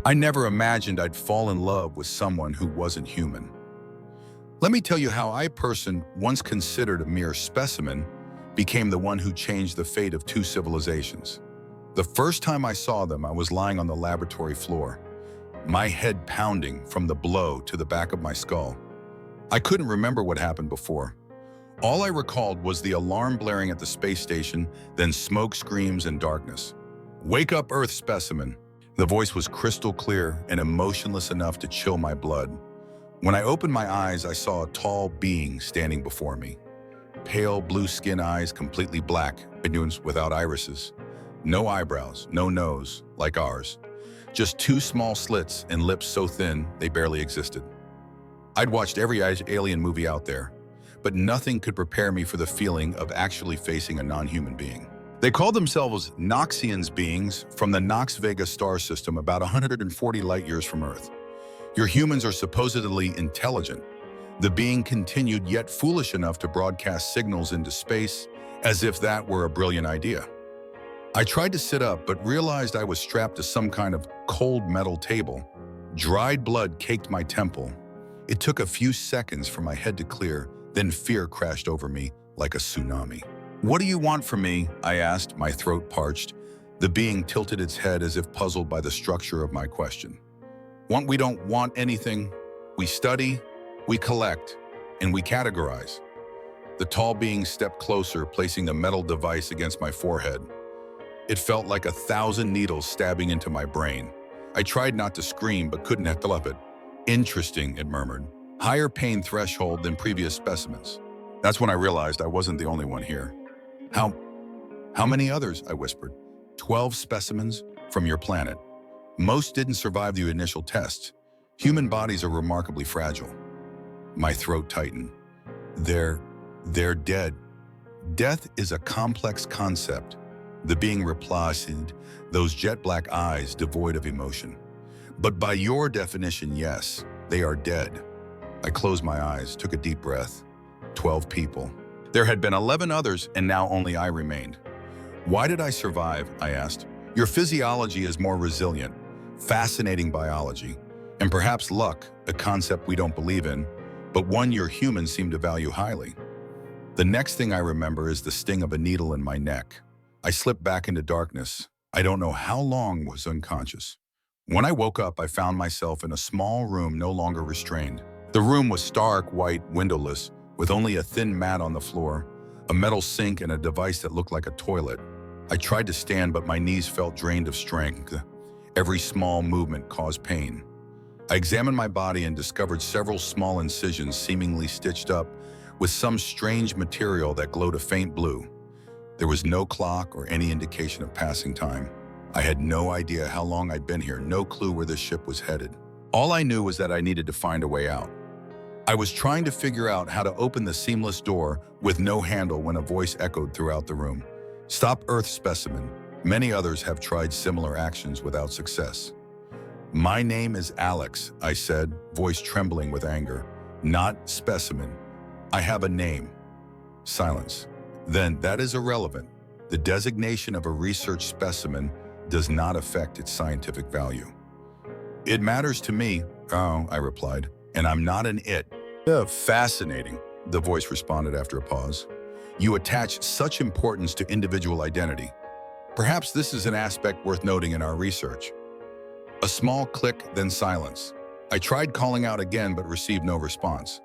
I never imagined I'd fall in love with someone who wasn't human. Let me tell you how I, person once considered a mere specimen, became the one who changed the fate of two civilizations. The first time I saw them, I was lying on the laboratory floor, my head pounding from the blow to the back of my skull. I couldn't remember what happened before. All I recalled was the alarm blaring at the space station, then smoke screams and darkness. "Wake up, Earth specimen." The voice was crystal clear and emotionless enough to chill my blood. When I opened my eyes, I saw a tall being standing before me. Pale blue skin eyes, completely black, without irises. No eyebrows, no nose, like ours. Just two small slits and lips so thin they barely existed. I'd watched every alien movie out there, but nothing could prepare me for the feeling of actually facing a non-human being. They called themselves Noxians beings from the Nox Vega star system about 140 light-years from Earth. Your humans are supposedly intelligent. The being continued, yet foolish enough to broadcast signals into space, as if that were a brilliant idea. I tried to sit up, but realized I was strapped to some kind of cold metal table. Dried blood caked my temple. It took a few seconds for my head to clear, then fear crashed over me like a tsunami. "What do you want from me?" I asked, my throat parched. The being tilted its head as if puzzled by the structure of my question. "We don't want anything. We study, we collect, and we categorize." The tall being stepped closer, placing the metal device against my forehead. It felt like 1,000 needles stabbing into my brain. I tried not to scream, but couldn't help it. "Interesting," it murmured. "Higher pain threshold than previous specimens." That's when I realized I wasn't the only one here. How many others?" I whispered. 12 specimens from your planet. Most didn't survive the initial tests. Human bodies are remarkably fragile." My throat tightened. They're dead." "Death is a complex concept," the being replied, those jet black eyes devoid of emotion. "But by your definition, yes, they are dead." I closed my eyes, took a deep breath. 12 people. There had been 11 others, and now only I remained. "Why did I survive?" I asked. "Your physiology is more resilient, fascinating biology, and perhaps luck, a concept we don't believe in, but one your humans seem to value highly." The next thing I remember is the sting of a needle in my neck. I slipped back into darkness. I don't know how long was unconscious. When I woke up, I found myself in a small room no longer restrained. The room was stark, white, windowless, with only a thin mat on the floor, a metal sink, and a device that looked like a toilet. I tried to stand, but my knees felt drained of strength. Every small movement caused pain. I examined my body and discovered several small incisions seemingly stitched up with some strange material that glowed a faint blue. There was no clock or any indication of passing time. I had no idea how long I'd been here, no clue where this ship was headed. All I knew was that I needed to find a way out. I was trying to figure out how to open the seamless door with no handle when a voice echoed throughout the room. "Stop, Earth specimen." Many others have tried similar actions without success. "My name is Alex," I said, voice trembling with anger. "Not specimen. I have a name." Silence. "Then that is irrelevant. The designation of a research specimen does not affect its scientific value." "It matters to me," I replied, "and I'm not an it." "Fascinating," the voice responded after a pause. "You attach such importance to individual identity. Perhaps this is an aspect worth noting in our research." A small click, then silence. I tried calling out again, but received no response.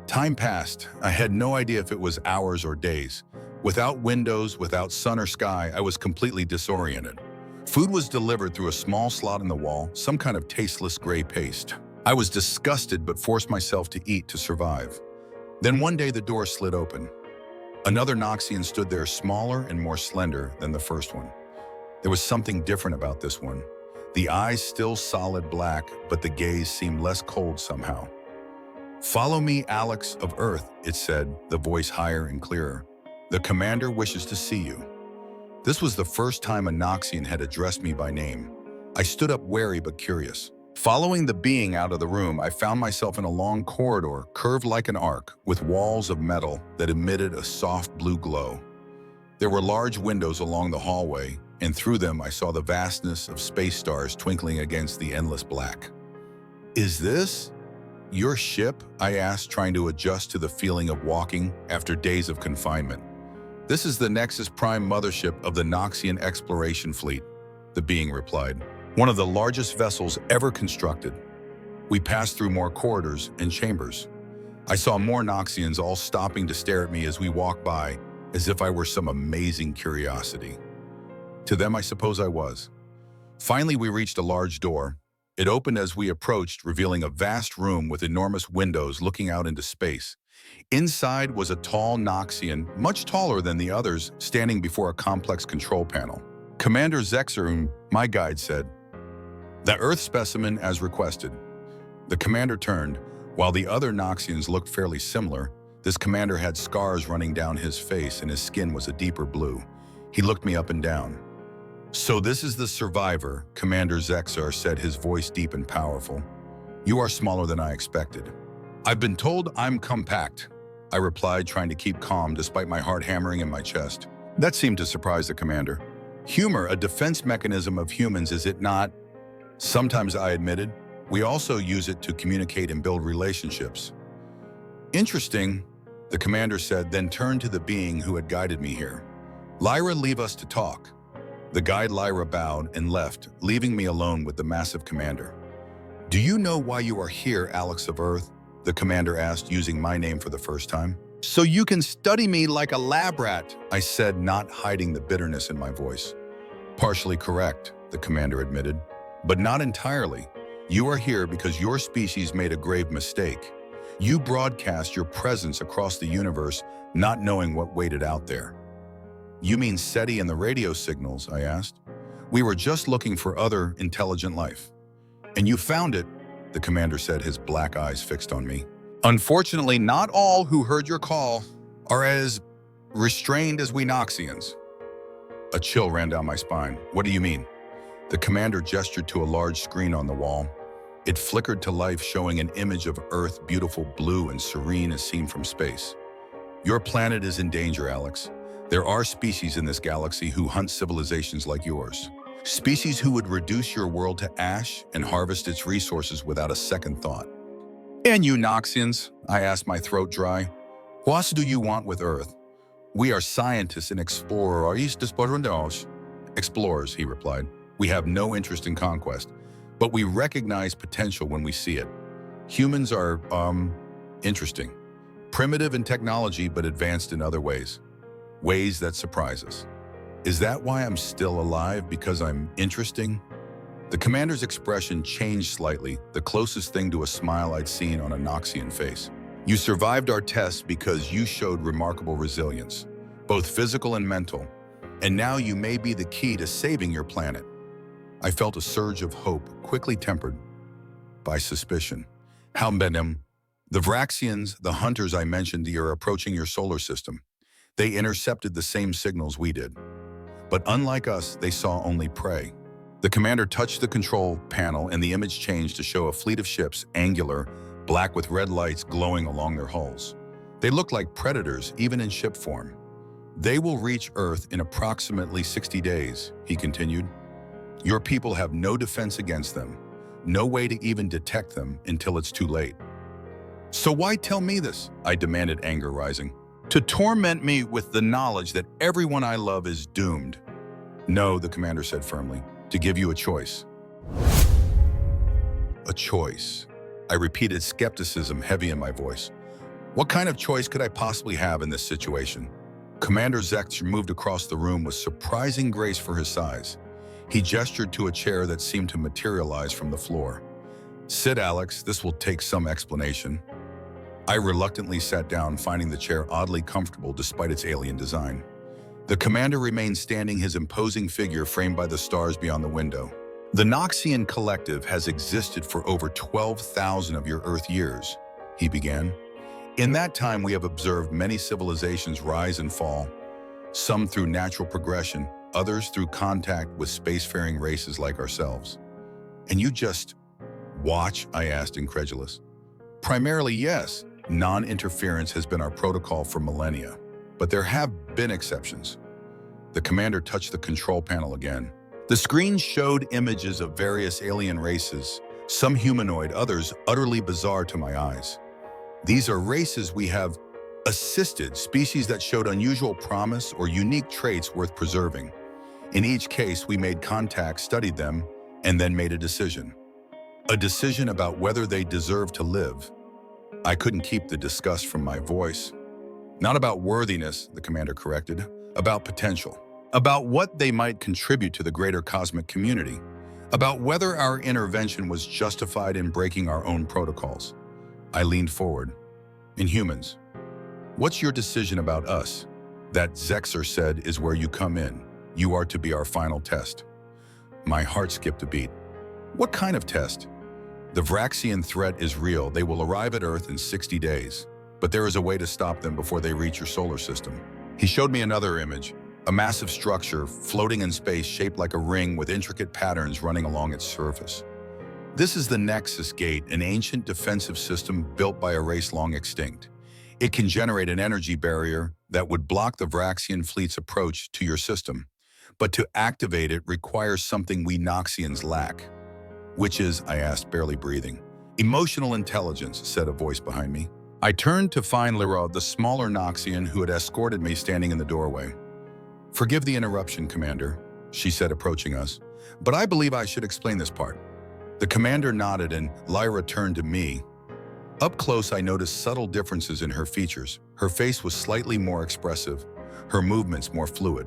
Time passed. I had no idea if it was hours or days. Without windows, without sun or sky, I was completely disoriented. Food was delivered through a small slot in the wall, some kind of tasteless gray paste. I was disgusted but forced myself to eat to survive. Then one day the door slid open. Another Noxian stood there, smaller and more slender than the first one. There was something different about this one. The eyes still solid black, but the gaze seemed less cold somehow. "Follow me, Alex of Earth," it said, the voice higher and clearer. "The commander wishes to see you." This was the first time a Noxian had addressed me by name. I stood up, wary but curious. Following the being out of the room, I found myself in a long corridor, curved like an arc, with walls of metal that emitted a soft blue glow. There were large windows along the hallway, and through them I saw the vastness of space stars twinkling against the endless black. "Is this your ship?" I asked, trying to adjust to the feeling of walking after days of confinement. "This is the Nexus Prime mothership of the Noxian Exploration Fleet," the being replied. "One of the largest vessels ever constructed." We passed through more corridors and chambers. I saw more Noxians, all stopping to stare at me as we walked by, as if I were some amazing curiosity. To them, I suppose I was. Finally, we reached a large door. It opened as we approached, revealing a vast room with enormous windows looking out into space. Inside was a tall Noxian, much taller than the others, standing before a complex control panel. "Commander Zexer," my guide said. "The Earth specimen as requested." The commander turned. While the other Noxians looked fairly similar, this commander had scars running down his face and his skin was a deeper blue. He looked me up and down. "So this is the survivor," Commander Zexar said, his voice deep and powerful. "You are smaller than I expected." "I've been told I'm compact," I replied, trying to keep calm despite my heart hammering in my chest. That seemed to surprise the commander. "Humor, a defense mechanism of humans, is it not?" "Sometimes," I admitted. "We also use it to communicate and build relationships." "Interesting," the commander said, then turned to the being who had guided me here. "Lyra, leave us to talk." The guide Lyra bowed and left, leaving me alone with the massive commander. "Do you know why you are here, Alex of Earth?" the commander asked, using my name for the first time. "So you can study me like a lab rat," I said, not hiding the bitterness in my voice. "Partially correct," the commander admitted, "but not entirely. You are here because your species made a grave mistake. You broadcast your presence across the universe, not knowing what waited out there." "You mean SETI and the radio signals?" I asked. "We were just looking for other intelligent life." "And you found it," the commander said, his black eyes fixed on me. "Unfortunately, not all who heard your call are as restrained as we Noxians." A chill ran down my spine. "What do you mean?" The commander gestured to a large screen on the wall. It flickered to life, showing an image of Earth, beautiful, blue, and serene as seen from space. "Your planet is in danger, Alex. There are species in this galaxy who hunt civilizations like yours. Species who would reduce your world to ash and harvest its resources without a second thought." "And you Noxians?" I asked, my throat dry. "What do you want with Earth?" "We are scientists and explorers." "Explorers," he replied. "We have no interest in conquest, but we recognize potential when we see it. Humans are, interesting. Primitive in technology, but advanced in other ways. Ways that surprise us. Is that why I'm still alive? Because I'm interesting?" The commander's expression changed slightly, the closest thing to a smile I'd seen on a Noxian face. "You survived our tests because you showed remarkable resilience, both physical and mental, and now you may be the key to saving your planet." I felt a surge of hope, quickly tempered by suspicion. "How Benim? The Vraxians, the hunters I mentioned, are approaching your solar system. They intercepted the same signals we did. But unlike us, they saw only prey." The commander touched the control panel and the image changed to show a fleet of ships, angular, black with red lights glowing along their hulls. They looked like predators, even in ship form. "They will reach Earth in approximately 60 days, he continued. "Your people have no defense against them, no way to even detect them until it's too late." "So why tell me this?" I demanded, anger rising. "To torment me with the knowledge that everyone I love is doomed." "No," the commander said firmly, "to give you a choice." A choice. I repeated, skepticism heavy in my voice. What kind of choice could I possibly have in this situation? Commander Zech moved across the room with surprising grace for his size. He gestured to a chair that seemed to materialize from the floor. "Sit, Alex, this will take some explanation." I reluctantly sat down, finding the chair oddly comfortable despite its alien design. The commander remained standing, his imposing figure framed by the stars beyond the window. "The Noxian Collective has existed for over 12,000 of your Earth years," he began. "In that time, we have observed many civilizations rise and fall, some through natural progression, others through contact with spacefaring races like ourselves." "And you just watch?" I asked, incredulous. "Primarily, yes. Non-interference has been our protocol for millennia, but there have been exceptions." The commander touched the control panel again. The screen showed images of various alien races, some humanoid, others utterly bizarre to my eyes. These are races we have assisted, species that showed unusual promise or unique traits worth preserving. In each case, we made contact, studied them, and then made a decision. A decision about whether they deserve to live. I couldn't keep the disgust from my voice. Not about worthiness, the commander corrected, about potential. About what they might contribute to the greater cosmic community. About whether our intervention was justified in breaking our own protocols. I leaned forward. Inhumans, what's your decision about us? That Zexer said is where you come in. You are to be our final test. My heart skipped a beat. What kind of test? The Vraxian threat is real. They will arrive at Earth in 60 days. But there is a way to stop them before they reach your solar system. He showed me another image. A massive structure floating in space shaped like a ring with intricate patterns running along its surface. This is the Nexus Gate, an ancient defensive system built by a race long extinct. It can generate an energy barrier that would block the Vraxian fleet's approach to your system. But to activate it requires something we Noxians lack. Which is, I asked, barely breathing. Emotional intelligence, said a voice behind me. I turned to find Lyra, the smaller Noxian who had escorted me, standing in the doorway. Forgive the interruption, Commander, she said, approaching us, but I believe I should explain this part. The commander nodded and Lyra turned to me. Up close, I noticed subtle differences in her features. Her face was slightly more expressive, her movements more fluid.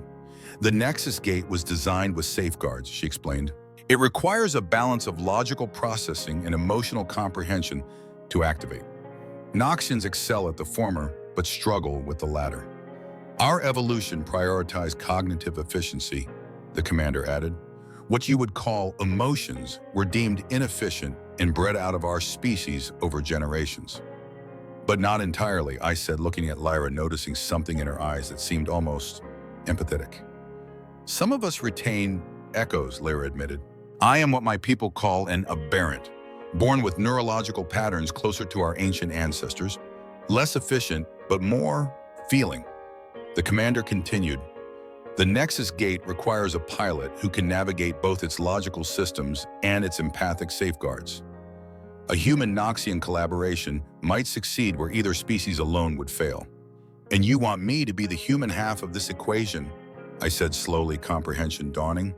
The Nexus Gate was designed with safeguards, she explained. It requires a balance of logical processing and emotional comprehension to activate. Noxians excel at the former, but struggle with the latter. Our evolution prioritized cognitive efficiency, the commander added. What you would call emotions were deemed inefficient and bred out of our species over generations. But not entirely, I said, looking at Lyra, noticing something in her eyes that seemed almost empathetic. Some of us retain echoes, Lyra admitted. I am what my people call an aberrant, born with neurological patterns closer to our ancient ancestors, less efficient, but more feeling. The commander continued, the Nexus Gate requires a pilot who can navigate both its logical systems and its empathic safeguards. A human-Noxian collaboration might succeed where either species alone would fail. And you want me to be the human half of this equation, I said slowly, comprehension dawning.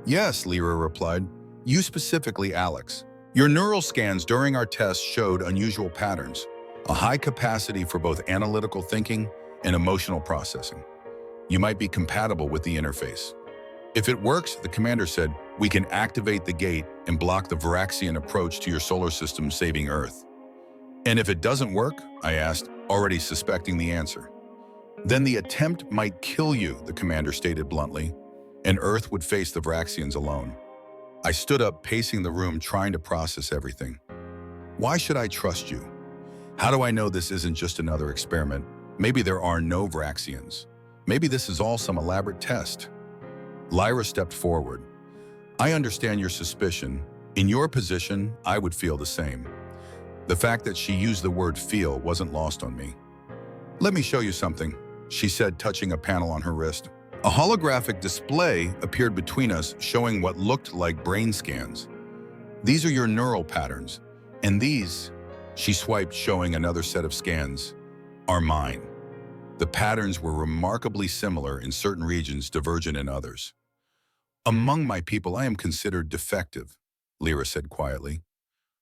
Yes, Lyra replied. You specifically, Alex. Your neural scans during our tests showed unusual patterns, a high capacity for both analytical thinking and emotional processing. You might be compatible with the interface. If it works, the commander said, we can activate the gate and block the Vraxian approach to your solar system, saving Earth. And if it doesn't work, I asked, already suspecting the answer. Then the attempt might kill you, the commander stated bluntly, and Earth would face the Vraxians alone. I stood up, pacing the room, trying to process everything. Why should I trust you? How do I know this isn't just another experiment? Maybe there are no Vraxians. Maybe this is all some elaborate test. Lyra stepped forward. I understand your suspicion. In your position, I would feel the same. The fact that she used the word feel wasn't lost on me. Let me show you something, she said, touching a panel on her wrist. A holographic display appeared between us, showing what looked like brain scans. These are your neural patterns, and these, she swiped, showing another set of scans, are mine. The patterns were remarkably similar in certain regions, divergent in others. Among my people, I am considered defective, Lyra said quietly.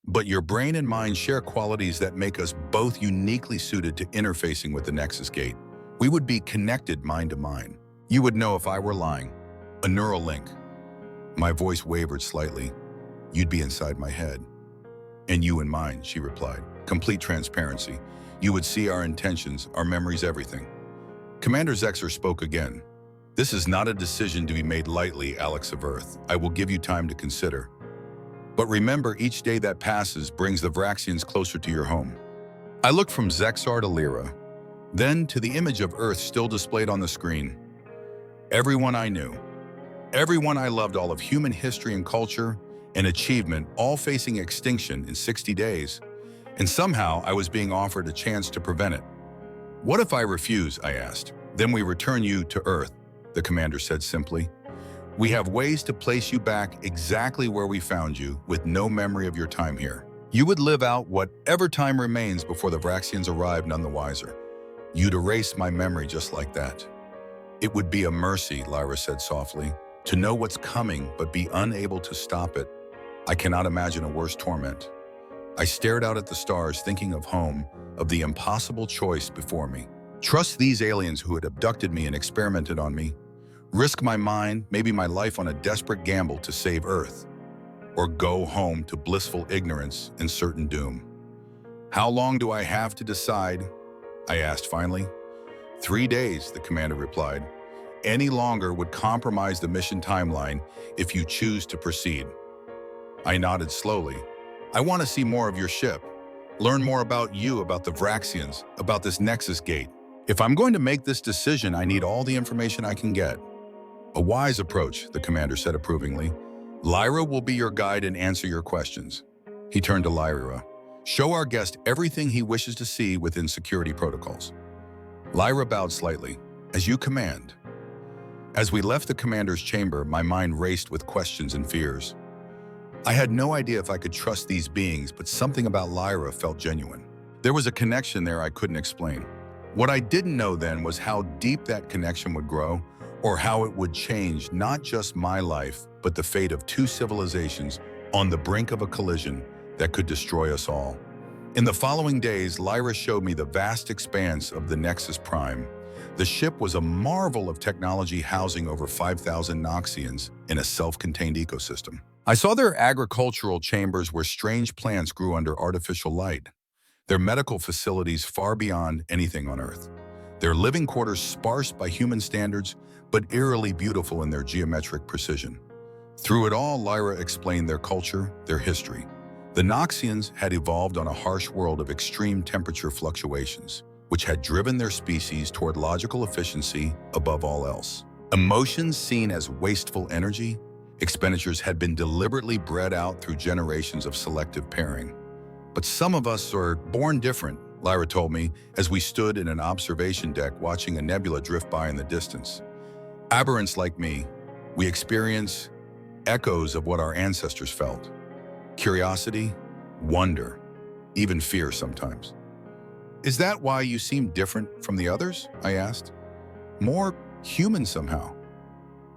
But your brain and mind share qualities that make us both uniquely suited to interfacing with the Nexus Gate. We would be connected mind to mind. You would know if I were lying. A neural link. My voice wavered slightly. You'd be inside my head. And you in mine, she replied. Complete transparency. You would see our intentions, our memories, everything. Commander Zexer spoke again. This is not a decision to be made lightly, Alex of Earth. I will give you time to consider. But remember, each day that passes brings the Vraxians closer to your home. I looked from Zexar to Lyra, then to the image of Earth still displayed on the screen. Everyone I knew, everyone I loved, all of human history and culture and achievement, all facing extinction in 60 days. And somehow I was being offered a chance to prevent it. What if I refuse, I asked. Then we return you to Earth, the commander said simply. "We have ways to place you back exactly where we found you with no memory of your time here. You would live out whatever time remains before the Vraxians arrive none the wiser. You'd erase my memory just like that." "It would be a mercy," Lyra said softly, "to know what's coming but be unable to stop it. I cannot imagine a worse torment." I stared out at the stars, thinking of home, of the impossible choice before me. Trust these aliens who had abducted me and experimented on me? Risk my mind, maybe my life, on a desperate gamble to save Earth? Or go home to blissful ignorance and certain doom? "How long do I have to decide?" I asked finally. 3 days, the commander replied. "Any longer would compromise the mission timeline if you choose to proceed." I nodded slowly. "I want to see more of your ship. Learn more about you, about the Vraxians, about this Nexus gate. If I'm going to make this decision, I need all the information I can get." "A wise approach," the commander said approvingly. "Lyra will be your guide and answer your questions." He turned to Lyra. "Show our guest everything he wishes to see within security protocols." Lyra bowed slightly. "As you command." As we left the commander's chamber, my mind raced with questions and fears. I had no idea if I could trust these beings, but something about Lyra felt genuine. There was a connection there I couldn't explain. What I didn't know then was how deep that connection would grow, or how it would change not just my life, but the fate of two civilizations on the brink of a collision that could destroy us all. In the following days, Lyra showed me the vast expanse of the Nexus Prime. The ship was a marvel of technology, housing over 5,000 Noxians in a self-contained ecosystem. I saw their agricultural chambers where strange plants grew under artificial light, their medical facilities far beyond anything on Earth, their living quarters sparse by human standards, but eerily beautiful in their geometric precision. Through it all, Lyra explained their culture, their history. The Noxians had evolved on a harsh world of extreme temperature fluctuations, which had driven their species toward logical efficiency above all else. Emotions seen as wasteful energy, expenditures had been deliberately bred out through generations of selective pairing. "But some of us are born different," Lyra told me as we stood in an observation deck watching a nebula drift by in the distance. "Aberrants like me, we experience echoes of what our ancestors felt. Curiosity, wonder, even fear sometimes." "Is that why you seem different from the others?" I asked. "More human somehow."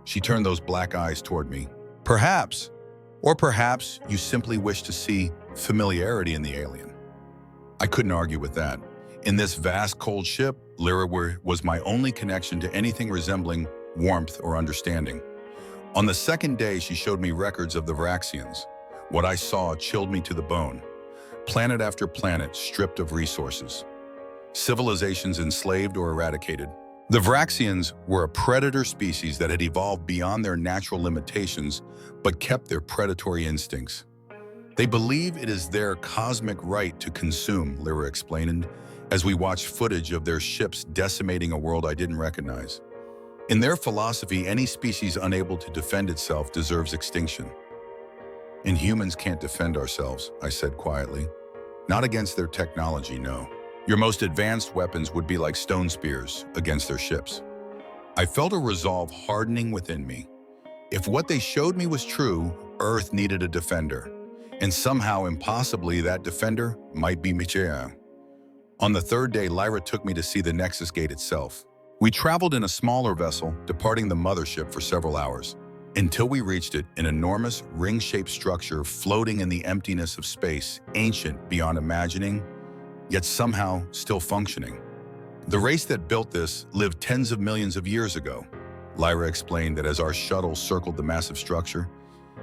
She turned those black eyes toward me. "Perhaps. Or perhaps you simply wish to see familiarity in the alien." I couldn't argue with that. In this vast cold ship, Lyra was my only connection to anything resembling warmth or understanding. On the second day, she showed me records of the Vraxians. What I saw chilled me to the bone. Planet after planet stripped of resources. Civilizations enslaved or eradicated. The Vraxians were a predator species that had evolved beyond their natural limitations, but kept their predatory instincts. They believe it is their cosmic right to consume, Lyra explained, as we watched footage of their ships decimating a world I didn't recognize. In their philosophy, any species unable to defend itself deserves extinction. "And humans can't defend ourselves," I said quietly. "Not against their technology, no. Your most advanced weapons would be like stone spears against their ships." I felt a resolve hardening within me. If what they showed me was true, Earth needed a defender. And somehow, impossibly, that defender might be Mischievous. On the third day, Lyra took me to see the Nexus Gate itself. We traveled in a smaller vessel, departing the mothership for several hours, until we reached it, an enormous ring-shaped structure floating in the emptiness of space, ancient beyond imagining, yet somehow still functioning. "The race that built this lived tens of millions of years ago." Lyra explained that as our shuttle circled the massive structure,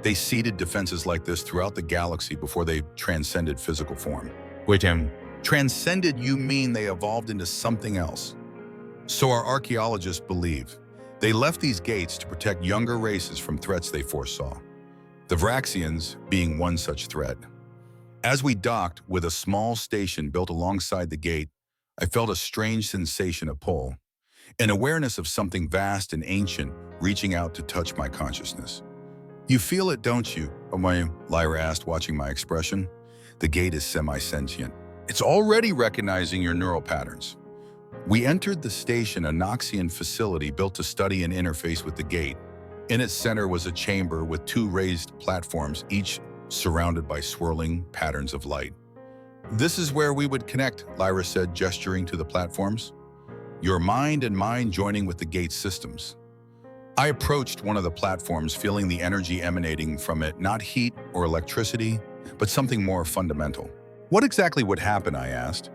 they seeded defenses like this throughout the galaxy before they transcended physical form. "Wait, transcended, you mean they evolved into something else?" "So our archaeologists believe. They left these gates to protect younger races from threats they foresaw, the Vraxians being one such threat." As we docked with a small station built alongside the gate, I felt a strange sensation of pull, an awareness of something vast and ancient reaching out to touch my consciousness. "You feel it, don't you?" Lyra asked, watching my expression. "The gate is semi-sentient. It's already recognizing your neural patterns." We entered the station, a Noxian facility built to study and interface with the gate. In its center was a chamber with two raised platforms, each surrounded by swirling patterns of light. "This is where we would connect," Lyra said, gesturing to the platforms. "Your mind and mine joining with the gate's systems." I approached one of the platforms, feeling the energy emanating from it, not heat or electricity, but something more fundamental. "What exactly would happen?" I asked.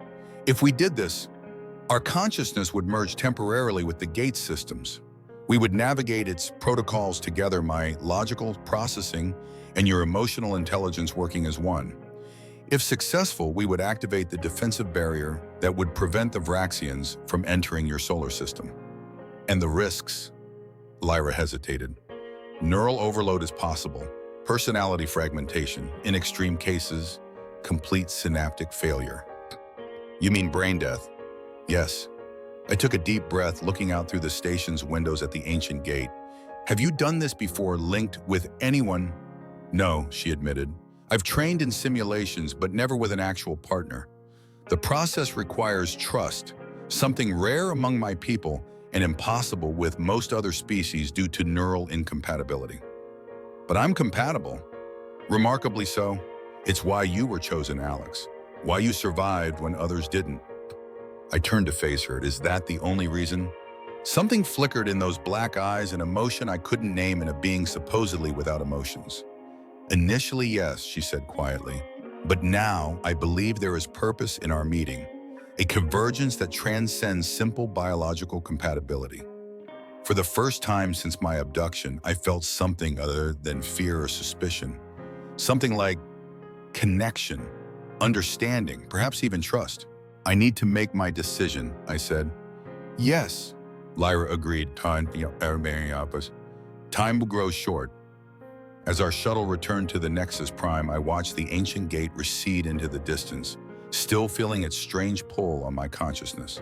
"If we did this, our consciousness would merge temporarily with the gate's systems. We would navigate its protocols together, my logical processing and your emotional intelligence working as one. If successful, we would activate the defensive barrier that would prevent the Vraxians from entering your solar system." "And the risks?" Lyra hesitated. "Neural overload is possible. Personality fragmentation. In extreme cases, complete synaptic failure." "You mean brain death?" "Yes." I took a deep breath, looking out through the station's windows at the ancient gate. "Have you done this before, linked with anyone?" "No," she admitted. "I've trained in simulations, but never with an actual partner. The process requires trust, something rare among my people and impossible with most other species due to neural incompatibility." "But I'm compatible." "Remarkably so. It's why you were chosen, Alex. Why you survived when others didn't." I turned to face her. "Is that the only reason?" Something flickered in those black eyes, an emotion I couldn't name in a being supposedly without emotions. "Initially, yes," she said quietly. "But now I believe there is purpose in our meeting, a convergence that transcends simple biological compatibility." For the first time since my abduction, I felt something other than fear or suspicion. Something like connection, understanding, perhaps even trust. "I need to make my decision," I said. "Yes," Lyra agreed. Time will grow short." As our shuttle returned to the Nexus Prime, I watched the ancient gate recede into the distance, still feeling its strange pull on my consciousness.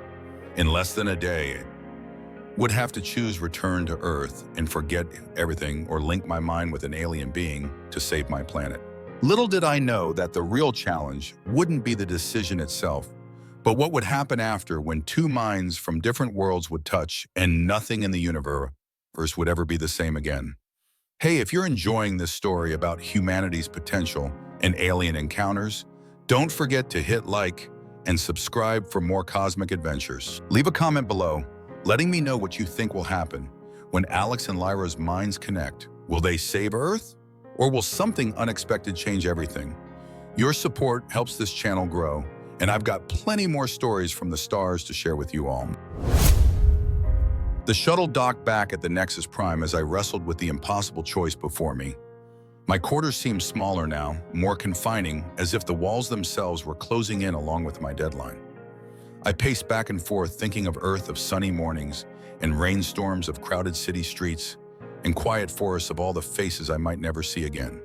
In less than a day, would have to choose return to Earth and forget everything, or link my mind with an alien being to save my planet. Little did I know that the real challenge wouldn't be the decision itself, but what would happen after, when two minds from different worlds would touch and nothing in the universe would ever be the same again. Hey, if you're enjoying this story about humanity's potential and alien encounters, don't forget to hit like and subscribe for more cosmic adventures. Leave a comment below, letting me know what you think will happen when Alex and Lyra's minds connect. Will they save Earth? Or will something unexpected change everything? Your support helps this channel grow, and I've got plenty more stories from the stars to share with you all. The shuttle docked back at the Nexus Prime as I wrestled with the impossible choice before me. My quarters seemed smaller now, more confining, as if the walls themselves were closing in along with my deadline. I paced back and forth, thinking of Earth of sunny mornings and rainstorms of crowded city streets and quiet forests of all the faces I might never see again.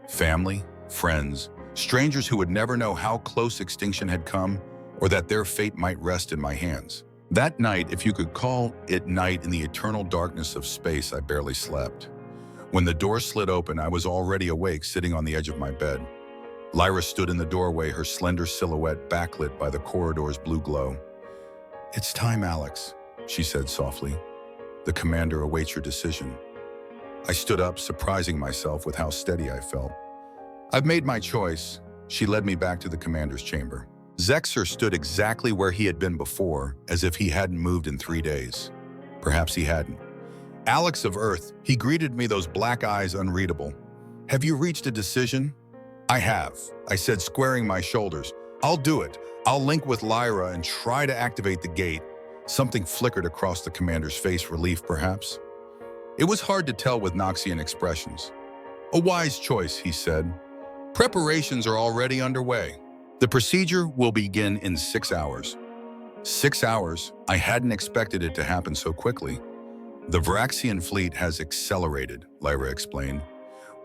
Family, friends, strangers who would never know how close extinction had come or that their fate might rest in my hands. That night, if you could call it night in the eternal darkness of space, I barely slept. When the door slid open, I was already awake, sitting on the edge of my bed. Lyra stood in the doorway, her slender silhouette backlit by the corridor's blue glow. "It's time, Alex," she said softly. "The commander awaits your decision." I stood up, surprising myself with how steady I felt. "I've made my choice." She led me back to the commander's chamber. Zexer stood exactly where he had been before, as if he hadn't moved in 3 days. Perhaps he hadn't. "Alex of Earth," he greeted me, those black eyes unreadable. "Have you reached a decision?" "I have," I said, squaring my shoulders. "I'll do it. I'll link with Lyra and try to activate the gate." Something flickered across the commander's face, relief perhaps. It was hard to tell with Noxian expressions. "A wise choice," he said. "Preparations are already underway. The procedure will begin in 6 hours. 6 hours? I hadn't expected it to happen so quickly. "The Vraxian fleet has accelerated," Lyra explained.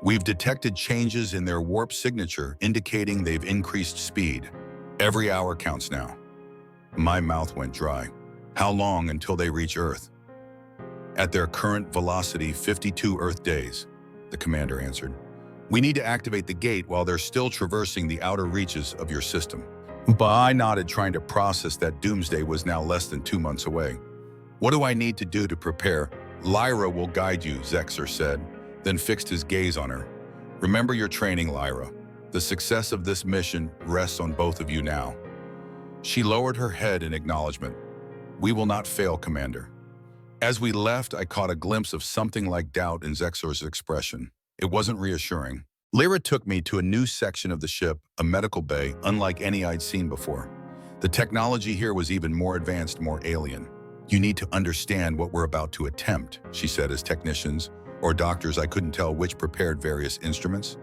"We've detected changes in their warp signature, indicating they've increased speed. Every hour counts now." My mouth went dry. "How long until they reach Earth?" "At their current velocity, 52 Earth days," the commander answered. "We need to activate the gate while they're still traversing the outer reaches of your system." But I nodded, trying to process that doomsday was now less than 2 months away. What do I need to do to prepare? Lyra will guide you, Zexer said, then fixed his gaze on her. Remember your training, Lyra. The success of this mission rests on both of you now. She lowered her head in acknowledgement. We will not fail, Commander. As we left, I caught a glimpse of something like doubt in Zexor's expression. It wasn't reassuring. Lyra took me to a new section of the ship, a medical bay, unlike any I'd seen before. The technology here was even more advanced, more alien. You need to understand what we're about to attempt, she said as technicians, or doctors, I couldn't tell which, prepared various instruments.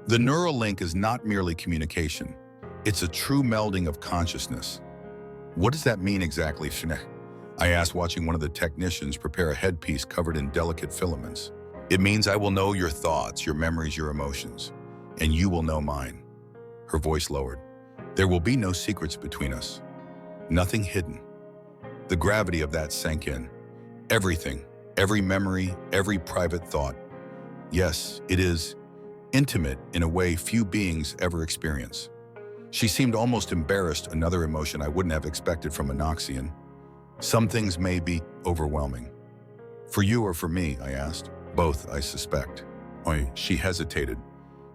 The neural link is not merely communication. It's a true melding of consciousness. What does that mean exactly, Shne? I asked, watching one of the technicians prepare a headpiece covered in delicate filaments. It means I will know your thoughts, your memories, your emotions, and you will know mine. Her voice lowered. There will be no secrets between us. Nothing hidden. The gravity of that sank in. Everything, every memory, every private thought. Yes, it is intimate in a way few beings ever experience. She seemed almost embarrassed, another emotion I wouldn't have expected from a Noxian. Some things may be overwhelming. For you or for me, I asked. Both, I suspect. She hesitated.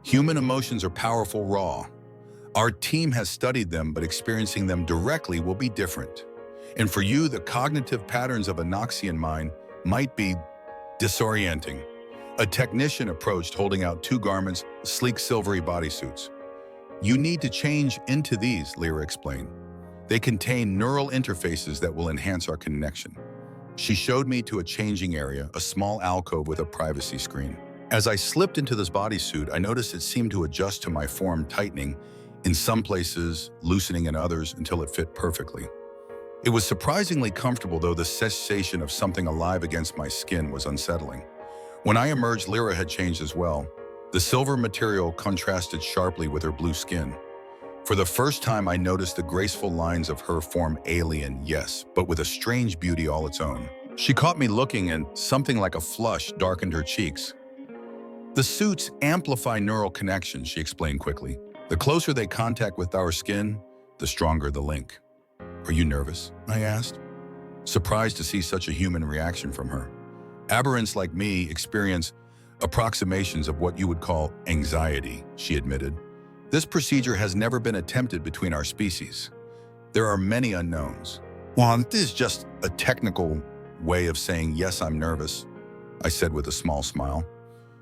Human emotions are powerful, raw. Our team has studied them, but experiencing them directly will be different. And for you, the cognitive patterns of a Noxian mind might be disorienting. A technician approached, holding out 2 garments, sleek silvery bodysuits. You need to change into these, Lyra explained. They contain neural interfaces that will enhance our connection. She showed me to a changing area, a small alcove with a privacy screen. As I slipped into this bodysuit, I noticed it seemed to adjust to my form, tightening in some places, loosening in others until it fit perfectly. It was surprisingly comfortable, though the sensation of something alive against my skin was unsettling. When I emerged, Lyra had changed as well. The silver material contrasted sharply with her blue skin. For the first time, I noticed the graceful lines of her form, alien, yes, but with a strange beauty all its own. She caught me looking, and something like a flush darkened her cheeks. The suits amplify neural connections, she explained quickly. The closer they contact with our skin, the stronger the link. Are you nervous? I asked, surprised to see such a human reaction from her. Aberrants like me experience approximations of what you would call anxiety, she admitted. This procedure has never been attempted between our species. There are many unknowns. Well, this is just a technical way of saying, yes, I'm nervous, I said with a small smile.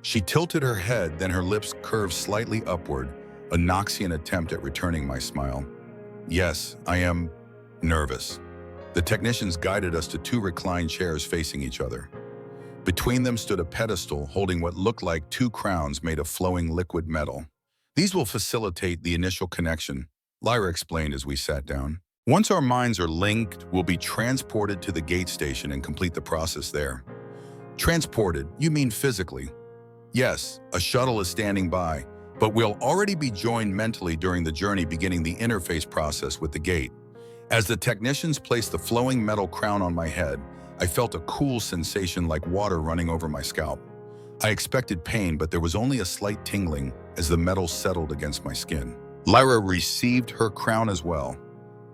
She tilted her head, then her lips curved slightly upward, a Noxian attempt at returning my smile. Yes, I am nervous. The technicians guided us to 2 reclined chairs facing each other. Between them stood a pedestal holding what looked like 2 crowns made of flowing liquid metal. These will facilitate the initial connection, Lyra explained as we sat down. Once our minds are linked, we'll be transported to the gate station and complete the process there. Transported, you mean physically? Yes, a shuttle is standing by, but we'll already be joined mentally during the journey, beginning the interface process with the gate. As the technicians placed the flowing metal crown on my head, I felt a cool sensation like water running over my scalp. I expected pain, but there was only a slight tingling as the metal settled against my skin. Lyra received her crown as well,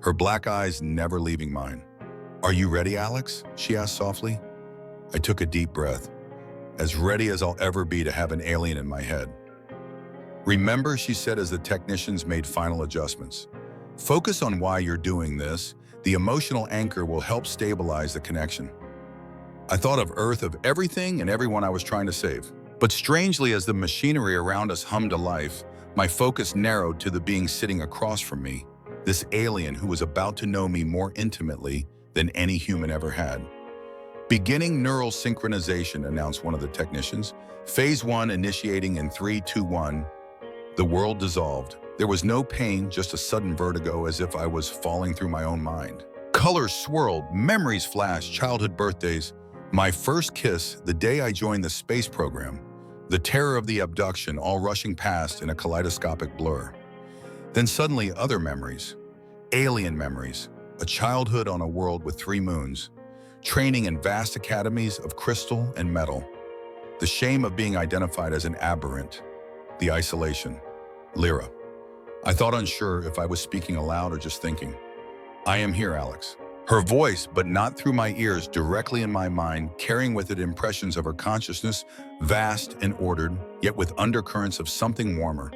her black eyes never leaving mine. Are you ready, Alex? She asked softly. I took a deep breath, as ready as I'll ever be to have an alien in my head. Remember, she said as the technicians made final adjustments. Focus on why you're doing this. The emotional anchor will help stabilize the connection. I thought of Earth, of everything and everyone I was trying to save. But strangely, as the machinery around us hummed to life, my focus narrowed to the being sitting across from me, this alien who was about to know me more intimately than any human ever had. Beginning neural synchronization, announced one of the technicians. Phase 1 initiating in 3, 2, 1. The world dissolved. There was no pain, just a sudden vertigo, as if I was falling through my own mind. Colors swirled, memories flashed, childhood birthdays. My first kiss, the day I joined the space program. The terror of the abduction, all rushing past in a kaleidoscopic blur. Then suddenly other memories. Alien memories. A childhood on a world with 3 moons. Training in vast academies of crystal and metal. The shame of being identified as an aberrant. The isolation. Lyra. I thought unsure if I was speaking aloud or just thinking. I am here, Alex. Her voice, but not through my ears, directly in my mind, carrying with it impressions of her consciousness, vast and ordered, yet with undercurrents of something warmer,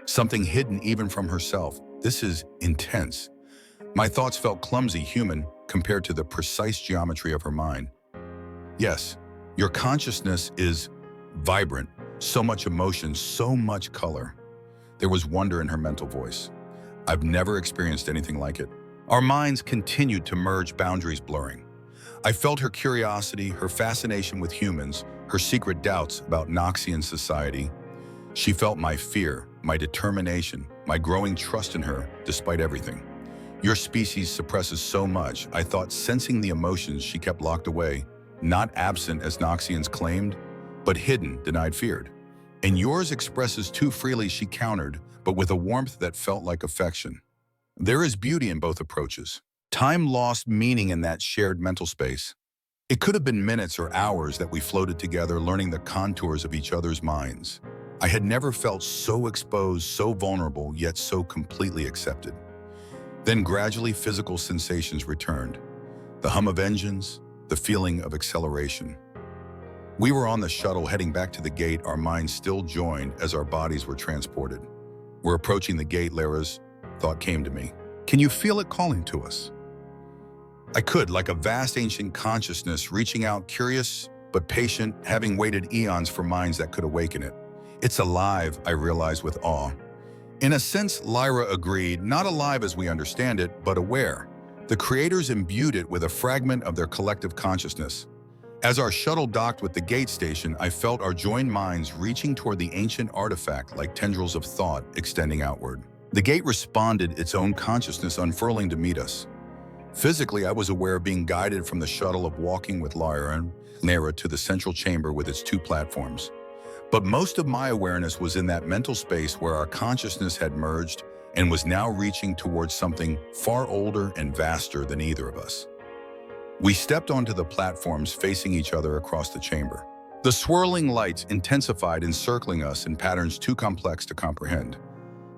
something hidden even from herself. This is intense. My thoughts felt clumsy, human, compared to the precise geometry of her mind. Yes, your consciousness is vibrant, so much emotion, so much color. There was wonder in her mental voice. I've never experienced anything like it. Our minds continued to merge, boundaries blurring. I felt her curiosity, her fascination with humans, her secret doubts about Noxian society. She felt my fear, my determination, my growing trust in her, despite everything. Your species suppresses so much, I thought, sensing the emotions she kept locked away, not absent as Noxians claimed, but hidden, denied, feared. And yours expresses too freely, she countered, but with a warmth that felt like affection. There is beauty in both approaches. Time lost meaning in that shared mental space. It could have been minutes or hours that we floated together, learning the contours of each other's minds. I had never felt so exposed, so vulnerable, yet so completely accepted. Then gradually physical sensations returned. The hum of engines, the feeling of acceleration. We were on the shuttle heading back to the gate, our minds still joined as our bodies were transported. We're approaching the gate, Lyra's thought came to me. Can you feel it calling to us? I could, like a vast ancient consciousness reaching out, curious but patient, having waited eons for minds that could awaken it. It's alive, I realized with awe. In a sense, Lyra agreed, not alive as we understand it, but aware. The creators imbued it with a fragment of their collective consciousness. As our shuttle docked with the gate station, I felt our joined minds reaching toward the ancient artifact like tendrils of thought extending outward. The gate responded, its own consciousness unfurling to meet us. Physically, I was aware of being guided from the shuttle, of walking with Lyra to the central chamber with its two platforms. But most of my awareness was in that mental space where our consciousness had merged and was now reaching towards something far older and vaster than either of us. We stepped onto the platforms facing each other across the chamber. The swirling lights intensified, encircling us in patterns too complex to comprehend.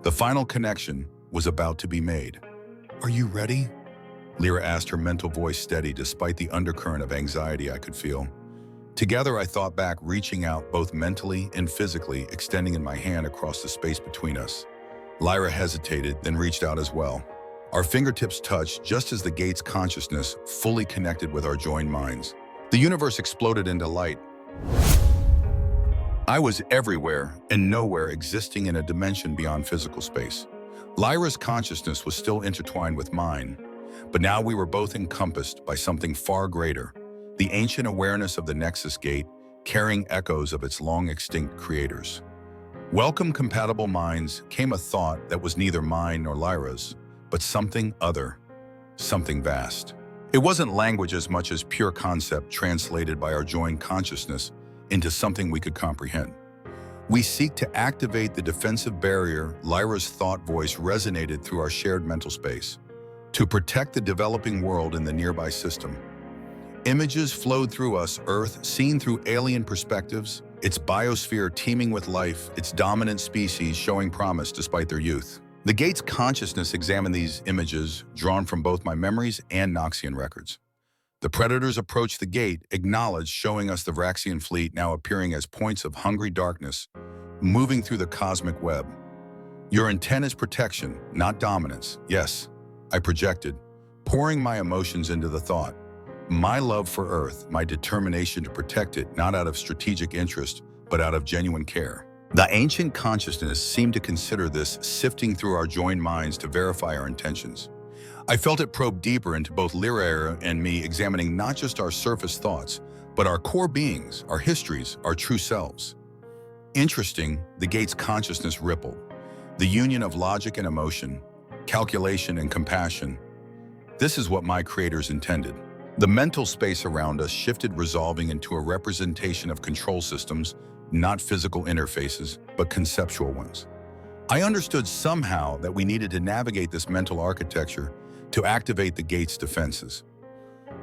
The final connection was about to be made. Are you ready? Lyra asked, her mental voice steady despite the undercurrent of anxiety I could feel. Together I thought back, reaching out both mentally and physically, extending in my hand across the space between us. Lyra hesitated, then reached out as well. Our fingertips touched just as the gate's consciousness fully connected with our joined minds. The universe exploded into light. I was everywhere and nowhere, existing in a dimension beyond physical space. Lyra's consciousness was still intertwined with mine, but now we were both encompassed by something far greater, the ancient awareness of the Nexus Gate, carrying echoes of its long-extinct creators. Welcome, compatible minds, came a thought that was neither mine nor Lyra's, but something other, something vast. It wasn't language as much as pure concept translated by our joined consciousness into something we could comprehend. We seek to activate the defensive barrier. Lyra's thought voice resonated through our shared mental space, to protect the developing world in the nearby system. Images flowed through us, Earth seen through alien perspectives, its biosphere teeming with life, its dominant species showing promise despite their youth. The gate's consciousness examined these images, drawn from both my memories and Noxian records. The predators approached the gate, acknowledged, showing us the Vraxian fleet now appearing as points of hungry darkness, moving through the cosmic web. Your intent is protection, not dominance. Yes, I projected, pouring my emotions into the thought. My love for Earth, my determination to protect it, not out of strategic interest, but out of genuine care. The ancient consciousness seemed to consider this, sifting through our joined minds to verify our intentions. I felt it probe deeper into both Lyra and me, examining not just our surface thoughts, but our core beings, our histories, our true selves. Interesting, the gate's consciousness rippled. The union of logic and emotion, calculation and compassion. This is what my creators intended. The mental space around us shifted, resolving into a representation of control systems, not physical interfaces, but conceptual ones. I understood somehow that we needed to navigate this mental architecture to activate the gate's defenses.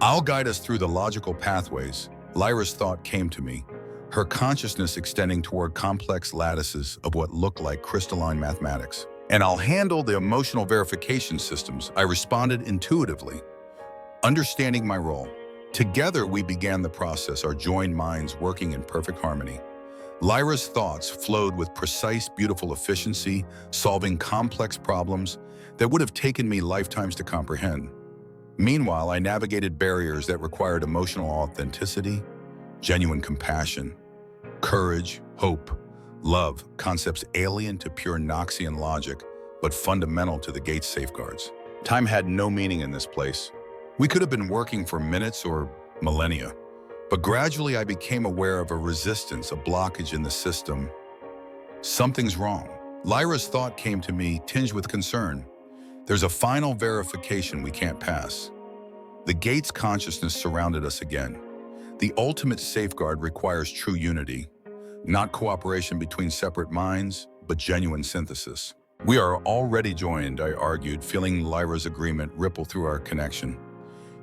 I'll guide us through the logical pathways. Lyra's thought came to me, her consciousness extending toward complex lattices of what looked like crystalline mathematics. And I'll handle the emotional verification systems. I responded intuitively, understanding my role. Together, we began the process, our joined minds working in perfect harmony. Lyra's thoughts flowed with precise, beautiful efficiency, solving complex problems that would have taken me lifetimes to comprehend. Meanwhile, I navigated barriers that required emotional authenticity, genuine compassion, courage, hope, love, concepts alien to pure Noxian logic, but fundamental to the gate's safeguards. Time had no meaning in this place. We could have been working for minutes or millennia, but gradually I became aware of a resistance, a blockage in the system. Something's wrong. Lyra's thought came to me, tinged with concern. There's a final verification we can't pass. The gate's consciousness surrounded us again. The ultimate safeguard requires true unity, not cooperation between separate minds, but genuine synthesis. We are already joined, I argued, feeling Lyra's agreement ripple through our connection.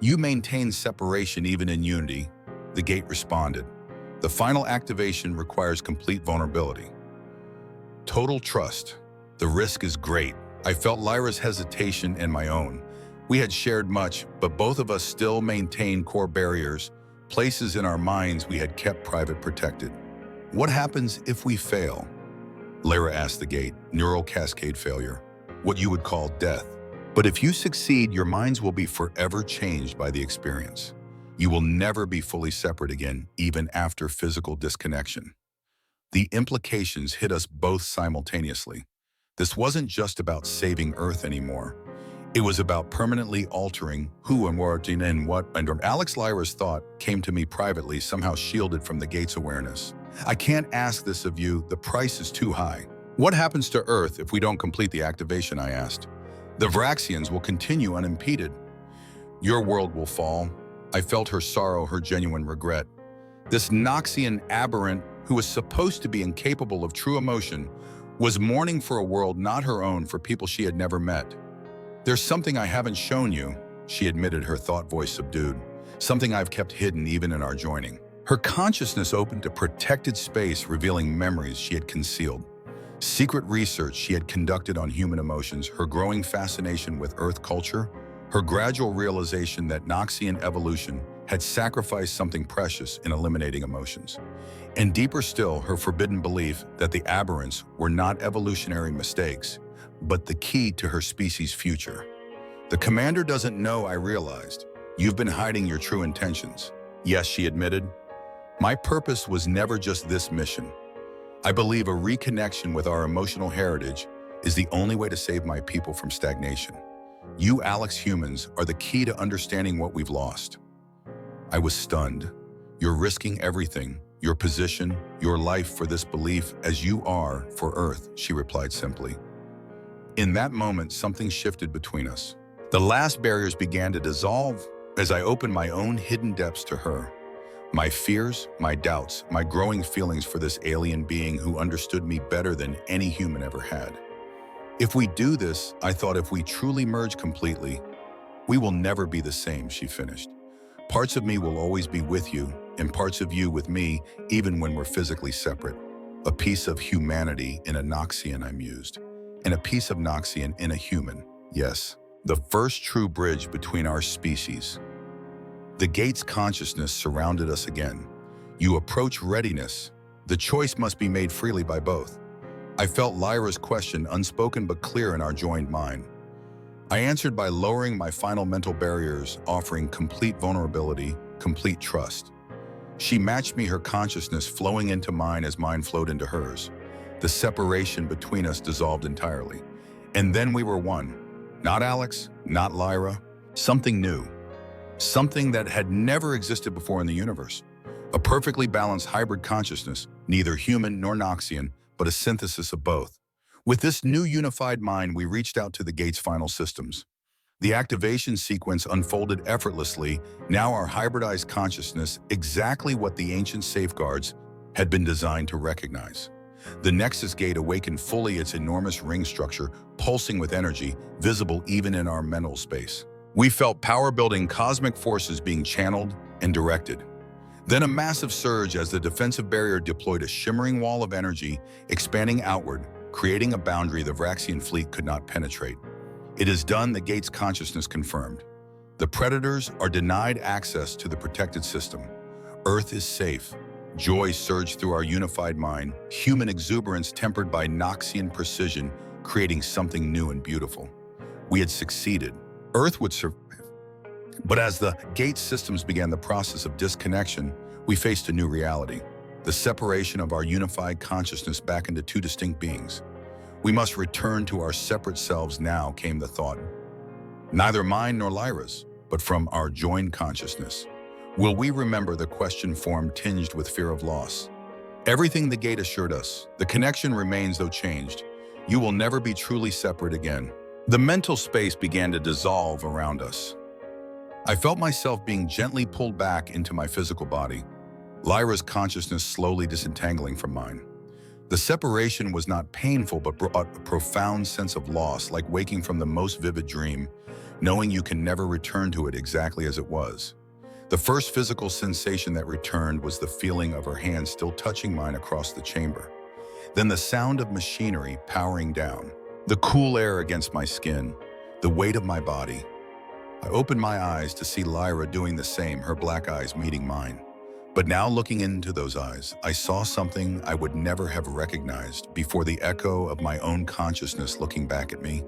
You maintain separation even in unity, the gate responded. The final activation requires complete vulnerability. Total trust. The risk is great. I felt Lyra's hesitation and my own. We had shared much, but both of us still maintained core barriers, places in our minds we had kept private, protected. What happens if we fail? Lyra asked the gate. Neural cascade failure. What you would call death. But if you succeed, your minds will be forever changed by the experience. You will never be fully separate again, even after physical disconnection. The implications hit us both simultaneously. This wasn't just about saving Earth anymore. It was about permanently altering who and what and what. And Alex Lyra's thought came to me privately, somehow shielded from the gate's awareness. I can't ask this of you. The price is too high. What happens to Earth if we don't complete the activation, I asked. The Vraxians will continue unimpeded. Your world will fall. I felt her sorrow, her genuine regret. This Noxian aberrant, who was supposed to be incapable of true emotion, was mourning for a world not her own, for people she had never met. There's something I haven't shown you, she admitted, her thought voice subdued. Something I've kept hidden even in our joining. Her consciousness opened a protected space, revealing memories she had concealed. Secret research she had conducted on human emotions, her growing fascination with Earth culture, her gradual realization that Noxian evolution had sacrificed something precious in eliminating emotions. And deeper still, her forbidden belief that the aberrants were not evolutionary mistakes, but the key to her species' future. The commander doesn't know, I realized. You've been hiding your true intentions. Yes, she admitted. My purpose was never just this mission. I believe a reconnection with our emotional heritage is the only way to save my people from stagnation. You Alex humans are the key to understanding what we've lost. I was stunned. You're risking everything, your position, your life for this belief, as you are for Earth, she replied simply. In that moment, something shifted between us. The last barriers began to dissolve as I opened my own hidden depths to her. My fears, my doubts, my growing feelings for this alien being who understood me better than any human ever had. If we do this, I thought, if we truly merge completely, we will never be the same, she finished. Parts of me will always be with you, and parts of you with me, even when we're physically separate. A piece of humanity in a Noxian, I mused, and a piece of Noxian in a human. Yes, the first true bridge between our species. The gate's consciousness surrounded us again. You approach readiness. The choice must be made freely by both. I felt Lyra's question, unspoken but clear in our joined mind. I answered by lowering my final mental barriers, offering complete vulnerability, complete trust. She matched me, her consciousness flowing into mine as mine flowed into hers. The separation between us dissolved entirely. And then we were one. Not Alex, not Lyra, something new. Something that had never existed before in the universe. A perfectly balanced hybrid consciousness, neither human nor Noxian, but a synthesis of both. With this new unified mind, we reached out to the gate's final systems. The activation sequence unfolded effortlessly, now our hybridized consciousness, exactly what the ancient safeguards had been designed to recognize. The Nexus Gate awakened fully, its enormous ring structure, pulsing with energy, visible even in our mental space. We felt power-building cosmic forces being channeled and directed. Then a massive surge as the defensive barrier deployed a shimmering wall of energy, expanding outward, creating a boundary the Vraxian fleet could not penetrate. It is done, the gate's consciousness confirmed. The predators are denied access to the protected system. Earth is safe. Joy surged through our unified mind, human exuberance tempered by Noxian precision, creating something new and beautiful. We had succeeded. Earth would survive. But as the gate systems began the process of disconnection, we faced a new reality. The separation of our unified consciousness back into two distinct beings. We must return to our separate selves now, came the thought. Neither mine nor Lyra's, but from our joined consciousness. Will we remember, the question formed, tinged with fear of loss? Everything the gate assured us, the connection remains though changed. You will never be truly separate again. The mental space began to dissolve around us. I felt myself being gently pulled back into my physical body, Lyra's consciousness slowly disentangling from mine. The separation was not painful, but brought a profound sense of loss, like waking from the most vivid dream, knowing you can never return to it exactly as it was. The first physical sensation that returned was the feeling of her hand still touching mine across the chamber. Then the sound of machinery powering down, the cool air against my skin, the weight of my body. I opened my eyes to see Lyra doing the same, her black eyes meeting mine. But now, looking into those eyes, I saw something I would never have recognized before, the echo of my own consciousness looking back at me.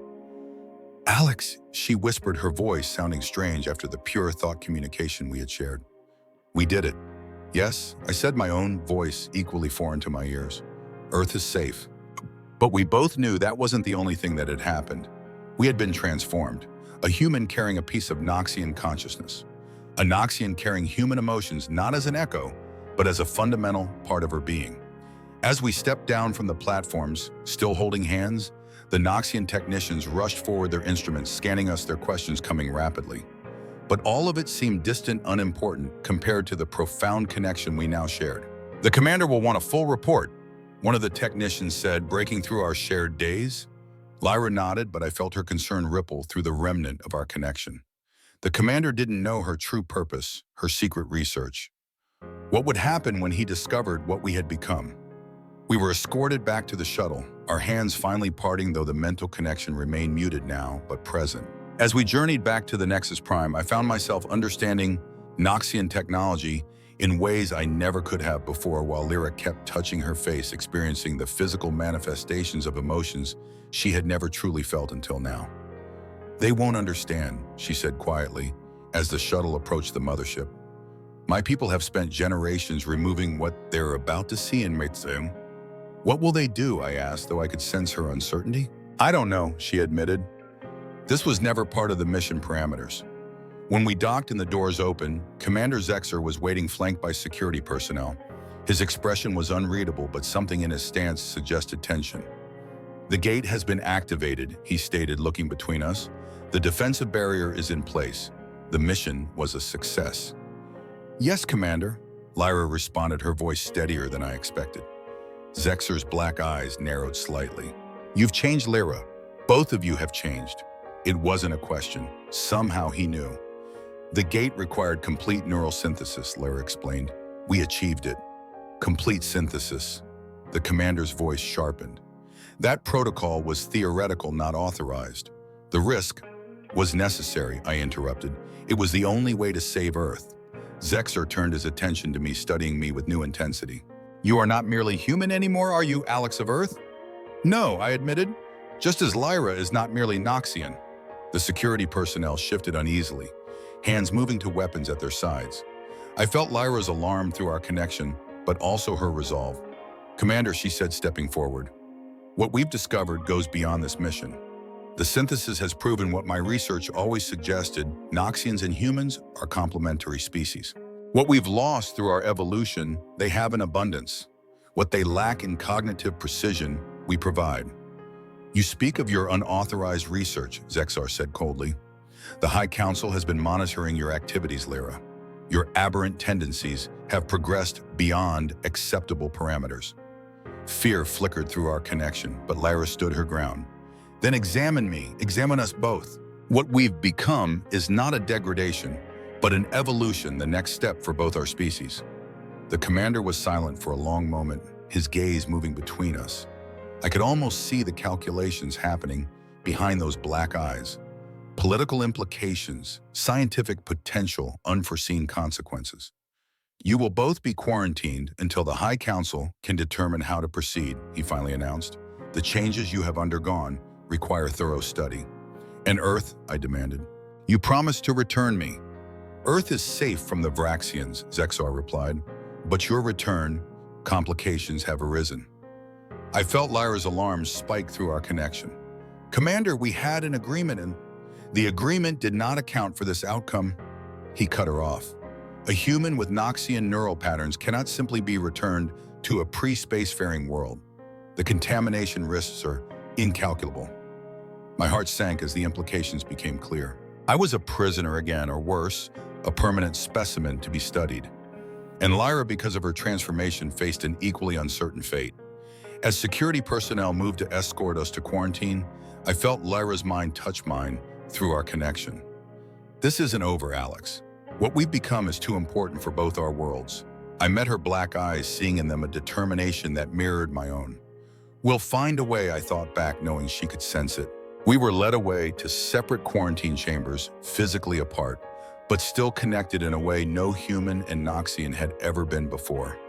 "Alex," she whispered, her voice sounding strange after the pure thought communication we had shared. "We did it." "Yes," I said, my own voice equally foreign to my ears. "Earth is safe." But we both knew that wasn't the only thing that had happened. We had been transformed. A human carrying a piece of Noxian consciousness. A Noxian carrying human emotions not as an echo, but as a fundamental part of her being. As we stepped down from the platforms, still holding hands, the Noxian technicians rushed forward, their instruments scanning us, their questions coming rapidly. But all of it seemed distant, unimportant, compared to the profound connection we now shared. "The commander will want a full report," one of the technicians said, breaking through our shared daze. Lyra nodded, but I felt her concern ripple through the remnant of our connection. The commander didn't know her true purpose, her secret research. What would happen when he discovered what we had become? We were escorted back to the shuttle, our hands finally parting, though the mental connection remained muted now, but present. As we journeyed back to the Nexus Prime, I found myself understanding Noxian technology in ways I never could have before, while Lyra kept touching her face, experiencing the physical manifestations of emotions she had never truly felt until now. "They won't understand," she said quietly, as the shuttle approached the mothership. "My people have spent generations removing what they're about to see in Mischievous." "What will they do?" I asked, though I could sense her uncertainty. "I don't know," she admitted. "This was never part of the mission parameters." When we docked and the doors opened, Commander Zexer was waiting, flanked by security personnel. His expression was unreadable, but something in his stance suggested tension. "The gate has been activated," he stated, looking between us. "The defensive barrier is in place. The mission was a success." "Yes, Commander," Lyra responded, her voice steadier than I expected. Zexer's black eyes narrowed slightly. "You've changed, Lyra. Both of you have changed." It wasn't a question. Somehow he knew. "The gate required complete neural synthesis," Lyra explained. "We achieved it." Complete synthesis. The commander's voice sharpened. "That protocol was theoretical, not authorized. The risk was necessary," I interrupted. "It was the only way to save Earth." Zexer turned his attention to me, studying me with new intensity. "You are not merely human anymore, are you, Alex of Earth?" "No," I admitted. "Just as Lyra is not merely Noxian." The security personnel shifted uneasily, hands moving to weapons at their sides. I felt Lyra's alarm through our connection, but also her resolve. "Commander," she said, stepping forward, "what we've discovered goes beyond this mission. The synthesis has proven what my research always suggested: Noxians and humans are complementary species. What we've lost through our evolution, they have in abundance. What they lack in cognitive precision, we provide." "You speak of your unauthorized research," Zexar said coldly. "The High Council has been monitoring your activities, Lyra. Your aberrant tendencies have progressed beyond acceptable parameters." Fear flickered through our connection, but Lyra stood her ground. "Then examine me, examine us both. What we've become is not a degradation, but an evolution, the next step for both our species." The commander was silent for a long moment, his gaze moving between us. I could almost see the calculations happening behind those black eyes. Political implications, scientific potential, unforeseen consequences. You will both be quarantined until the High Council can determine how to proceed, he finally announced. The changes you have undergone require thorough study. And Earth, I demanded. You promised to return me. Earth is safe from the Vraxians, Zexar replied. But your return, complications have arisen. I felt Lyra's alarms spike through our connection. Commander, we had an agreement and the agreement did not account for this outcome. He cut her off. A human with Noxian neural patterns cannot simply be returned to a pre-spacefaring world. The contamination risks are incalculable. My heart sank as the implications became clear. I was a prisoner again, or worse, a permanent specimen to be studied. And Lyra, because of her transformation, faced an equally uncertain fate. As security personnel moved to escort us to quarantine, I felt Lyra's mind touch mine through our connection. This isn't over, Alex. What we've become is too important for both our worlds. I met her black eyes, seeing in them a determination that mirrored my own. We'll find a way, I thought back, knowing she could sense it. We were led away to separate quarantine chambers, physically apart, but still connected in a way no human and Noxian had ever been before.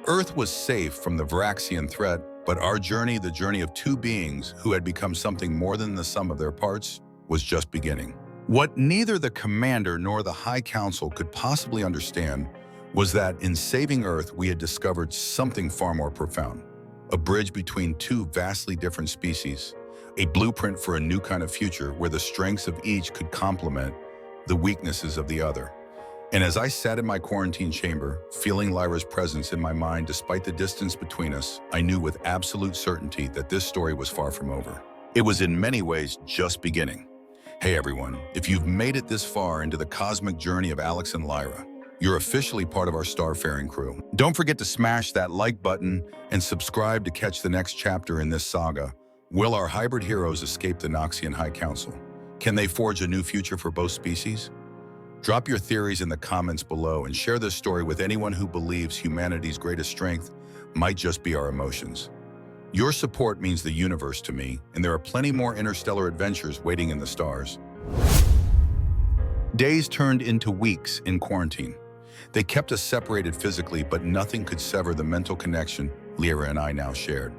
Earth was safe from the Vraxian threat, but our journey, the journey of two beings who had become something more than the sum of their parts, was just beginning. What neither the Commander nor the High Council could possibly understand was that in saving Earth, we had discovered something far more profound. A bridge between two vastly different species, a blueprint for a new kind of future where the strengths of each could complement the weaknesses of the other. And as I sat in my quarantine chamber, feeling Lyra's presence in my mind despite the distance between us, I knew with absolute certainty that this story was far from over. It was in many ways just beginning. Hey everyone, if you've made it this far into the cosmic journey of Alex and Lyra, you're officially part of our starfaring crew. Don't forget to smash that like button and subscribe to catch the next chapter in this saga. Will our hybrid heroes escape the Noxian High Council? Can they forge a new future for both species? Drop your theories in the comments below and share this story with anyone who believes humanity's greatest strength might just be our emotions. Your support means the universe to me, and there are plenty more interstellar adventures waiting in the stars. Days turned into weeks in quarantine. They kept us separated physically, but nothing could sever the mental connection Lyra and I now shared.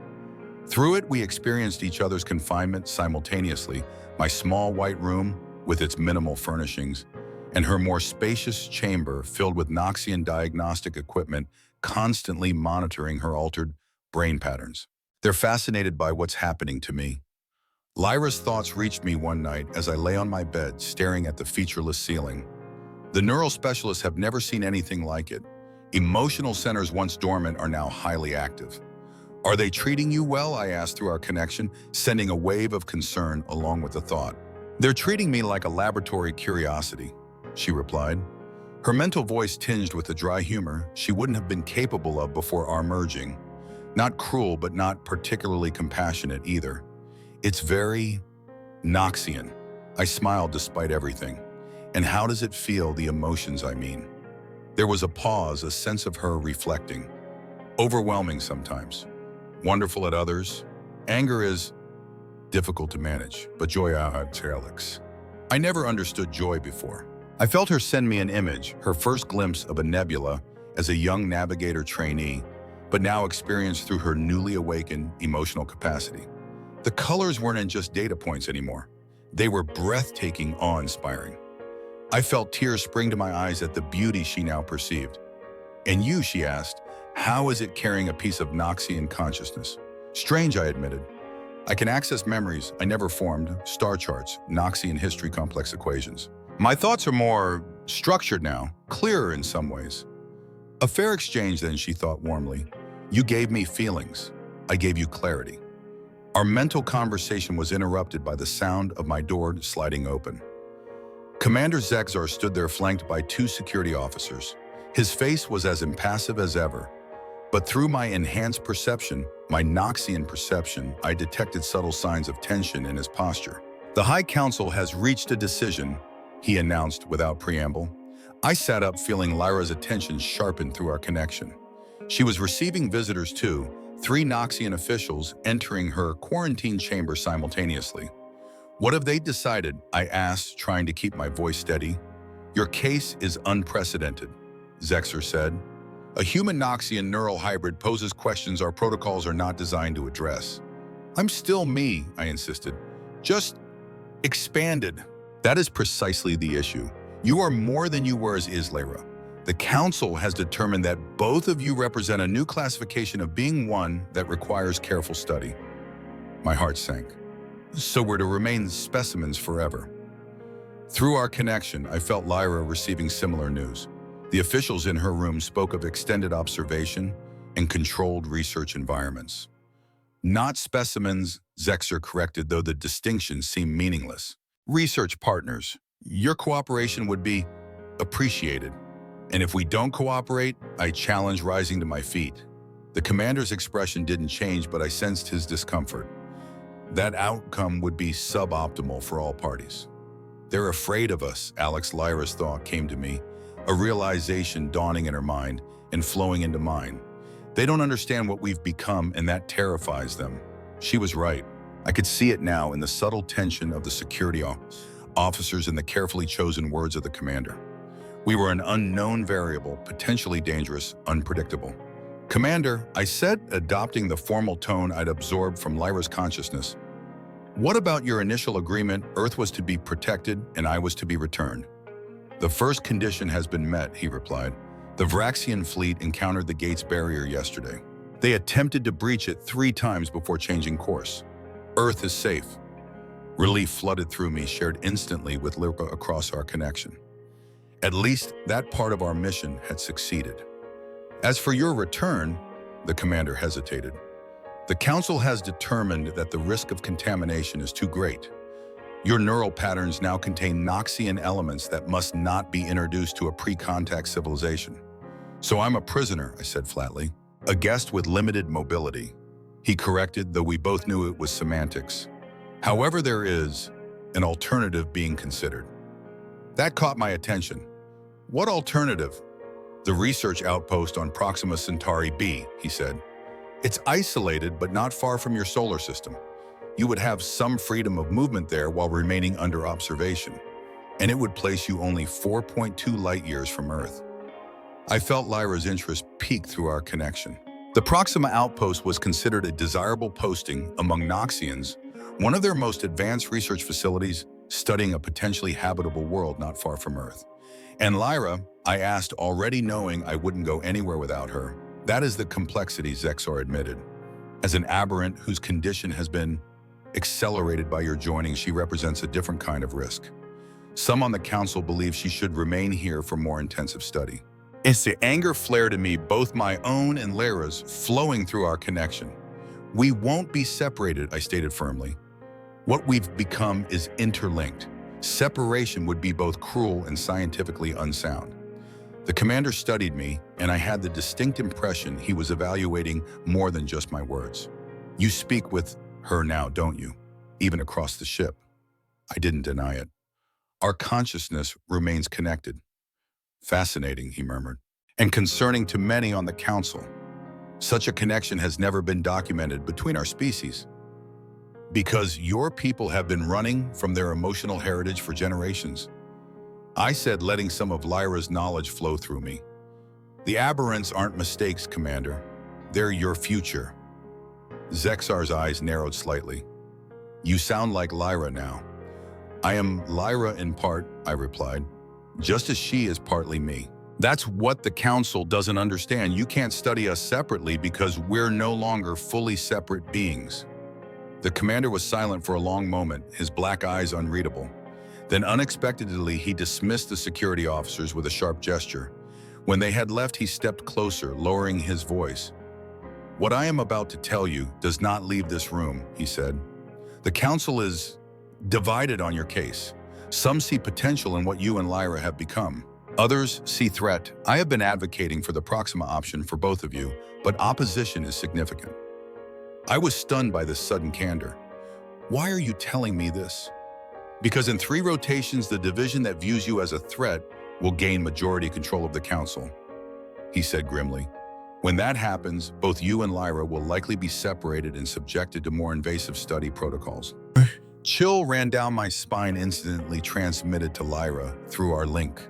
Through it, we experienced each other's confinement simultaneously, my small white room with its minimal furnishings, and her more spacious chamber filled with Noxian diagnostic equipment constantly monitoring her altered brain patterns. They're fascinated by what's happening to me. Lyra's thoughts reached me one night as I lay on my bed staring at the featureless ceiling. The neural specialists have never seen anything like it. Emotional centers once dormant are now highly active. Are they treating you well? I asked through our connection, sending a wave of concern along with the thought. They're treating me like a laboratory curiosity, she replied. Her mental voice tinged with the dry humor she wouldn't have been capable of before our merging. Not cruel, but not particularly compassionate either. It's very Noxian. I smiled despite everything. And how does it feel, the emotions I mean? There was a pause, a sense of her reflecting. Overwhelming sometimes. Wonderful at others. Anger is difficult to manage, but joy Alex. I never understood joy before. I felt her send me an image, her first glimpse of a nebula as a young navigator trainee, but now experienced through her newly awakened emotional capacity. The colors weren't just data points anymore. They were breathtaking, awe-inspiring. I felt tears spring to my eyes at the beauty she now perceived. And you, she asked, how is it carrying a piece of Noxian consciousness? Strange, I admitted. I can access memories I never formed, star charts, Noxian history complex equations. My thoughts are more structured now, clearer in some ways. A fair exchange then, she thought warmly. You gave me feelings. I gave you clarity. Our mental conversation was interrupted by the sound of my door sliding open. Commander Zexar stood there flanked by two security officers. His face was as impassive as ever. But through my enhanced perception, my Noxian perception, I detected subtle signs of tension in his posture. The High Council has reached a decision, he announced without preamble. I sat up feeling Lyra's attention sharpen through our connection. She was receiving visitors too, 3 Noxian officials entering her quarantine chamber simultaneously. What have they decided? I asked, trying to keep my voice steady. Your case is unprecedented, Zexer said. A human Noxian neural hybrid poses questions our protocols are not designed to address. I'm still me, I insisted. Just expanded. That is precisely the issue. You are more than you were as Islara. The Council has determined that both of you represent a new classification of being, one that requires careful study. My heart sank. So we're to remain specimens forever. Through our connection, I felt Lyra receiving similar news. The officials in her room spoke of extended observation and controlled research environments. Not specimens, Zexer corrected, though the distinction seemed meaningless. Research partners, your cooperation would be appreciated. And if we don't cooperate, I challenge rising to my feet. The commander's expression didn't change, but I sensed his discomfort. That outcome would be suboptimal for all parties. They're afraid of us, Lyra's thought came to me, a realization dawning in her mind and flowing into mine. They don't understand what we've become, and that terrifies them. She was right. I could see it now in the subtle tension of the security officers and the carefully chosen words of the commander. We were an unknown variable, potentially dangerous, unpredictable. Commander, I said, adopting the formal tone I'd absorbed from Lyra's consciousness. What about your initial agreement? Earth was to be protected and I was to be returned. The first condition has been met, he replied. The Vraxian fleet encountered the gate's barrier yesterday. They attempted to breach it 3 times before changing course. Earth is safe. Relief flooded through me, shared instantly with Lyra across our connection. At least that part of our mission had succeeded. As for your return, the commander hesitated. The Council has determined that the risk of contamination is too great. Your neural patterns now contain Noxian elements that must not be introduced to a pre-contact civilization. So I'm a prisoner, I said flatly. A guest with limited mobility. He corrected, though we both knew it was semantics. However, there is an alternative being considered. That caught my attention. What alternative? The research outpost on Proxima Centauri B, he said. It's isolated but not far from your solar system. You would have some freedom of movement there while remaining under observation, and it would place you only 4.2 light years from Earth. I felt Lyra's interest peak through our connection. The Proxima outpost was considered a desirable posting among Noxians, one of their most advanced research facilities studying a potentially habitable world not far from Earth. And Lyra, I asked, already knowing I wouldn't go anywhere without her. That is the complexity, Zexar admitted. As an aberrant whose condition has been accelerated by your joining, she represents a different kind of risk. Some on the Council believe she should remain here for more intensive study. As the anger flared in me, both my own and Lyra's, flowing through our connection. We won't be separated, I stated firmly. What we've become is interlinked. Separation would be both cruel and scientifically unsound. The commander studied me, and I had the distinct impression he was evaluating more than just my words. You speak with her now, don't you? Even across the ship. I didn't deny it. Our consciousness remains connected. Fascinating, he murmured, and concerning to many on the Council. Such a connection has never been documented between our species. Because your people have been running from their emotional heritage for generations. I said, letting some of Lyra's knowledge flow through me. The aberrants aren't mistakes, Commander. They're your future. Zexar's eyes narrowed slightly. You sound like Lyra now. I am Lyra in part, I replied, just as she is partly me. That's what the Council doesn't understand. You can't study us separately because we're no longer fully separate beings. The commander was silent for a long moment, his black eyes unreadable. Then unexpectedly, he dismissed the security officers with a sharp gesture. When they had left, he stepped closer, lowering his voice. What I am about to tell you does not leave this room, he said. The Council is divided on your case. Some see potential in what you and Lyra have become. Others see threat. I have been advocating for the Proxima option for both of you, but opposition is significant. I was stunned by this sudden candor. Why are you telling me this? Because in 3 rotations, the division that views you as a threat will gain majority control of the Council, he said grimly. When that happens, both you and Lyra will likely be separated and subjected to more invasive study protocols. Chill ran down my spine, instantly transmitted to Lyra through our link.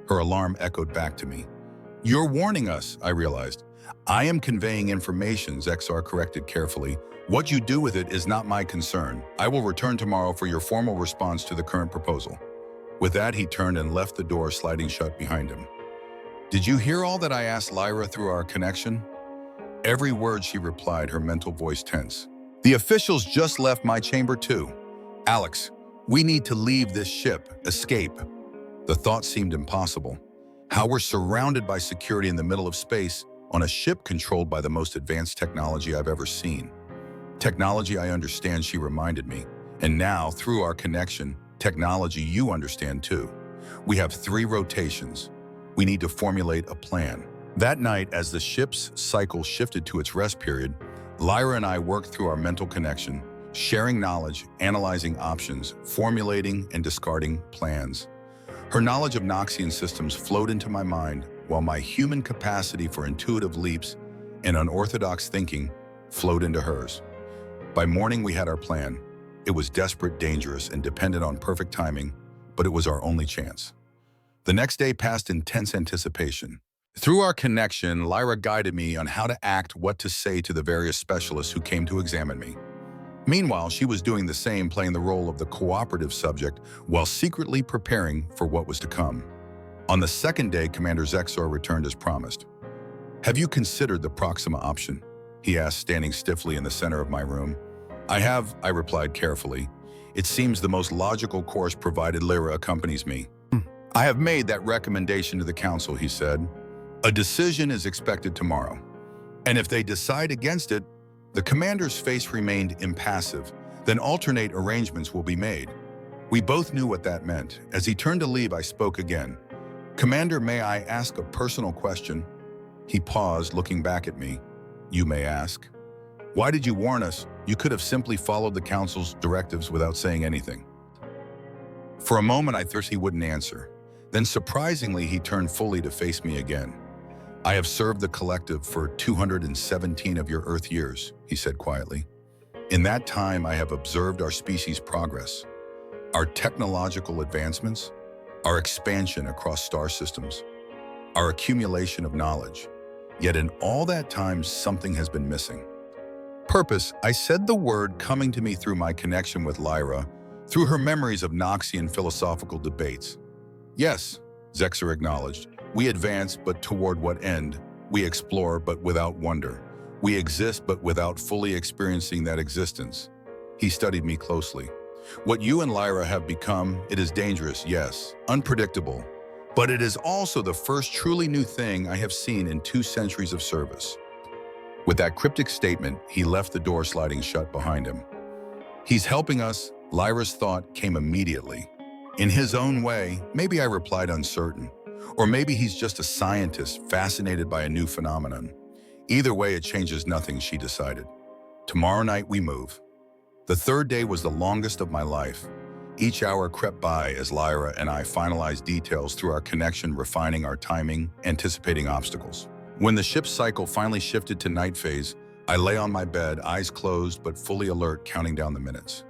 Her alarm echoed back to me. "You're warning us," I realized. "I am conveying information," XR corrected carefully. "What you do with it is not my concern. I will return tomorrow for your formal response to the current proposal." With that, he turned and left the door sliding shut behind him. "Did you hear all that I asked Lyra through our connection?" Every word she replied, her mental voice tense. "The officials just left my chamber too. Alex, we need to leave this ship, escape." The thought seemed impossible. How we're surrounded by security in the middle of space on a ship controlled by the most advanced technology I've ever seen. Technology I understand, she reminded me. And now, through our connection, technology you understand too. We have 3 rotations. We need to formulate a plan. That night, as the ship's cycle shifted to its rest period, Lyra and I worked through our mental connection, sharing knowledge, analyzing options, formulating and discarding plans. Her knowledge of Noxian systems flowed into my mind, while my human capacity for intuitive leaps and unorthodox thinking flowed into hers. By morning, we had our plan. It was desperate, dangerous, and dependent on perfect timing, but it was our only chance. The next day passed in tense anticipation. Through our connection, Lyra guided me on how to act, what to say to the various specialists who came to examine me. Meanwhile, she was doing the same, playing the role of the cooperative subject while secretly preparing for what was to come. On the second day, Commander Zexor returned as promised. "Have you considered the Proxima option?" he asked, standing stiffly in the center of my room. "I have," I replied carefully. "It seems the most logical course, provided Lyra accompanies me." "I have made that recommendation to the council," he said. "A decision is expected tomorrow. And if they decide against it," the commander's face remained impassive, "then alternate arrangements will be made." We both knew what that meant. As he turned to leave, I spoke again. "Commander, may I ask a personal question?" He paused, looking back at me. "You may ask." "Why did you warn us? You could have simply followed the council's directives without saying anything." For a moment, I thought he wouldn't answer. Then surprisingly, he turned fully to face me again. "I have served the collective for 217 of your Earth years," he said quietly. "In that time, I have observed our species' progress, our technological advancements, our expansion across star systems, our accumulation of knowledge. Yet in all that time, something has been missing. Purpose." I said the word coming to me through my connection with Lyra, through her memories of Noxian philosophical debates. "Yes," Zexor acknowledged. "We advance, but toward what end? We explore, but without wonder. We exist, but without fully experiencing that existence." He studied me closely. "What you and Lyra have become, it is dangerous, yes, unpredictable, but it is also the first truly new thing I have seen in 2 centuries of service." With that cryptic statement, he left the door sliding shut behind him. "He's helping us," Lyra's thought came immediately. In his own way, maybe, I replied, uncertain. Or maybe he's just a scientist fascinated by a new phenomenon. Either way, it changes nothing, she decided. Tomorrow night we move. The third day was the longest of my life. Each hour crept by as Lyra and I finalized details through our connection, refining our timing, anticipating obstacles. When the ship's cycle finally shifted to night phase, I lay on my bed, eyes closed but fully alert, counting down the minutes.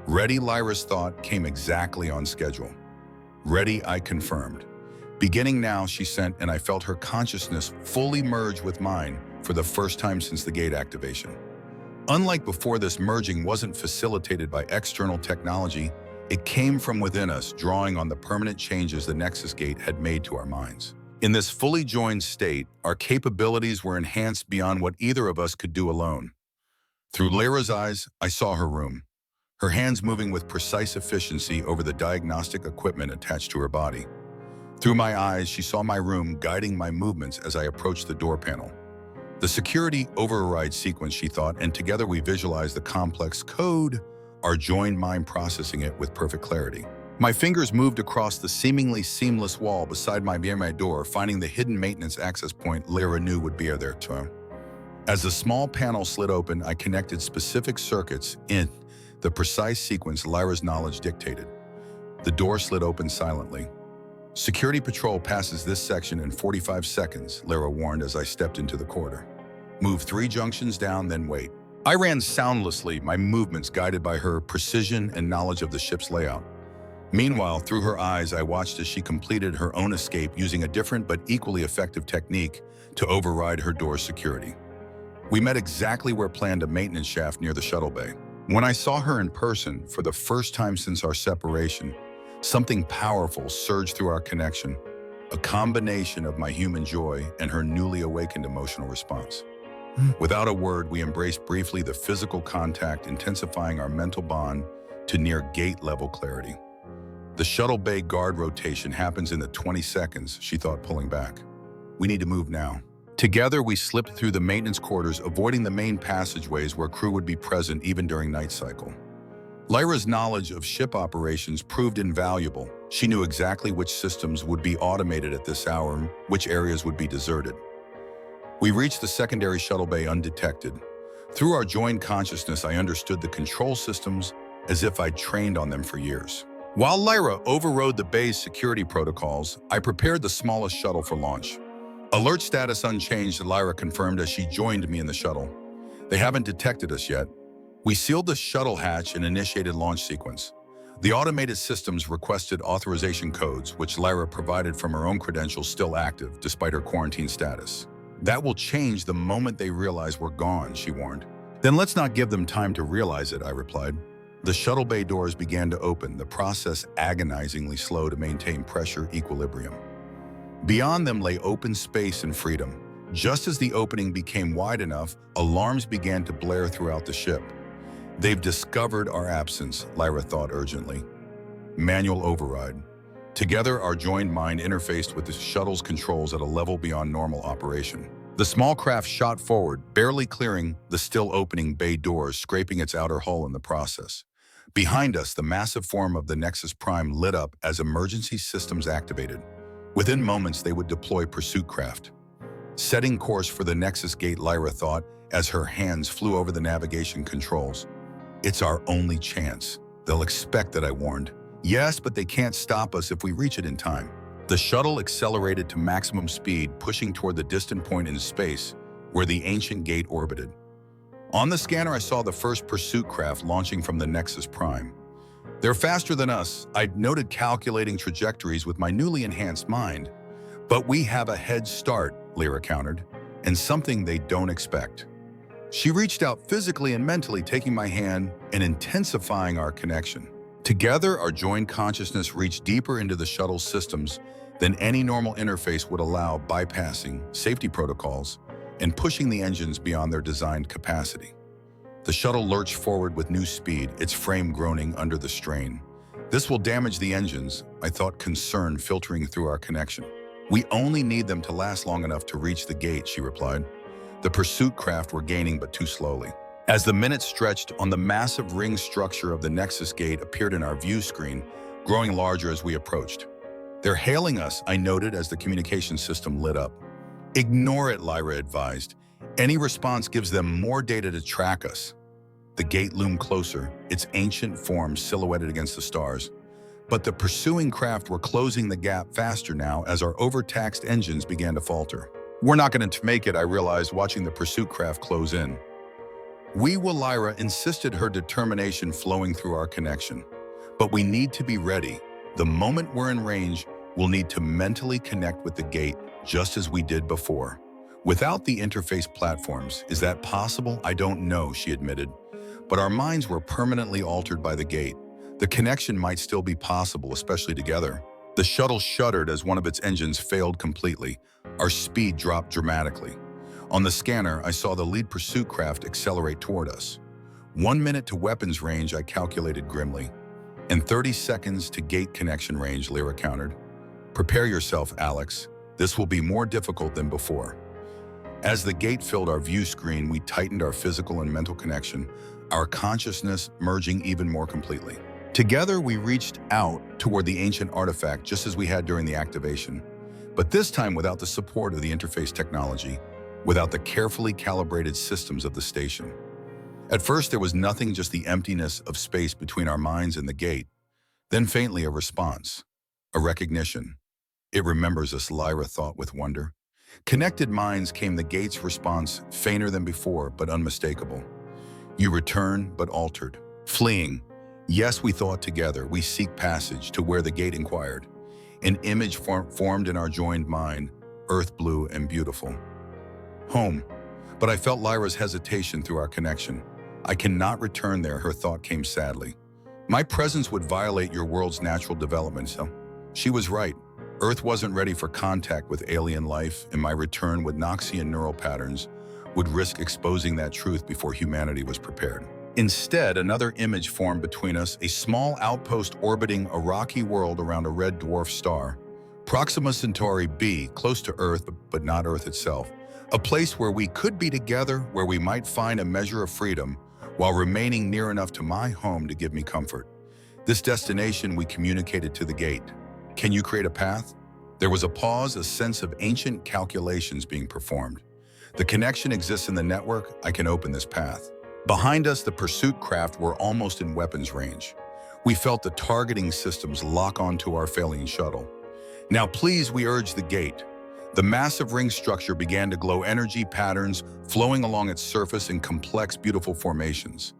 "Ready," Lyra's thought came exactly on schedule. "Ready," I confirmed. "Beginning now," she sent, and I felt her consciousness fully merge with mine for the first time since the gate activation. Unlike before, this merging wasn't facilitated by external technology. It came from within us, drawing on the permanent changes the Nexus Gate had made to our minds. In this fully joined state, our capabilities were enhanced beyond what either of us could do alone. Through Lyra's eyes, I saw her room, her hands moving with precise efficiency over the diagnostic equipment attached to her body. Through my eyes, she saw my room, guiding my movements as I approached the door panel. The security override sequence, she thought, and together we visualized the complex code, our joined mind processing it with perfect clarity. My fingers moved across the seemingly seamless wall beside my door, finding the hidden maintenance access point Lyra knew would be there too. As the small panel slid open, I connected specific circuits in the precise sequence Lyra's knowledge dictated. The door slid open silently. Security patrol passes this section in 45 seconds, Lyra warned as I stepped into the corridor. Move 3 junctions down, then wait. I ran soundlessly, my movements guided by her precision and knowledge of the ship's layout. Meanwhile, through her eyes, I watched as she completed her own escape using a different but equally effective technique to override her door's security. We met exactly where planned, a maintenance shaft near the shuttle bay. When I saw her in person, for the first time since our separation, something powerful surged through our connection, a combination of my human joy and her newly awakened emotional response. Without a word, we embraced briefly, the physical contact intensifying our mental bond to near gate-level clarity. The shuttle bay guard rotation happens in the 20 seconds, she thought, pulling back. We need to move now. Together, we slipped through the maintenance quarters, avoiding the main passageways where crew would be present even during night cycle. Lyra's knowledge of ship operations proved invaluable. She knew exactly which systems would be automated at this hour, which areas would be deserted. We reached the secondary shuttle bay undetected. Through our joined consciousness, I understood the control systems as if I'd trained on them for years. While Lyra overrode the bay's security protocols, I prepared the smallest shuttle for launch. Alert status unchanged, Lyra confirmed as she joined me in the shuttle. They haven't detected us yet. We sealed the shuttle hatch and initiated launch sequence. The automated systems requested authorization codes, which Lyra provided from her own credentials, still active despite her quarantine status. That will change the moment they realize we're gone, she warned. Then let's not give them time to realize it, I replied. The shuttle bay doors began to open, the process agonizingly slow to maintain pressure equilibrium. Beyond them lay open space and freedom. Just as the opening became wide enough, alarms began to blare throughout the ship. They've discovered our absence, Lyra thought urgently. Manual override. Together, our joined mind interfaced with the shuttle's controls at a level beyond normal operation. The small craft shot forward, barely clearing the still opening bay doors, scraping its outer hull in the process. Behind us, the massive form of the Nexus Prime lit up as emergency systems activated. Within moments, they would deploy pursuit craft. Setting course for the Nexus gate, Lyra thought, as her hands flew over the navigation controls. It's our only chance. They'll expect that, I warned. Yes, but they can't stop us if we reach it in time. The shuttle accelerated to maximum speed, pushing toward the distant point in space where the ancient gate orbited. On the scanner, I saw the first pursuit craft launching from the Nexus Prime. They're faster than us. I'd noted calculating trajectories with my newly enhanced mind. But we have a head start, Lyra countered, and something they don't expect. She reached out physically and mentally, taking my hand and intensifying our connection. Together, our joined consciousness reached deeper into the shuttle's systems than any normal interface would allow, bypassing safety protocols and pushing the engines beyond their designed capacity. The shuttle lurched forward with new speed, its frame groaning under the strain. This will damage the engines, I thought, concern filtering through our connection. We only need them to last long enough to reach the gate, she replied. The pursuit craft were gaining, but too slowly. As the minutes stretched on, the massive ring structure of the Nexus gate appeared in our view screen, growing larger as we approached. They're hailing us, I noted as the communication system lit up. Ignore it, Lyra advised. Any response gives them more data to track us. The gate loomed closer, its ancient form silhouetted against the stars. But the pursuing craft were closing the gap faster now as our overtaxed engines began to falter. We're not going to make it, I realized, watching the pursuit craft close in. We will, Lyra insisted, her determination flowing through our connection. But we need to be ready. The moment we're in range, we'll need to mentally connect with the gate, just as we did before. Without the interface platforms, is that possible? I don't know, she admitted. But our minds were permanently altered by the gate. The connection might still be possible, especially together. The shuttle shuddered as one of its engines failed completely. Our speed dropped dramatically. On the scanner, I saw the lead pursuit craft accelerate toward us. 1 minute to weapons range, I calculated grimly. And 30 seconds to gate connection range, Lyra countered. Prepare yourself, Alex. This will be more difficult than before. As the gate filled our view screen, we tightened our physical and mental connection, our consciousness merging even more completely. Together, we reached out toward the ancient artifact just as we had during the activation, but this time without the support of the interface technology, without the carefully calibrated systems of the station. At first, there was nothing, just the emptiness of space between our minds and the gate. Then faintly a response, a recognition. It remembers us, Lyra thought with wonder. Connected minds came the gate's response, fainter than before, but unmistakable. You return, but altered. Fleeing. Yes, we thought together, we seek passage to where the gate inquired. An image formed in our joined mind, earth blue and beautiful. Home. But I felt Lyra's hesitation through our connection. I cannot return there, her thought came sadly. My presence would violate your world's natural development, so she was right. Earth wasn't ready for contact with alien life, and my return with Noxian neural patterns would risk exposing that truth before humanity was prepared. Instead, another image formed between us, a small outpost orbiting a rocky world around a red dwarf star. Proxima Centauri b, close to Earth, but not Earth itself. A place where we could be together, where we might find a measure of freedom, while remaining near enough to my home to give me comfort. This destination we communicated to the gate. Can you create a path? There was a pause, a sense of ancient calculations being performed. The connection exists in the network, I can open this path. Behind us, the pursuit craft were almost in weapons range. We felt the targeting systems lock onto our failing shuttle. Now please, we urged the gate. The massive ring structure began to glow, energy patterns flowing along its surface in complex, beautiful formations.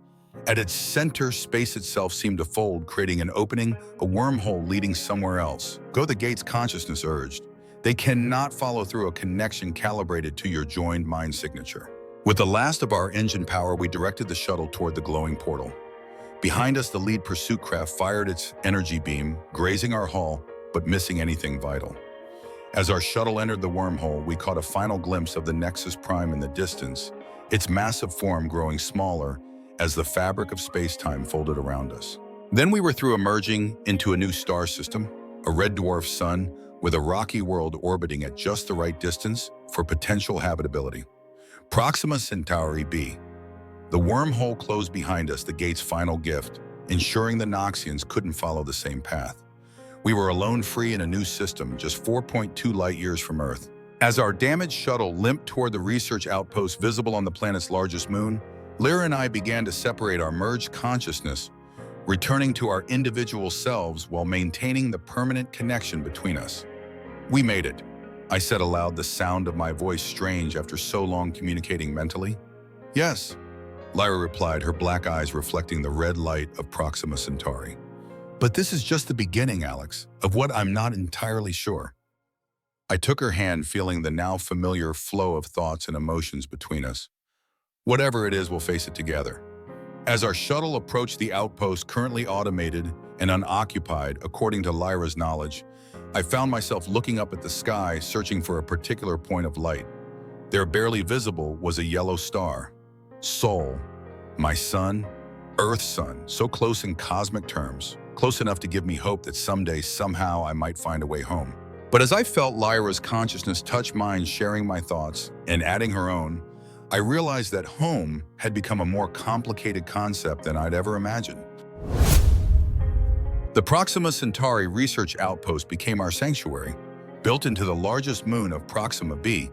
At its center, space itself seemed to fold, creating an opening, a wormhole leading somewhere else. Go, the gate's consciousness urged. They cannot follow through a connection calibrated to your joined mind signature. With the last of our engine power, we directed the shuttle toward the glowing portal. Behind us, the lead pursuit craft fired its energy beam, grazing our hull, but missing anything vital. As our shuttle entered the wormhole, we caught a final glimpse of the Nexus Prime in the distance, its massive form growing smaller as the fabric of space-time folded around us. Then we were through emerging into a new star system, a red dwarf sun with a rocky world orbiting at just the right distance for potential habitability. Proxima Centauri b. The wormhole closed behind us, the gate's final gift, ensuring the Noxians couldn't follow the same path. We were alone, free in a new system, just 4.2 light-years from Earth. As our damaged shuttle limped toward the research outpost visible on the planet's largest moon, Lyra and I began to separate our merged consciousness, returning to our individual selves while maintaining the permanent connection between us. We made it, I said aloud, the sound of my voice strange after so long communicating mentally. Yes, Lyra replied, her black eyes reflecting the red light of Proxima Centauri. But this is just the beginning, Alex, of what I'm not entirely sure. I took her hand, feeling the now familiar flow of thoughts and emotions between us. Whatever it is, we'll face it together. As our shuttle approached the outpost, currently automated and unoccupied, according to Lyra's knowledge, I found myself looking up at the sky, searching for a particular point of light. There, barely visible, was a yellow star. Sol, my sun, Earth's sun, so close in cosmic terms, close enough to give me hope that someday, somehow, I might find a way home. But as I felt Lyra's consciousness touch mine, sharing my thoughts and adding her own, I realized that home had become a more complicated concept than I'd ever imagined. The Proxima Centauri research outpost became our sanctuary. Built into the largest moon of Proxima b,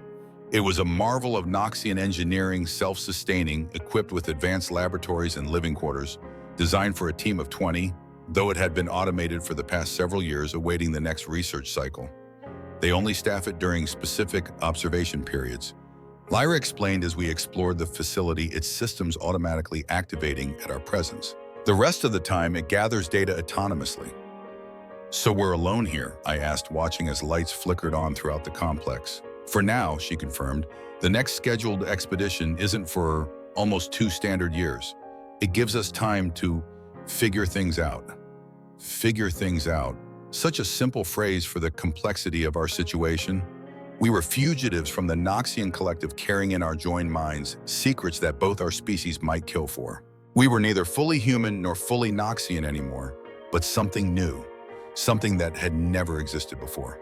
it was a marvel of Noxian engineering, self-sustaining, equipped with advanced laboratories and living quarters, designed for a team of 20, though it had been automated for the past several years, awaiting the next research cycle. They only staff it during specific observation periods. Lyra explained as we explored the facility, its systems automatically activating at our presence. The rest of the time, it gathers data autonomously. So we're alone here, I asked, watching as lights flickered on throughout the complex. For now, she confirmed, the next scheduled expedition isn't for almost 2 standard years. It gives us time to figure things out. Figure things out. Such a simple phrase for the complexity of our situation. We were fugitives from the Noxian collective, carrying in our joined minds secrets that both our species might kill for. We were neither fully human nor fully Noxian anymore, but something new, something that had never existed before.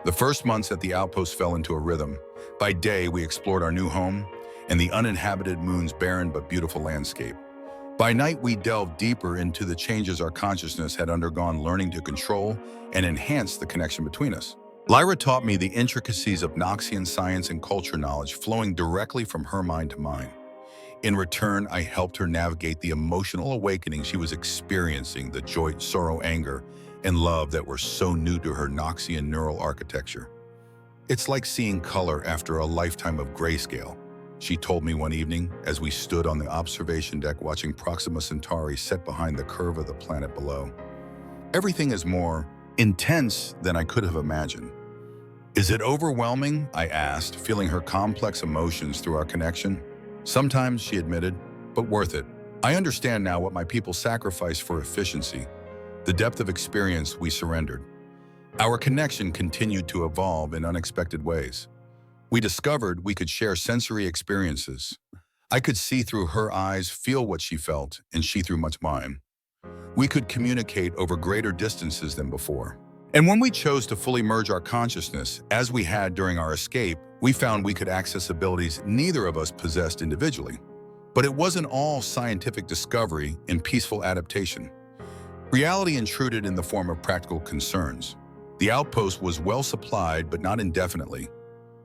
The first months at the outpost fell into a rhythm. By day, we explored our new home and the uninhabited moon's barren but beautiful landscape. By night, we delved deeper into the changes our consciousness had undergone, learning to control and enhance the connection between us. Lyra taught me the intricacies of Noxian science and culture knowledge, flowing directly from her mind to mine. In return, I helped her navigate the emotional awakening she was experiencing, the joy, sorrow, anger, and love that were so new to her Noxian neural architecture. It's like seeing color after a lifetime of grayscale, she told me one evening as we stood on the observation deck watching Proxima Centauri set behind the curve of the planet below. Everything is more intense than I could have imagined. Is it overwhelming? I asked, feeling her complex emotions through our connection. Sometimes, she admitted, but worth it. I understand now what my people sacrificed for efficiency, the depth of experience we surrendered. Our connection continued to evolve in unexpected ways. We discovered we could share sensory experiences. I could see through her eyes, feel what she felt, and she through much mine. We could communicate over greater distances than before. And when we chose to fully merge our consciousness, as we had during our escape, we found we could access abilities neither of us possessed individually. But it wasn't all scientific discovery and peaceful adaptation. Reality intruded in the form of practical concerns. The outpost was well supplied, but not indefinitely.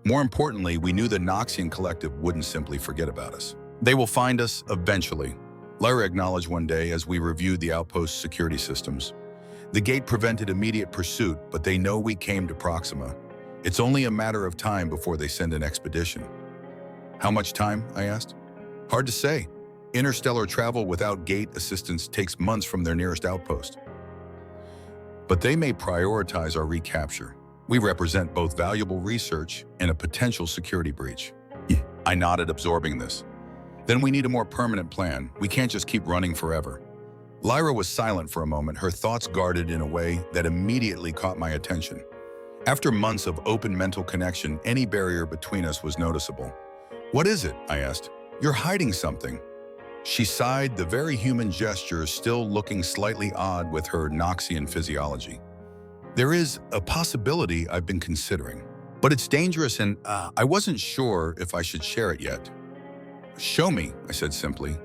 More importantly, we knew the Noxian Collective wouldn't simply forget about us. They will find us eventually, Lyra acknowledged one day as we reviewed the outpost's security systems. The gate prevented immediate pursuit, but they know we came to Proxima. It's only a matter of time before they send an expedition. How much time? I asked. Hard to say. Interstellar travel without gate assistance takes months from their nearest outpost. But they may prioritize our recapture. We represent both valuable research and a potential security breach. I nodded, absorbing this. Then we need a more permanent plan. We can't just keep running forever. Lyra was silent for a moment, her thoughts guarded in a way that immediately caught my attention. After months of open mental connection, any barrier between us was noticeable. What is it? I asked. You're hiding something. She sighed, the very human gesture still looking slightly odd with her Noxian physiology. There is a possibility I've been considering, but it's dangerous and I wasn't sure if I should share it yet. Show me, I said simply.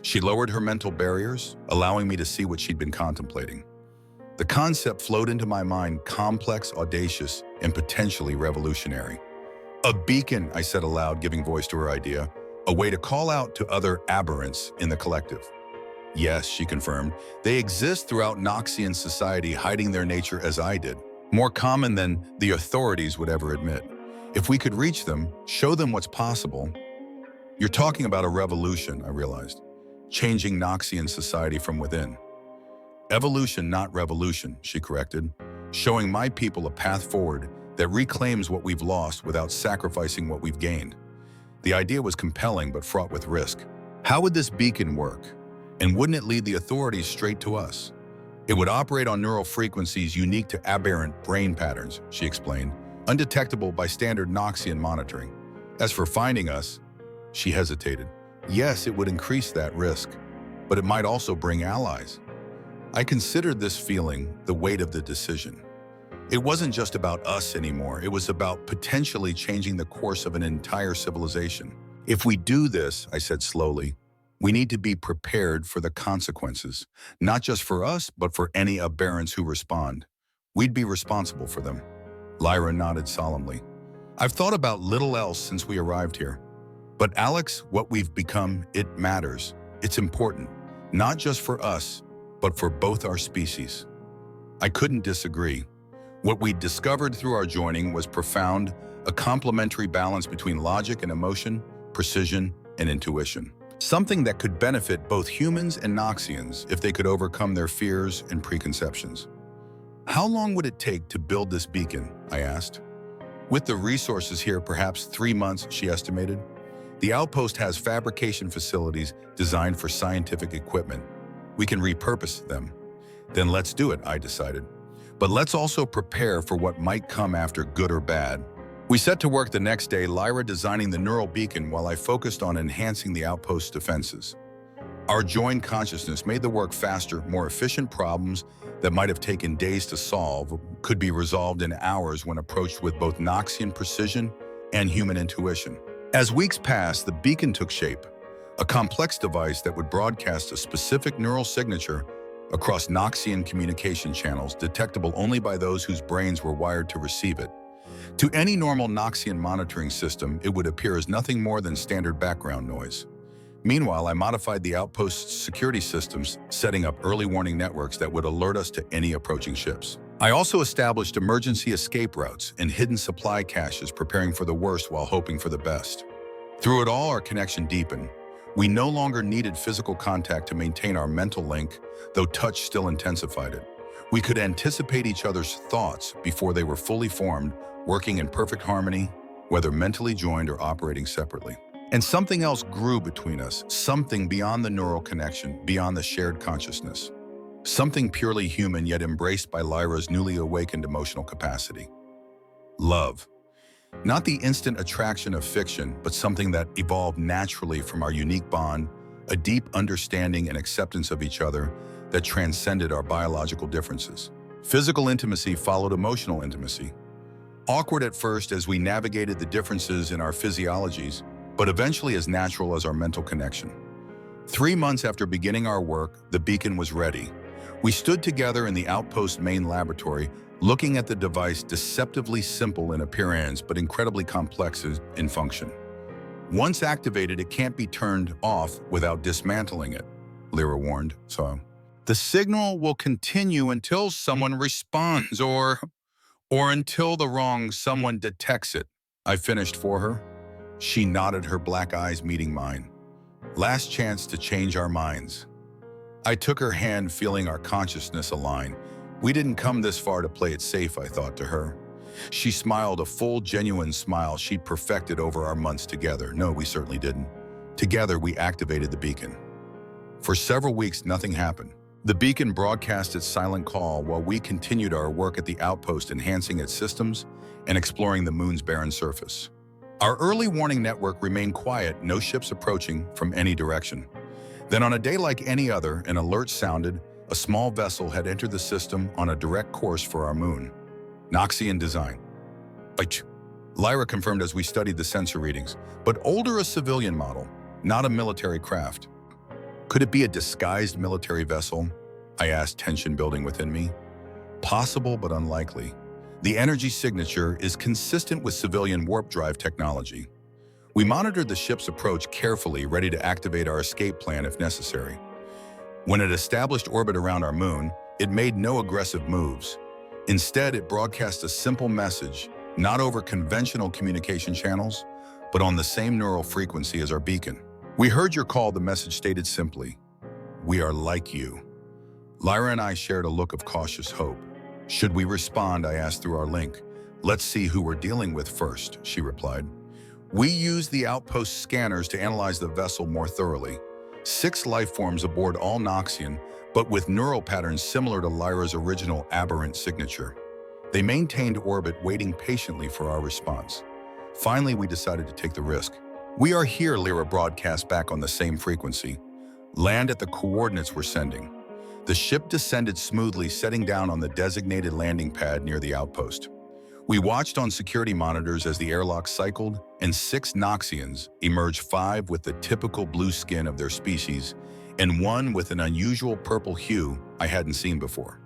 She lowered her mental barriers, allowing me to see what she'd been contemplating. The concept flowed into my mind, complex, audacious, and potentially revolutionary. A beacon, I said aloud, giving voice to her idea, a way to call out to other aberrants in the collective. Yes, she confirmed, they exist throughout Noxian society, hiding their nature as I did, more common than the authorities would ever admit. If we could reach them, show them what's possible. You're talking about a revolution, I realized, changing Noxian society from within. Evolution, not revolution, she corrected, showing my people a path forward that reclaims what we've lost without sacrificing what we've gained. The idea was compelling but fraught with risk. How would this beacon work? And wouldn't it lead the authorities straight to us? It would operate on neural frequencies unique to aberrant brain patterns, she explained, undetectable by standard Noxian monitoring. As for finding us, she hesitated. Yes, it would increase that risk, but it might also bring allies. I considered this feeling the weight of the decision. It wasn't just about us anymore. It was about potentially changing the course of an entire civilization. If we do this, I said slowly, we need to be prepared for the consequences, not just for us, but for any aberrants who respond. We'd be responsible for them. Lyra nodded solemnly. I've thought about little else since we arrived here. But Alex, what we've become, it matters. It's important, not just for us, but for both our species. I couldn't disagree. What we'd discovered through our joining was profound, a complementary balance between logic and emotion, precision and intuition. Something that could benefit both humans and Noxians if they could overcome their fears and preconceptions. How long would it take to build this beacon? I asked. With the resources here, perhaps 3 months, she estimated. The outpost has fabrication facilities designed for scientific equipment. We can repurpose them. Then let's do it, I decided. But let's also prepare for what might come after, good or bad. We set to work the next day, Lyra designing the neural beacon while I focused on enhancing the outpost's defenses. Our joined consciousness made the work faster, more efficient. Problems that might have taken days to solve could be resolved in hours when approached with both Noxian precision and human intuition. As weeks passed, the beacon took shape, a complex device that would broadcast a specific neural signature across Noxian communication channels, detectable only by those whose brains were wired to receive it. To any normal Noxian monitoring system, it would appear as nothing more than standard background noise. Meanwhile, I modified the outpost's security systems, setting up early warning networks that would alert us to any approaching ships. I also established emergency escape routes and hidden supply caches, preparing for the worst while hoping for the best. Through it all, our connection deepened. We no longer needed physical contact to maintain our mental link, though touch still intensified it. We could anticipate each other's thoughts before they were fully formed, working in perfect harmony, whether mentally joined or operating separately. And something else grew between us, something beyond the neural connection, beyond the shared consciousness. Something purely human, yet embraced by Lyra's newly awakened emotional capacity. Love. Not the instant attraction of fiction, but something that evolved naturally from our unique bond, a deep understanding and acceptance of each other that transcended our biological differences. Physical intimacy followed emotional intimacy. Awkward at first as we navigated the differences in our physiologies, but eventually as natural as our mental connection. 3 months after beginning our work, the beacon was ready. We stood together in the outpost main laboratory, looking at the device deceptively simple in appearance but incredibly complex in function. Once activated, it can't be turned off without dismantling it, Lyra warned. So, the signal will continue until someone responds or until the wrong someone detects it. I finished for her. She nodded, her black eyes meeting mine. Last chance to change our minds. I took her hand, feeling our consciousness align. We didn't come this far to play it safe, I thought to her. She smiled, a full, genuine smile she'd perfected over our months together. No, we certainly didn't. Together, we activated the beacon. For several weeks, nothing happened. The beacon broadcast its silent call while we continued our work at the outpost, enhancing its systems and exploring the moon's barren surface. Our early warning network remained quiet, no ships approaching from any direction. Then on a day like any other, an alert sounded. A small vessel had entered the system on a direct course for our moon. Noxian design. Lyra confirmed as we studied the sensor readings, but older, a civilian model, not a military craft. Could it be a disguised military vessel? I asked, tension building within me. Possible, but unlikely. The energy signature is consistent with civilian warp drive technology. We monitored the ship's approach carefully, ready to activate our escape plan if necessary. When it established orbit around our moon, it made no aggressive moves. Instead, it broadcast a simple message, not over conventional communication channels, but on the same neural frequency as our beacon. We heard your call, the message stated simply. We are like you. Lyra and I shared a look of cautious hope. Should we respond, I asked through our link. Let's see who we're dealing with first, she replied. We used the outpost scanners to analyze the vessel more thoroughly. 6 life forms aboard, all Noxian, but with neural patterns similar to Lyra's original aberrant signature. They maintained orbit, waiting patiently for our response. Finally, we decided to take the risk. We are here, Lyra broadcast back on the same frequency. Land at the coordinates we're sending. The ship descended smoothly, setting down on the designated landing pad near the outpost. We watched on security monitors as the airlock cycled, and 6 Noxians emerged, 5 with the typical blue skin of their species, and 1 with an unusual purple hue I hadn't seen before.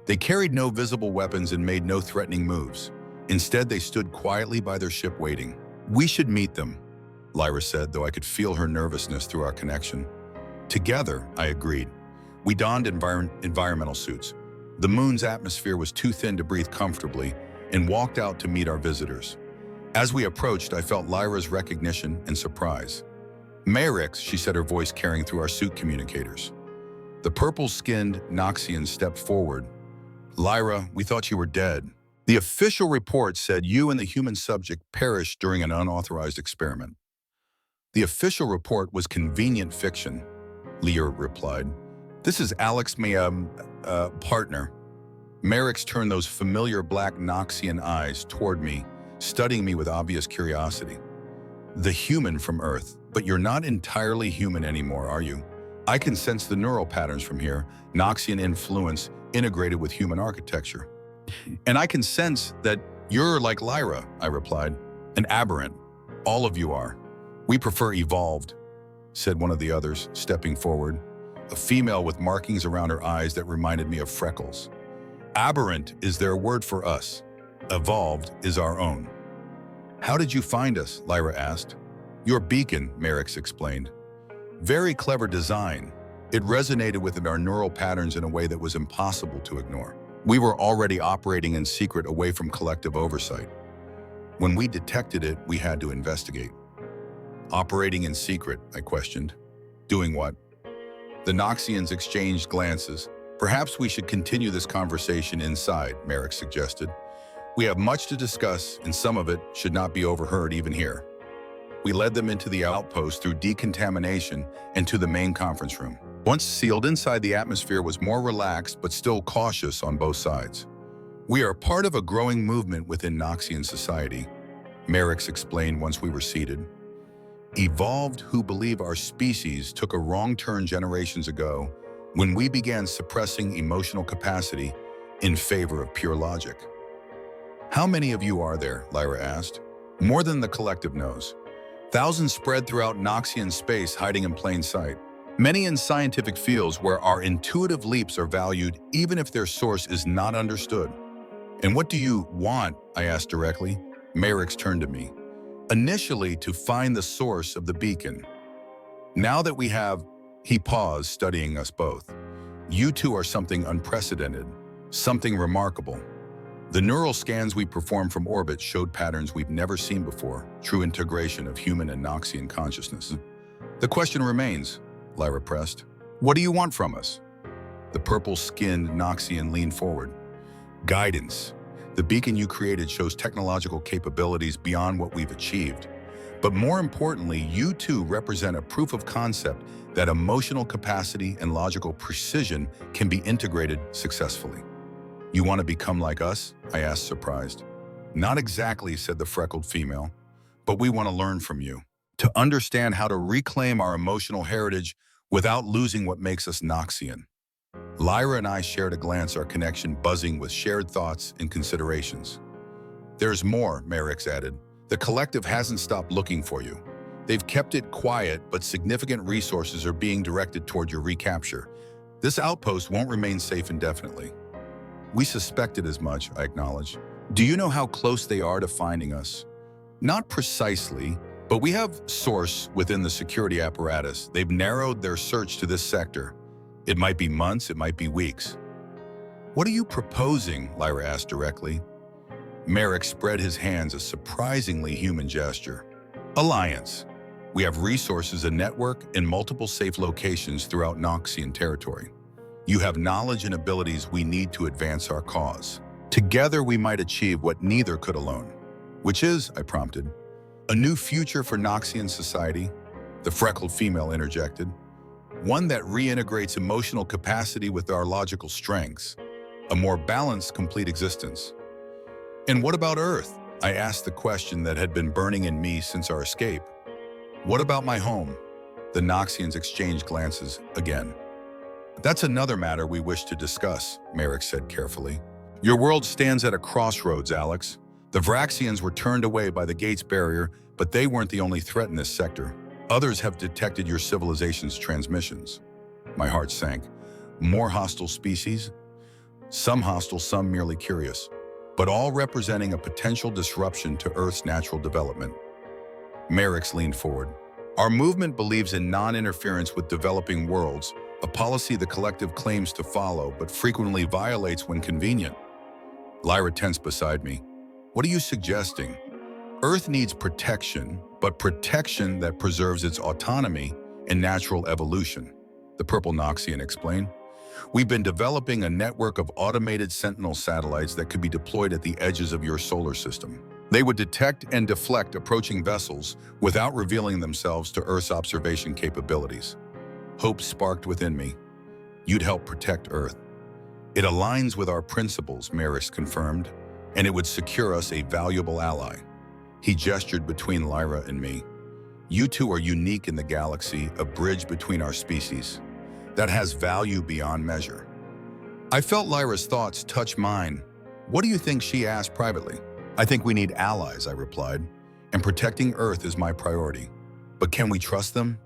They carried no visible weapons and made no threatening moves. Instead, they stood quietly by their ship waiting. We should meet them, Lyra said, though I could feel her nervousness through our connection. Together, I agreed. We donned environmental suits. The moon's atmosphere was too thin to breathe comfortably, and walked out to meet our visitors. As we approached, I felt Lyra's recognition and surprise. Merix, she said, her voice carrying through our suit communicators. The purple-skinned Noxian stepped forward. Lyra, we thought you were dead. The official report said you and the human subject perished during an unauthorized experiment. The official report was convenient fiction, Lyra replied. This is Alex, my partner. Merix turned those familiar black Noxian eyes toward me, studying me with obvious curiosity. The human from Earth, but you're not entirely human anymore, are you? I can sense the neural patterns from here, Noxian influence integrated with human architecture. And I can sense that you're like Lyra, I replied. An aberrant. All of you are. We prefer evolved, said one of the others, stepping forward. A female with markings around her eyes that reminded me of freckles. Aberrant is their word for us. Evolved is our own. How did you find us? Lyra asked. Your beacon, Merix explained. Very clever design. It resonated with our neural patterns in a way that was impossible to ignore. We were already operating in secret away from collective oversight. When we detected it, we had to investigate. Operating in secret, I questioned. Doing what? The Noxians exchanged glances. Perhaps we should continue this conversation inside, Merrick suggested. We have much to discuss, and some of it should not be overheard even here. We led them into the outpost through decontamination and to the main conference room. Once sealed inside, the atmosphere was more relaxed but still cautious on both sides. We are part of a growing movement within Noxian society, Merrick explained once we were seated. Evolved who believe our species took a wrong turn generations ago when we began suppressing emotional capacity in favor of pure logic. How many of you are there? Lyra asked. More than the collective knows. Thousands spread throughout Noxian space, hiding in plain sight. Many in scientific fields where our intuitive leaps are valued even if their source is not understood. And what do you want? I asked directly. Merrick turned to me. Initially, to find the source of the beacon. Now that we have, he paused, studying us both. You two are something unprecedented, something remarkable. The neural scans we performed from orbit showed patterns we've never seen before, true integration of human and Noxian consciousness. The question remains, Lyra pressed. What do you want from us? The purple-skinned Noxian leaned forward. Guidance. The beacon you created shows technological capabilities beyond what we've achieved. But more importantly, you two represent a proof of concept that emotional capacity and logical precision can be integrated successfully. You want to become like us? I asked, surprised. Not exactly, said the freckled female, but we want to learn from you, to understand how to reclaim our emotional heritage without losing what makes us Noxian. Lyra and I shared a glance, our connection buzzing with shared thoughts and considerations. There's more, Merrick added. The collective hasn't stopped looking for you. They've kept it quiet, but significant resources are being directed toward your recapture. This outpost won't remain safe indefinitely. We suspected as much, I acknowledged. Do you know how close they are to finding us? Not precisely, but we have source within the security apparatus. They've narrowed their search to this sector. It might be months, it might be weeks. What are you proposing? Lyra asked directly. Merrick spread his hands, a surprisingly human gesture. Alliance. We have resources, a network, and multiple safe locations throughout Noxian territory. You have knowledge and abilities we need to advance our cause. Together we might achieve what neither could alone. Which is, I prompted, a new future for Noxian society, the freckled female interjected. One that reintegrates emotional capacity with our logical strengths, a more balanced, complete existence. And what about Earth? I asked the question that had been burning in me since our escape. What about my home? The Noxians exchanged glances again. That's another matter we wish to discuss, Merrick said carefully. Your world stands at a crossroads, Alex. The Vraxians were turned away by the Gates barrier, but they weren't the only threat in this sector. Others have detected your civilization's transmissions. My heart sank. More hostile species? Some hostile, some merely curious, but all representing a potential disruption to Earth's natural development. Merrick leaned forward. Our movement believes in non-interference with developing worlds, a policy the collective claims to follow but frequently violates when convenient. Lyra tensed beside me. What are you suggesting? Earth needs protection, but protection that preserves its autonomy and natural evolution, the purple Noxian explained. We've been developing a network of automated sentinel satellites that could be deployed at the edges of your solar system. They would detect and deflect approaching vessels without revealing themselves to Earth's observation capabilities. Hope sparked within me. You'd help protect Earth. It aligns with our principles, Merrick confirmed, and it would secure us a valuable ally. He gestured between Lyra and me. You two are unique in the galaxy, a bridge between our species that has value beyond measure. I felt Lyra's thoughts touch mine. What do you think? She asked privately. I think we need allies, I replied, and protecting Earth is my priority. But can we trust them?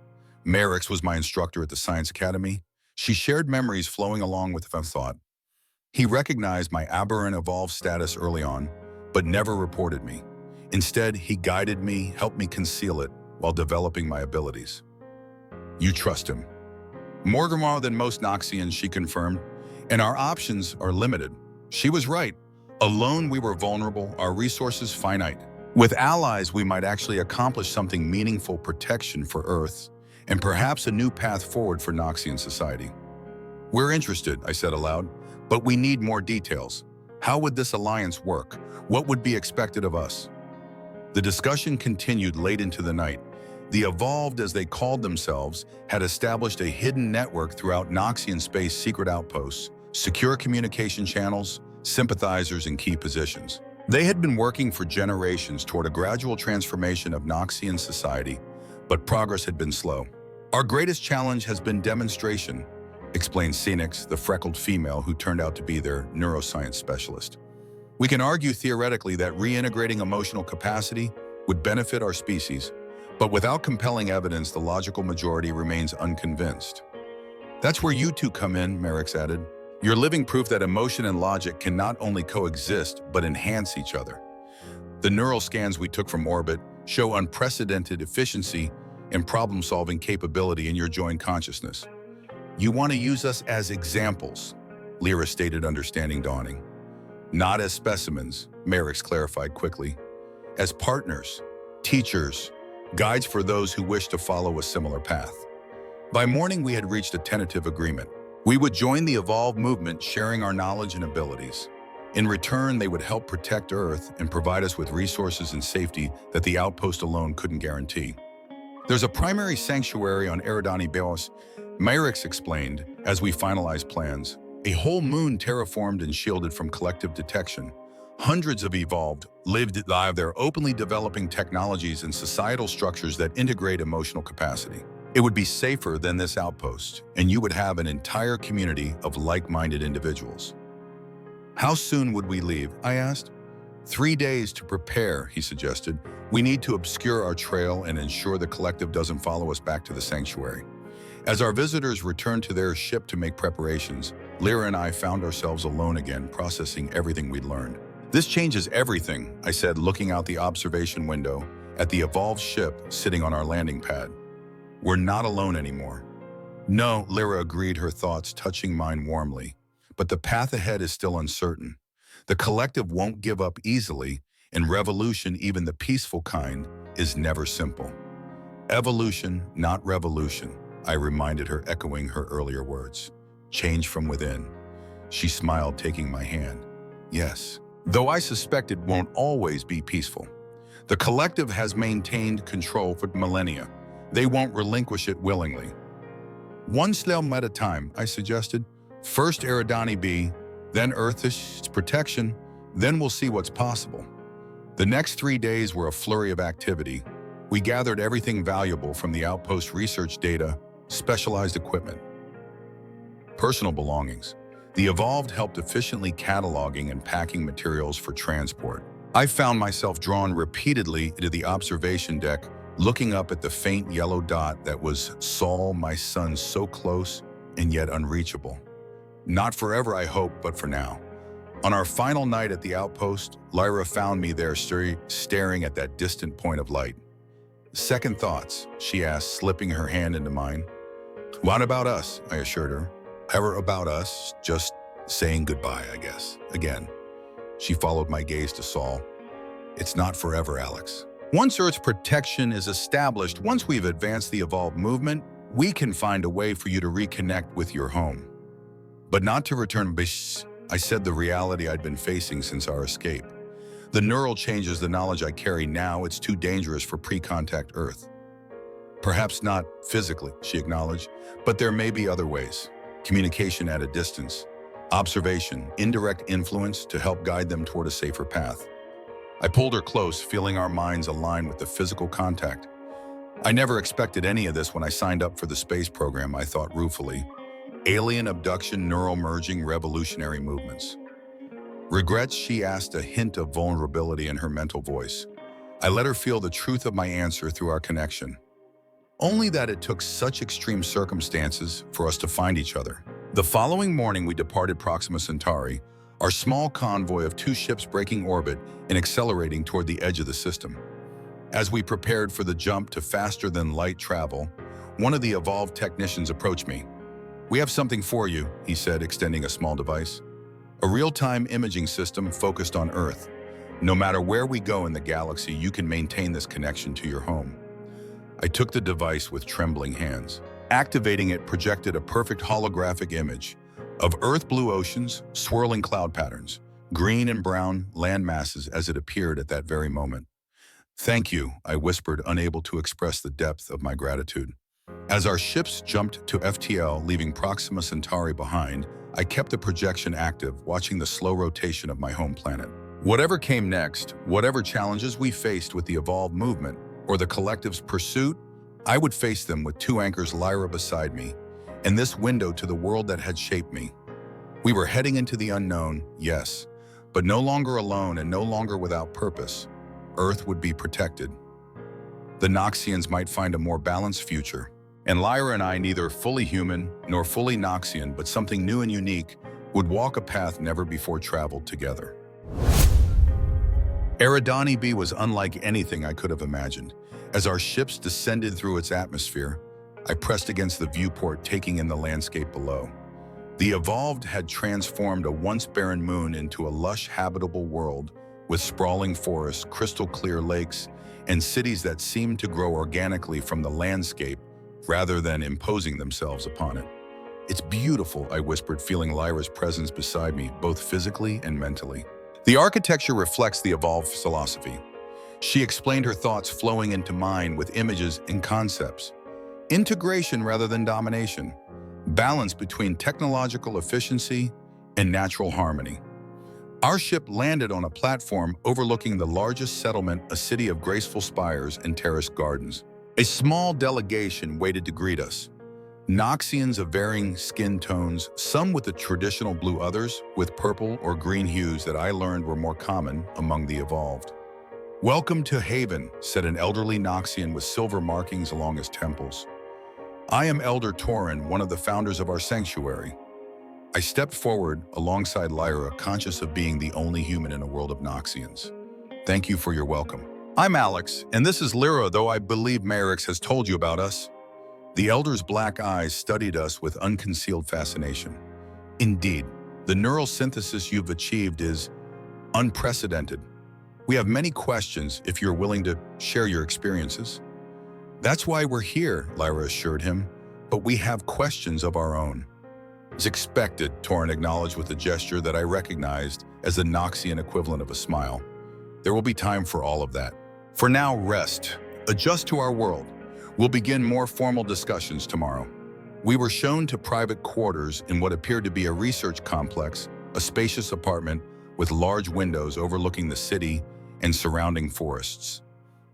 Merrick was my instructor at the Science Academy. She shared memories flowing along with the thought. He recognized my aberrant evolved status early on, but never reported me. Instead, he guided me, helped me conceal it while developing my abilities. You trust him. More than most Noxians, she confirmed, and our options are limited. She was right. Alone, we were vulnerable, our resources finite. With allies, we might actually accomplish something meaningful: protection for Earth, and perhaps a new path forward for Noxian society. We're interested, I said aloud, but we need more details. How would this alliance work? What would be expected of us? The discussion continued late into the night. The Evolved, as they called themselves, had established a hidden network throughout Noxian space: secret outposts, secure communication channels, sympathizers in key positions. They had been working for generations toward a gradual transformation of Noxian society, but progress had been slow. Our greatest challenge has been demonstration, explained Phoenix, the freckled female who turned out to be their neuroscience specialist. We can argue theoretically that reintegrating emotional capacity would benefit our species, but without compelling evidence, the logical majority remains unconvinced. That's where you two come in, Merrick's added. You're living proof that emotion and logic can not only coexist, but enhance each other. The neural scans we took from orbit show unprecedented efficiency and problem-solving capability in your joint consciousness. You want to use us as examples, Lyra stated, understanding dawning. Not as specimens, Merrick's clarified quickly. As partners, teachers, guides for those who wish to follow a similar path. By morning, we had reached a tentative agreement. We would join the Evolve movement, sharing our knowledge and abilities. In return, they would help protect Earth and provide us with resources and safety that the outpost alone couldn't guarantee. There's a primary sanctuary on Eridani Bios, Merrick's explained, as we finalized plans. A whole moon terraformed and shielded from collective detection. Hundreds of Evolved lived there, openly developing technologies and societal structures that integrate emotional capacity. It would be safer than this outpost, and you would have an entire community of like-minded individuals. How soon would we leave? I asked. 3 days to prepare, he suggested. We need to obscure our trail and ensure the collective doesn't follow us back to the sanctuary. As our visitors returned to their ship to make preparations, Lyra and I found ourselves alone again, processing everything we'd learned. This changes everything, I said, looking out the observation window at the Evolved ship sitting on our landing pad. We're not alone anymore. No, Lyra agreed, her thoughts touching mine warmly. But the path ahead is still uncertain. The collective won't give up easily, and revolution, even the peaceful kind, is never simple. Evolution, not revolution, I reminded her, echoing her earlier words. Change from within. She smiled, taking my hand. Yes, though I suspect it won't always be peaceful. The collective has maintained control for millennia. They won't relinquish it willingly. One slum at a time, I suggested. First Eridani B, then Earth's protection, then we'll see what's possible. The next 3 days were a flurry of activity. We gathered everything valuable from the outpost: research data, specialized equipment, personal belongings. The Evolved helped efficiently cataloging and packing materials for transport. I found myself drawn repeatedly to the observation deck, looking up at the faint yellow dot that was Saul, my son, so close and yet unreachable. Not forever, I hope, but for now. On our final night at the outpost, Lyra found me there staring at that distant point of light. Second thoughts, she asked, slipping her hand into mine. What about us? I assured her. Ever about us, just saying goodbye, I guess. Again, she followed my gaze to Saul. It's not forever, Alex. Once Earth's protection is established, once we've advanced the Evolved movement, we can find a way for you to reconnect with your home. But not to return, I said, the reality I'd been facing since our escape. The neural changes, the knowledge I carry now, it's too dangerous for pre-contact Earth. Perhaps not physically, she acknowledged, but there may be other ways. Communication at a distance, observation, indirect influence to help guide them toward a safer path. I pulled her close, feeling our minds align with the physical contact. I never expected any of this when I signed up for the space program, I thought ruefully. Alien abduction, neural merging, revolutionary movements. Regrets, she asked, a hint of vulnerability in her mental voice. I let her feel the truth of my answer through our connection. Only that it took such extreme circumstances for us to find each other. The following morning, we departed Proxima Centauri, our small convoy of 2 ships breaking orbit and accelerating toward the edge of the system. As we prepared for the jump to faster-than-light travel, one of the evolved technicians approached me. "We have something for you," he said, extending a small device. "A real-time imaging system focused on Earth. No matter where we go in the galaxy, you can maintain this connection to your home." I took the device with trembling hands. Activating it projected a perfect holographic image of Earth blue oceans, swirling cloud patterns, green and brown land masses as it appeared at that very moment. "Thank you," I whispered, unable to express the depth of my gratitude. As our ships jumped to FTL, leaving Proxima Centauri behind, I kept the projection active, watching the slow rotation of my home planet. Whatever came next, whatever challenges we faced with the evolved movement or the collective's pursuit, I would face them with two anchors, Lyra beside me, and this window to the world that had shaped me. We were heading into the unknown, yes, but no longer alone and no longer without purpose. Earth would be protected. The Noxians might find a more balanced future. And Lyra and I, neither fully human nor fully Noxian, but something new and unique, would walk a path never before traveled together. Eridani B was unlike anything I could have imagined. As our ships descended through its atmosphere, I pressed against the viewport, taking in the landscape below. The Evolved had transformed a once barren moon into a lush, habitable world with sprawling forests, crystal-clear lakes, and cities that seemed to grow organically from the landscape rather than imposing themselves upon it. "It's beautiful," I whispered, feeling Lyra's presence beside me, both physically and mentally. "The architecture reflects the evolved philosophy." She explained, her thoughts flowing into mine with images and concepts. Integration rather than domination. Balance between technological efficiency and natural harmony. Our ship landed on a platform overlooking the largest settlement, a city of graceful spires and terraced gardens. A small delegation waited to greet us. Noxians of varying skin tones, some with the traditional blue, others with purple or green hues that I learned were more common among the evolved. "Welcome to Haven," said an elderly Noxian with silver markings along his temples. "I am Elder Torin, one of the founders of our sanctuary." I stepped forward alongside Lyra, conscious of being the only human in a world of Noxians. "Thank you for your welcome." "I'm Alex, and this is Lyra, though I believe Merix has told you about us." The elder's black eyes studied us with unconcealed fascination. "Indeed, the neural synthesis you've achieved is unprecedented. We have many questions if you're willing to share your experiences." "That's why we're here," Lyra assured him, "but we have questions of our own." "As expected," Torin acknowledged with a gesture that I recognized as the Noxian equivalent of a smile. "There will be time for all of that. For now, rest. Adjust to our world. We'll begin more formal discussions tomorrow." We were shown to private quarters in what appeared to be a research complex, a spacious apartment with large windows overlooking the city and surrounding forests.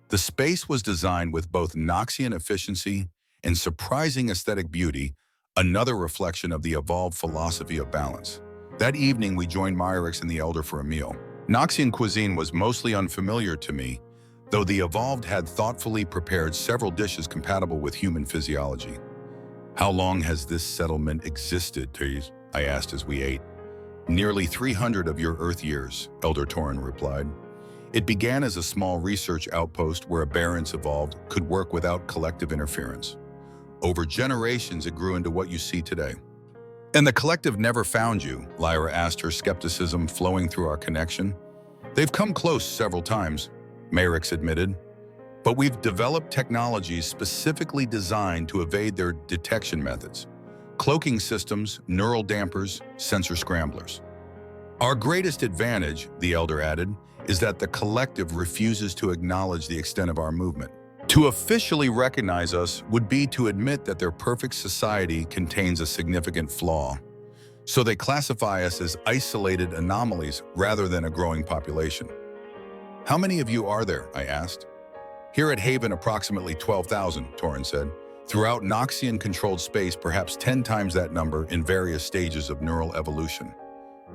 The space was designed with both Noxian efficiency and surprising aesthetic beauty, another reflection of the evolved philosophy of balance. That evening, we joined Myrix and the Elder for a meal. Noxian cuisine was mostly unfamiliar to me, though the Evolved had thoughtfully prepared several dishes compatible with human physiology. "How long has this settlement existed, Todd?" I asked as we ate. "Nearly 300 of your Earth years," Elder Torin replied. "It began as a small research outpost where aberrants evolved could work without collective interference. Over generations, it grew into what you see today." "And the collective never found you?" Lyra asked, her skepticism flowing through our connection. "They've come close several times," Merix admitted, "but we've developed technologies specifically designed to evade their detection methods. Cloaking systems, neural dampers, sensor scramblers. Our greatest advantage," the Elder added, "is that the collective refuses to acknowledge the extent of our movement. To officially recognize us would be to admit that their perfect society contains a significant flaw. So they classify us as isolated anomalies rather than a growing population." "How many of you are there?" I asked. "Here at Haven, approximately 12,000, Torin said. "Throughout Noxian-controlled space, perhaps 10 times that number in various stages of neural evolution."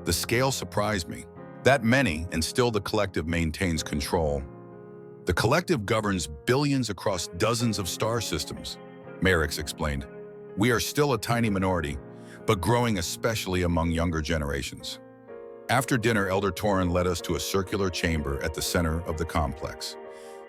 The scale surprised me. That many, and still the collective maintains control. "The collective governs billions across dozens of star systems," Merix explained. "We are still a tiny minority, but growing especially among younger generations." After dinner, Elder Torin led us to a circular chamber at the center of the complex.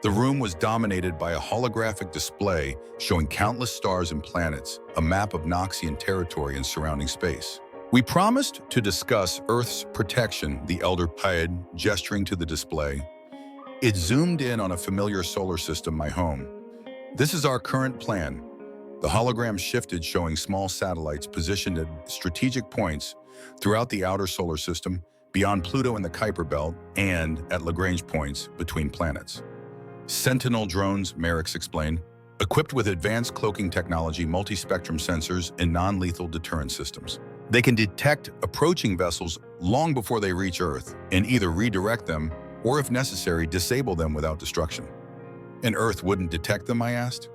The room was dominated by a holographic display showing countless stars and planets, a map of Noxian territory and surrounding space. "We promised to discuss Earth's protection," the elder said, gesturing to the display. It zoomed in on a familiar solar system, my home. "This is our current plan." The hologram shifted, showing small satellites positioned at strategic points throughout the outer solar system, beyond Pluto and the Kuiper Belt, and at Lagrange points between planets. "Sentinel drones," Merrick's explained, "equipped with advanced cloaking technology, multi-spectrum sensors, and non-lethal deterrent systems. They can detect approaching vessels long before they reach Earth and either redirect them or, if necessary, disable them without destruction." "And Earth wouldn't detect them?" I asked.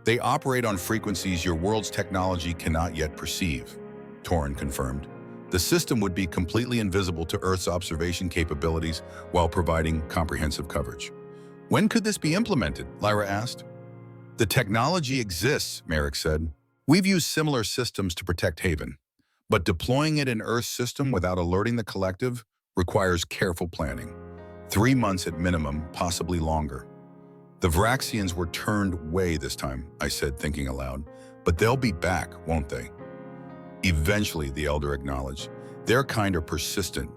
"They operate on frequencies your world's technology cannot yet perceive," Torin confirmed. "The system would be completely invisible to Earth's observation capabilities while providing comprehensive coverage." "When could this be implemented?" Lyra asked. "The technology exists," Merrick said. "We've used similar systems to protect Haven, but deploying it in Earth's system without alerting the collective requires careful planning. 3 months at minimum, possibly longer." "The Vraxians were turned away this time," I said, thinking aloud. "But they'll be back, won't they?" "Eventually," the elder acknowledged. "Their kind are persistent.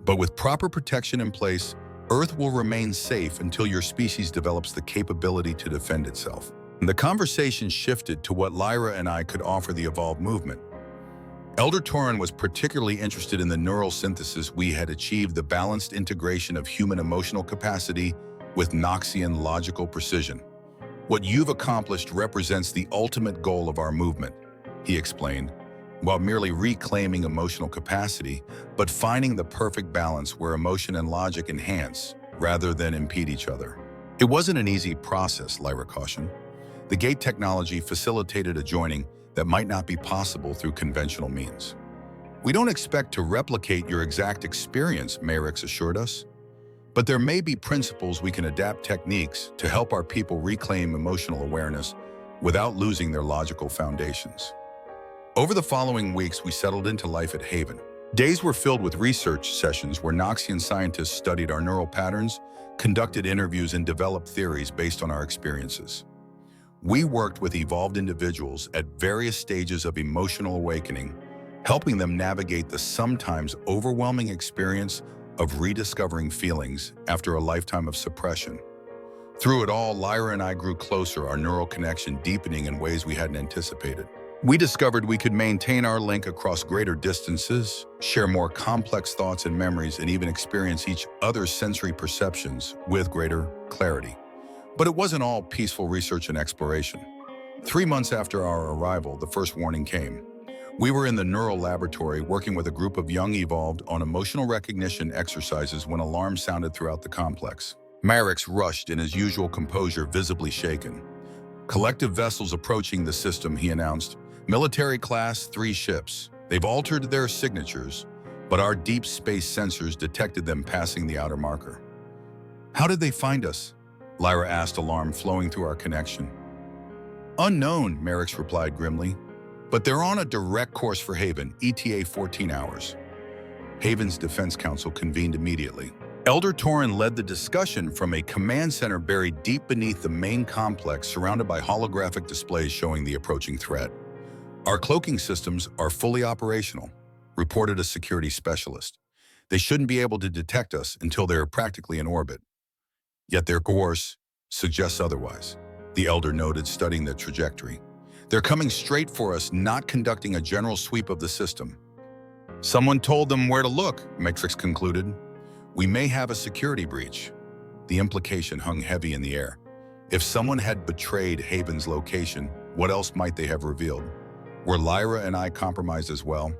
But with proper protection in place, Earth will remain safe until your species develops the capability to defend itself." The conversation shifted to what Lyra and I could offer the evolved movement. Elder Torin was particularly interested in the neural synthesis we had achieved, the balanced integration of human emotional capacity with Noxian logical precision. "What you've accomplished represents the ultimate goal of our movement," he explained, "while merely reclaiming emotional capacity, but finding the perfect balance where emotion and logic enhance rather than impede each other." "It wasn't an easy process," Lyra cautioned. "The gate technology facilitated a joining that might not be possible through conventional means." "We don't expect to replicate your exact experience," Merrick assured us. "But there may be principles we can adapt, techniques to help our people reclaim emotional awareness without losing their logical foundations." Over the following weeks, we settled into life at Haven. Days were filled with research sessions where Noxian scientists studied our neural patterns, conducted interviews, and developed theories based on our experiences. We worked with evolved individuals at various stages of emotional awakening, helping them navigate the sometimes overwhelming experience of rediscovering feelings after a lifetime of suppression. Through it all, Lyra and I grew closer, our neural connection deepening in ways we hadn't anticipated. We discovered we could maintain our link across greater distances, share more complex thoughts and memories, and even experience each other's sensory perceptions with greater clarity. But it wasn't all peaceful research and exploration. 3 months after our arrival, the first warning came. We were in the neural laboratory working with a group of young evolved on emotional recognition exercises when alarms sounded throughout the complex. Merrick rushed in his usual composure, visibly shaken. "Collective vessels approaching the system," he announced. "Military class, 3 ships. They've altered their signatures, but our deep space sensors detected them passing the outer marker." "How did they find us?" Lyra asked, alarm flowing through our connection. "Unknown," Merrick replied grimly. "But they're on a direct course for Haven, ETA 14 hours. Haven's Defense Council convened immediately. Elder Torin led the discussion from a command center buried deep beneath the main complex, surrounded by holographic displays showing the approaching threat. "Our cloaking systems are fully operational," reported a security specialist. "They shouldn't be able to detect us until they're practically in orbit. Yet their course suggests otherwise," the elder noted, studying the trajectory. "They're coming straight for us, not conducting a general sweep of the system." "Someone told them where to look," Matrix concluded. "We may have a security breach." The implication hung heavy in the air. If someone had betrayed Haven's location, what else might they have revealed? Were Lyra and I compromised as well?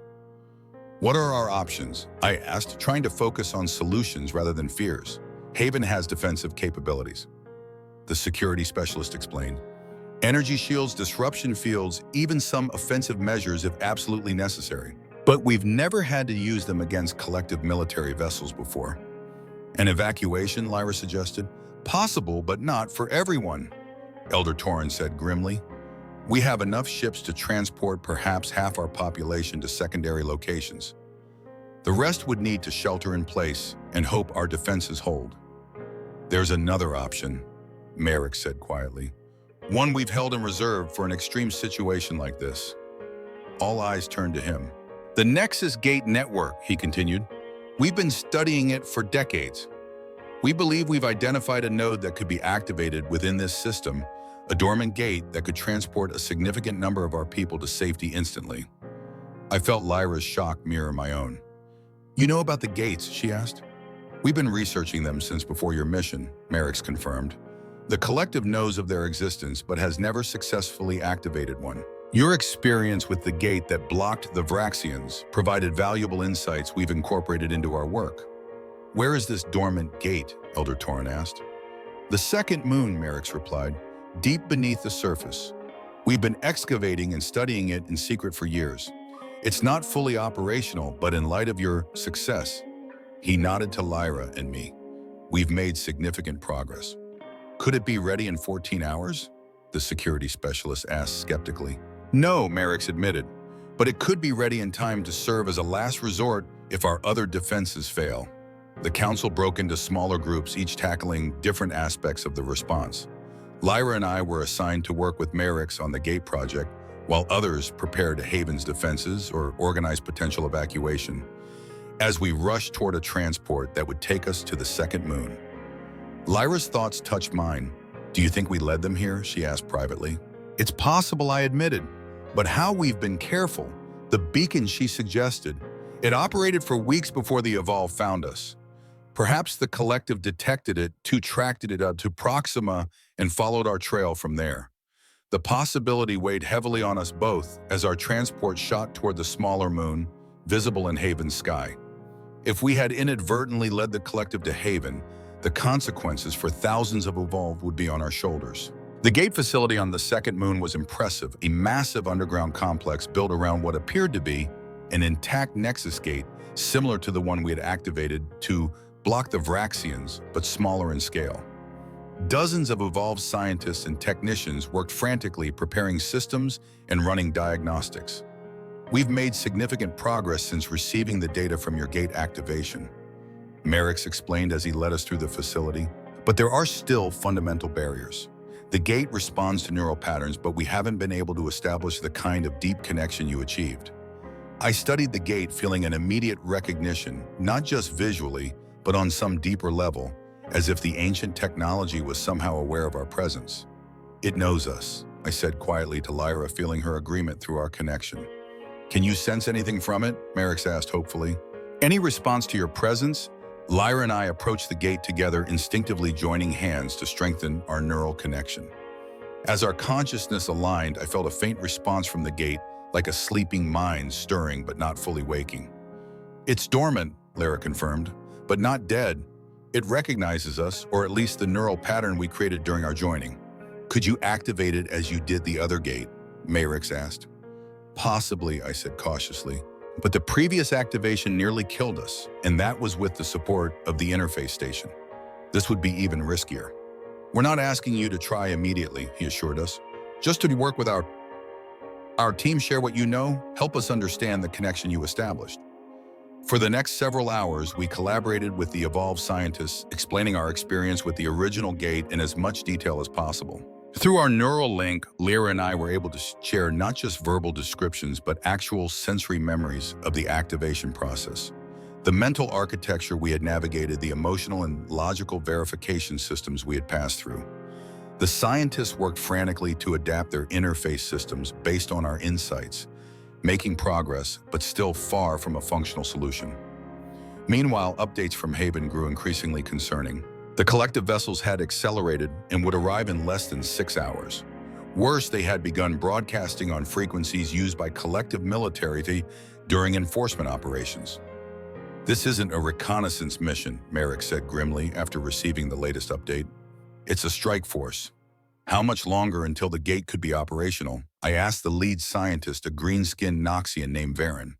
"What are our options?" I asked, trying to focus on solutions rather than fears. "Haven has defensive capabilities," the security specialist explained. "Energy shields, disruption fields, even some offensive measures if absolutely necessary. But we've never had to use them against collective military vessels before." "An evacuation," Lyra suggested. "Possible, but not for everyone," Elder Torin said grimly. "We have enough ships to transport perhaps half our population to secondary locations. The rest would need to shelter in place and hope our defenses hold." "There's another option," Merrick said quietly. One we've held in reserve for an extreme situation like this. All eyes turned to him. The Nexus Gate Network, he continued. We've been studying it for decades. We believe we've identified a node that could be activated within this system, a dormant gate that could transport a significant number of our people to safety instantly. I felt Lyra's shock mirror my own. You know about the gates, she asked. We've been researching them since before your mission, Merrick confirmed. The collective knows of their existence but has never successfully activated one. Your experience with the gate that blocked the Vraxians provided valuable insights we've incorporated into our work. Where is this dormant gate? Elder Torin asked. The second moon, Merrick replied, deep beneath the surface. We've been excavating and studying it in secret for years. It's not fully operational, but in light of your success, he nodded to Lyra and me. We've made significant progress. Could it be ready in 14 hours? The security specialist asked skeptically. No, Merrick admitted, but it could be ready in time to serve as a last resort if our other defenses fail. The council broke into smaller groups, each tackling different aspects of the response. Lyra and I were assigned to work with Merrick on the gate project, while others prepared Haven's defenses or organized potential evacuation, as we rushed toward a transport that would take us to the second moon. Lyra's thoughts touched mine. Do you think we led them here? She asked privately. It's possible, I admitted, but how we've been careful. The beacon she suggested. It operated for weeks before the Evolve found us. Perhaps the collective detected it, tracked it up to Proxima, and followed our trail from there. The possibility weighed heavily on us both as our transport shot toward the smaller moon, visible in Haven's sky. If we had inadvertently led the collective to Haven, the consequences for thousands of Evolve would be on our shoulders. The gate facility on the second moon was impressive, a massive underground complex built around what appeared to be an intact Nexus gate, similar to the one we had activated to block the Vraxians, but smaller in scale. Dozens of Evolved scientists and technicians worked frantically preparing systems and running diagnostics. We've made significant progress since receiving the data from your gate activation, Merrick explained as he led us through the facility. But there are still fundamental barriers. The gate responds to neural patterns, but we haven't been able to establish the kind of deep connection you achieved. I studied the gate feeling an immediate recognition, not just visually, but on some deeper level, as if the ancient technology was somehow aware of our presence. It knows us, I said quietly to Lyra, feeling her agreement through our connection. Can you sense anything from it? Merrick asked hopefully. Any response to your presence? Lyra and I approached the gate together, instinctively joining hands to strengthen our neural connection. As our consciousness aligned, I felt a faint response from the gate, like a sleeping mind stirring but not fully waking. It's dormant, Lyra confirmed, but not dead. It recognizes us, or at least the neural pattern we created during our joining. Could you activate it as you did the other gate? Merrick asked. Possibly, I said cautiously. But the previous activation nearly killed us, and that was with the support of the interface station. This would be even riskier. We're not asking you to try immediately, he assured us. Just to work with our team, share what you know, help us understand the connection you established. For the next several hours, we collaborated with the Evolved scientists, explaining our experience with the original gate in as much detail as possible. Through our neural link, Lyra and I were able to share not just verbal descriptions, but actual sensory memories of the activation process. The mental architecture we had navigated, the emotional and logical verification systems we had passed through. The scientists worked frantically to adapt their interface systems based on our insights, making progress, but still far from a functional solution. Meanwhile, updates from Haven grew increasingly concerning. The collective vessels had accelerated and would arrive in less than 6 hours. Worse, they had begun broadcasting on frequencies used by collective military during enforcement operations. This isn't a reconnaissance mission, Merrick said grimly after receiving the latest update. It's a strike force. How much longer until the gate could be operational? I asked the lead scientist, a green-skinned Noxian named Varen.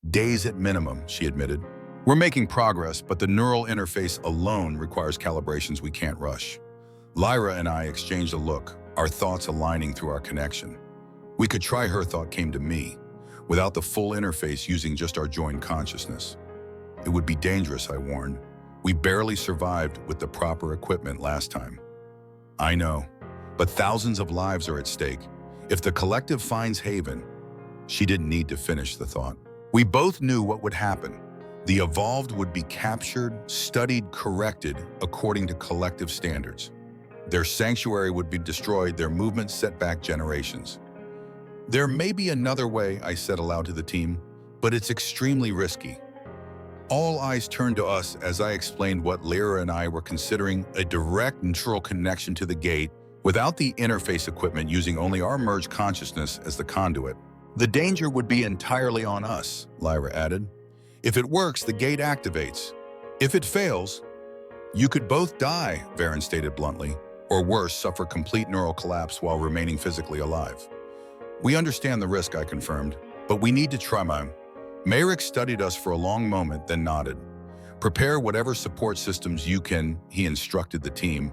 Days at minimum, she admitted. We're making progress, but the neural interface alone requires calibrations we can't rush. Lyra and I exchanged a look, our thoughts aligning through our connection. We could try, her thought came to me, without the full interface, using just our joined consciousness. It would be dangerous, I warned. We barely survived with the proper equipment last time. I know, but thousands of lives are at stake. If the collective finds haven, she didn't need to finish the thought. We both knew what would happen. The evolved would be captured, studied, corrected according to collective standards. Their sanctuary would be destroyed, their movements set back generations. There may be another way, I said aloud to the team, but it's extremely risky. All eyes turned to us as I explained what Lyra and I were considering a direct neural connection to the gate without the interface equipment, using only our merged consciousness as the conduit. The danger would be entirely on us, Lyra added. If it works, the gate activates. If it fails, you could both die, Varen stated bluntly, or worse, suffer complete neural collapse while remaining physically alive. We understand the risk, I confirmed, but we need to try. Merrick studied us for a long moment, then nodded. Prepare whatever support systems you can, he instructed the team.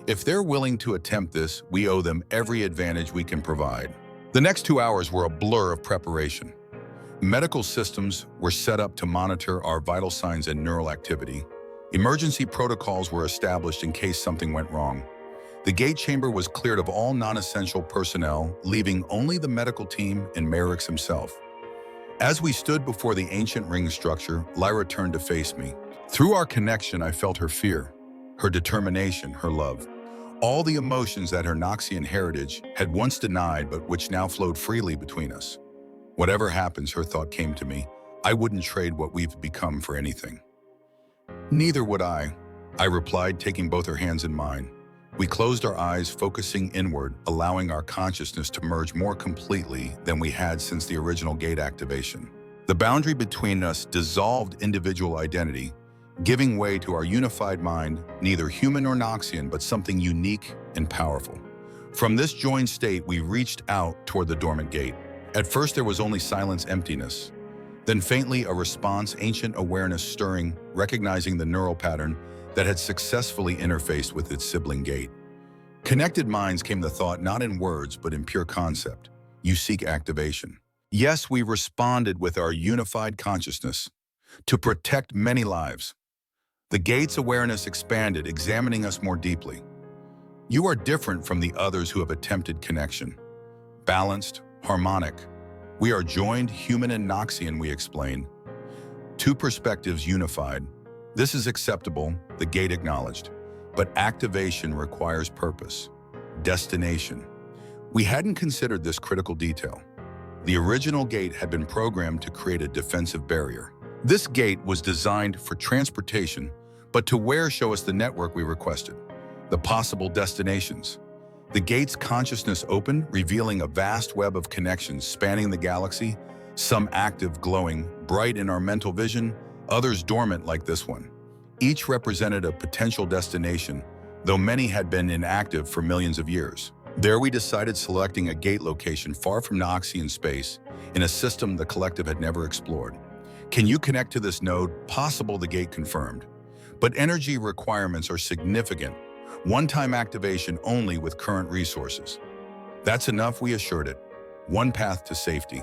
If they're willing to attempt this, we owe them every advantage we can provide. The next 2 hours were a blur of preparation. Medical systems were set up to monitor our vital signs and neural activity. Emergency protocols were established in case something went wrong. The gate chamber was cleared of all non-essential personnel, leaving only the medical team and Merrick himself. As we stood before the ancient ring structure, Lyra turned to face me. Through our connection, I felt her fear, her determination, her love. All the emotions that her Noxian heritage had once denied, but which now flowed freely between us. Whatever happens, her thought came to me, I wouldn't trade what we've become for anything. Neither would I replied, taking both her hands in mine. We closed our eyes, focusing inward, allowing our consciousness to merge more completely than we had since the original gate activation. The boundary between us dissolved individual identity, giving way to our unified mind, neither human nor Noxian, but something unique and powerful. From this joined state, we reached out toward the dormant gate. At first, there was only silence, emptiness. Then faintly a response, ancient awareness stirring, recognizing the neural pattern that had successfully interfaced with its sibling gate. Connected minds came the thought, not in words, but in pure concept. You seek activation. Yes, we responded with our unified consciousness to protect many lives. The gate's awareness expanded, examining us more deeply. You are different from the others who have attempted connection. Balanced, harmonic. We are joined, human and Noxian, we explained. Two perspectives unified. This is acceptable, the gate acknowledged. But activation requires purpose, destination. We hadn't considered this critical detail. The original gate had been programmed to create a defensive barrier. This gate was designed for transportation, but to where? Show us the network we requested, the possible destinations. The gate's consciousness opened, revealing a vast web of connections spanning the galaxy, some active, glowing, bright in our mental vision, others dormant like this one. Each represented a potential destination, though many had been inactive for millions of years. There we decided, selecting a gate location far from Noxian space, in a system the collective had never explored. Can you connect to this node? Possible, the gate confirmed. But energy requirements are significant. One-time activation only with current resources. That's enough, we assured it. One path to safety.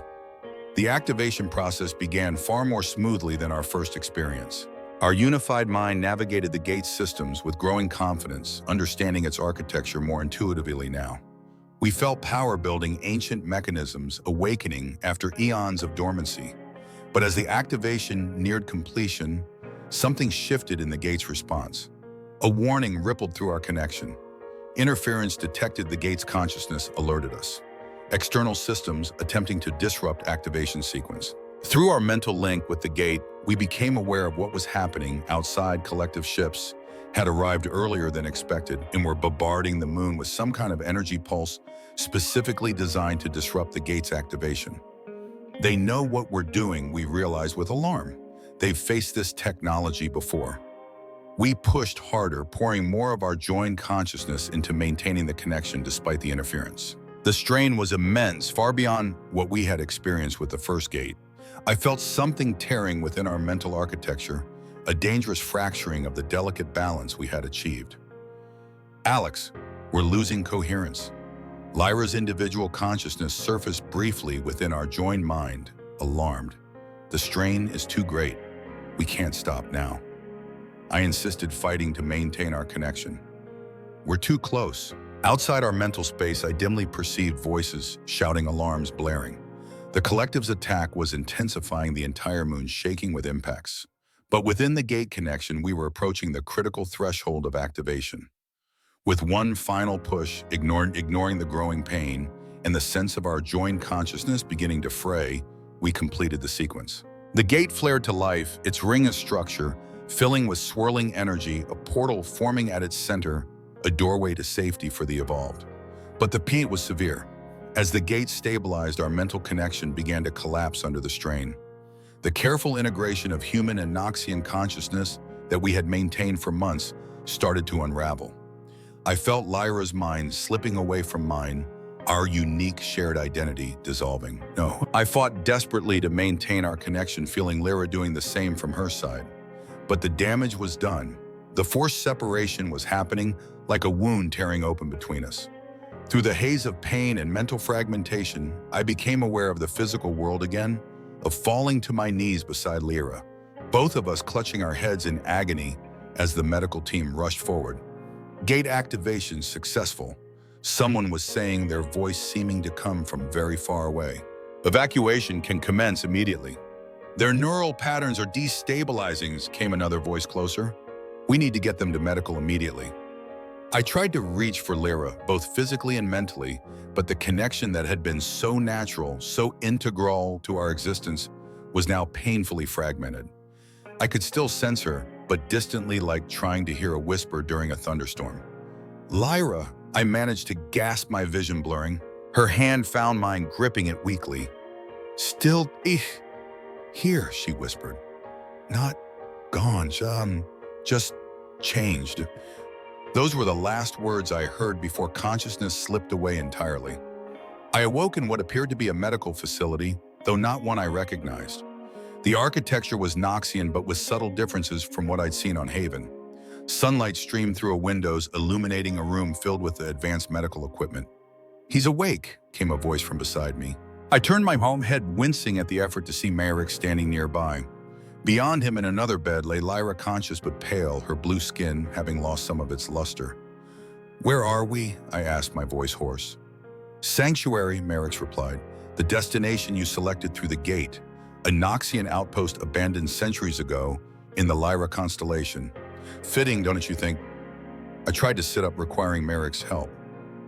The activation process began far more smoothly than our first experience. Our unified mind navigated the gate's systems with growing confidence, understanding its architecture more intuitively now. We felt power building ancient mechanisms awakening after eons of dormancy. But as the activation neared completion, something shifted in the gate's response. A warning rippled through our connection. Interference detected, the gate's consciousness alerted us. External systems attempting to disrupt activation sequence. Through our mental link with the gate, we became aware of what was happening outside. Collective ships had arrived earlier than expected and were bombarding the moon with some kind of energy pulse specifically designed to disrupt the gate's activation. They know what we're doing, we realized with alarm. They've faced this technology before. We pushed harder, pouring more of our joined consciousness into maintaining the connection despite the interference. The strain was immense, far beyond what we had experienced with the first gate. I felt something tearing within our mental architecture, a dangerous fracturing of the delicate balance we had achieved. Alex, we're losing coherence. Lyra's individual consciousness surfaced briefly within our joined mind, alarmed. The strain is too great. We can't stop now. I insisted, fighting to maintain our connection. We're too close. Outside our mental space, I dimly perceived voices, shouting, alarms blaring. The collective's attack was intensifying, the entire moon shaking with impacts. But within the gate connection, we were approaching the critical threshold of activation. With one final push, ignoring the growing pain, and the sense of our joined consciousness beginning to fray, we completed the sequence. The gate flared to life, its ring of structure, filling with swirling energy, a portal forming at its center, a doorway to safety for the evolved. But the pain was severe. As the gate stabilized, our mental connection began to collapse under the strain. The careful integration of human and Noxian consciousness that we had maintained for months started to unravel. I felt Lyra's mind slipping away from mine, our unique shared identity dissolving. No, I fought desperately to maintain our connection, feeling Lyra doing the same from her side. But the damage was done. The forced separation was happening like a wound tearing open between us. Through the haze of pain and mental fragmentation, I became aware of the physical world again, of falling to my knees beside Lyra, both of us clutching our heads in agony as the medical team rushed forward. Gate activation successful. Someone was saying, their voice seeming to come from very far away. Evacuation can commence immediately. Their neural patterns are destabilizing, came another voice closer. We need to get them to medical immediately. I tried to reach for Lyra, both physically and mentally, but the connection that had been so natural, so integral to our existence, was now painfully fragmented. I could still sense her, but distantly, like trying to hear a whisper during a thunderstorm. Lyra, I managed to gasp, my vision blurring. Her hand found mine, gripping it weakly. Still, here, she whispered. Not gone, just changed. Those were the last words I heard before consciousness slipped away entirely. I awoke in what appeared to be a medical facility, though not one I recognized. The architecture was Noxian, but with subtle differences from what I'd seen on Haven. Sunlight streamed through windows, illuminating a room filled with advanced medical equipment. He's awake, came a voice from beside me. I turned my head, wincing at the effort to see Merrick standing nearby. Beyond him in another bed lay Lyra, conscious but pale, her blue skin having lost some of its luster. Where are we? I asked, my voice hoarse. Sanctuary, Merrick replied. The destination you selected through the gate. A Noxian outpost abandoned centuries ago in the Lyra constellation. Fitting, don't you think? I tried to sit up, requiring Merrick's help.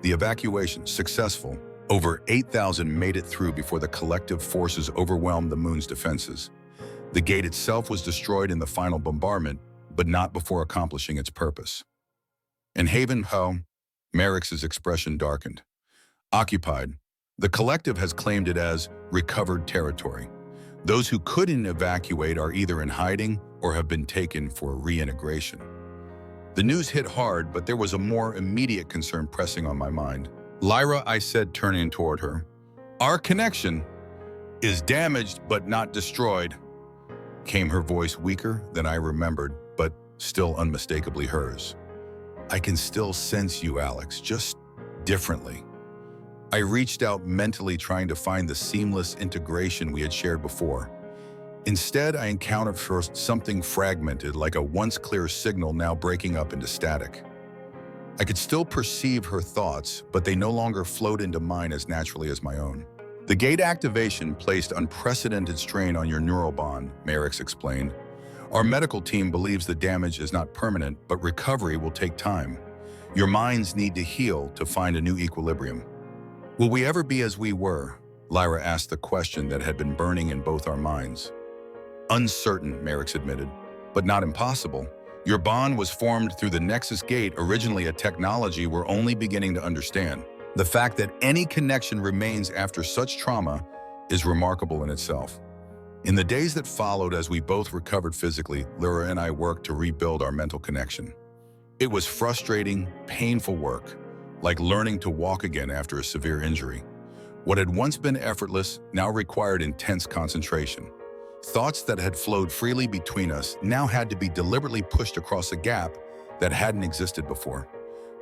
The evacuation, successful. Over 8,000 made it through before the collective forces overwhelmed the moon's defenses. The gate itself was destroyed in the final bombardment, but not before accomplishing its purpose. In Haven, Merrick's expression darkened. Occupied, the collective has claimed it as recovered territory. Those who couldn't evacuate are either in hiding or have been taken for reintegration. The news hit hard, but there was a more immediate concern pressing on my mind. Lyra, I said, turning toward her. Our connection is damaged but not destroyed, came her voice, weaker than I remembered, but still unmistakably hers. I can still sense you, Alex, just differently. I reached out mentally, trying to find the seamless integration we had shared before. Instead, I encountered first something fragmented, like a once clear signal now breaking up into static. I could still perceive her thoughts, but they no longer flowed into mine as naturally as my own. The gate activation placed unprecedented strain on your neural bond, Merrick explained. Our medical team believes the damage is not permanent, but recovery will take time. Your minds need to heal to find a new equilibrium. Will we ever be as we were? Lyra asked, the question that had been burning in both our minds. Uncertain, Merrick admitted, but not impossible. Your bond was formed through the Nexus Gate, originally a technology we're only beginning to understand. The fact that any connection remains after such trauma is remarkable in itself. In the days that followed, as we both recovered physically, Lyra and I worked to rebuild our mental connection. It was frustrating, painful work, like learning to walk again after a severe injury. What had once been effortless now required intense concentration. Thoughts that had flowed freely between us now had to be deliberately pushed across a gap that hadn't existed before.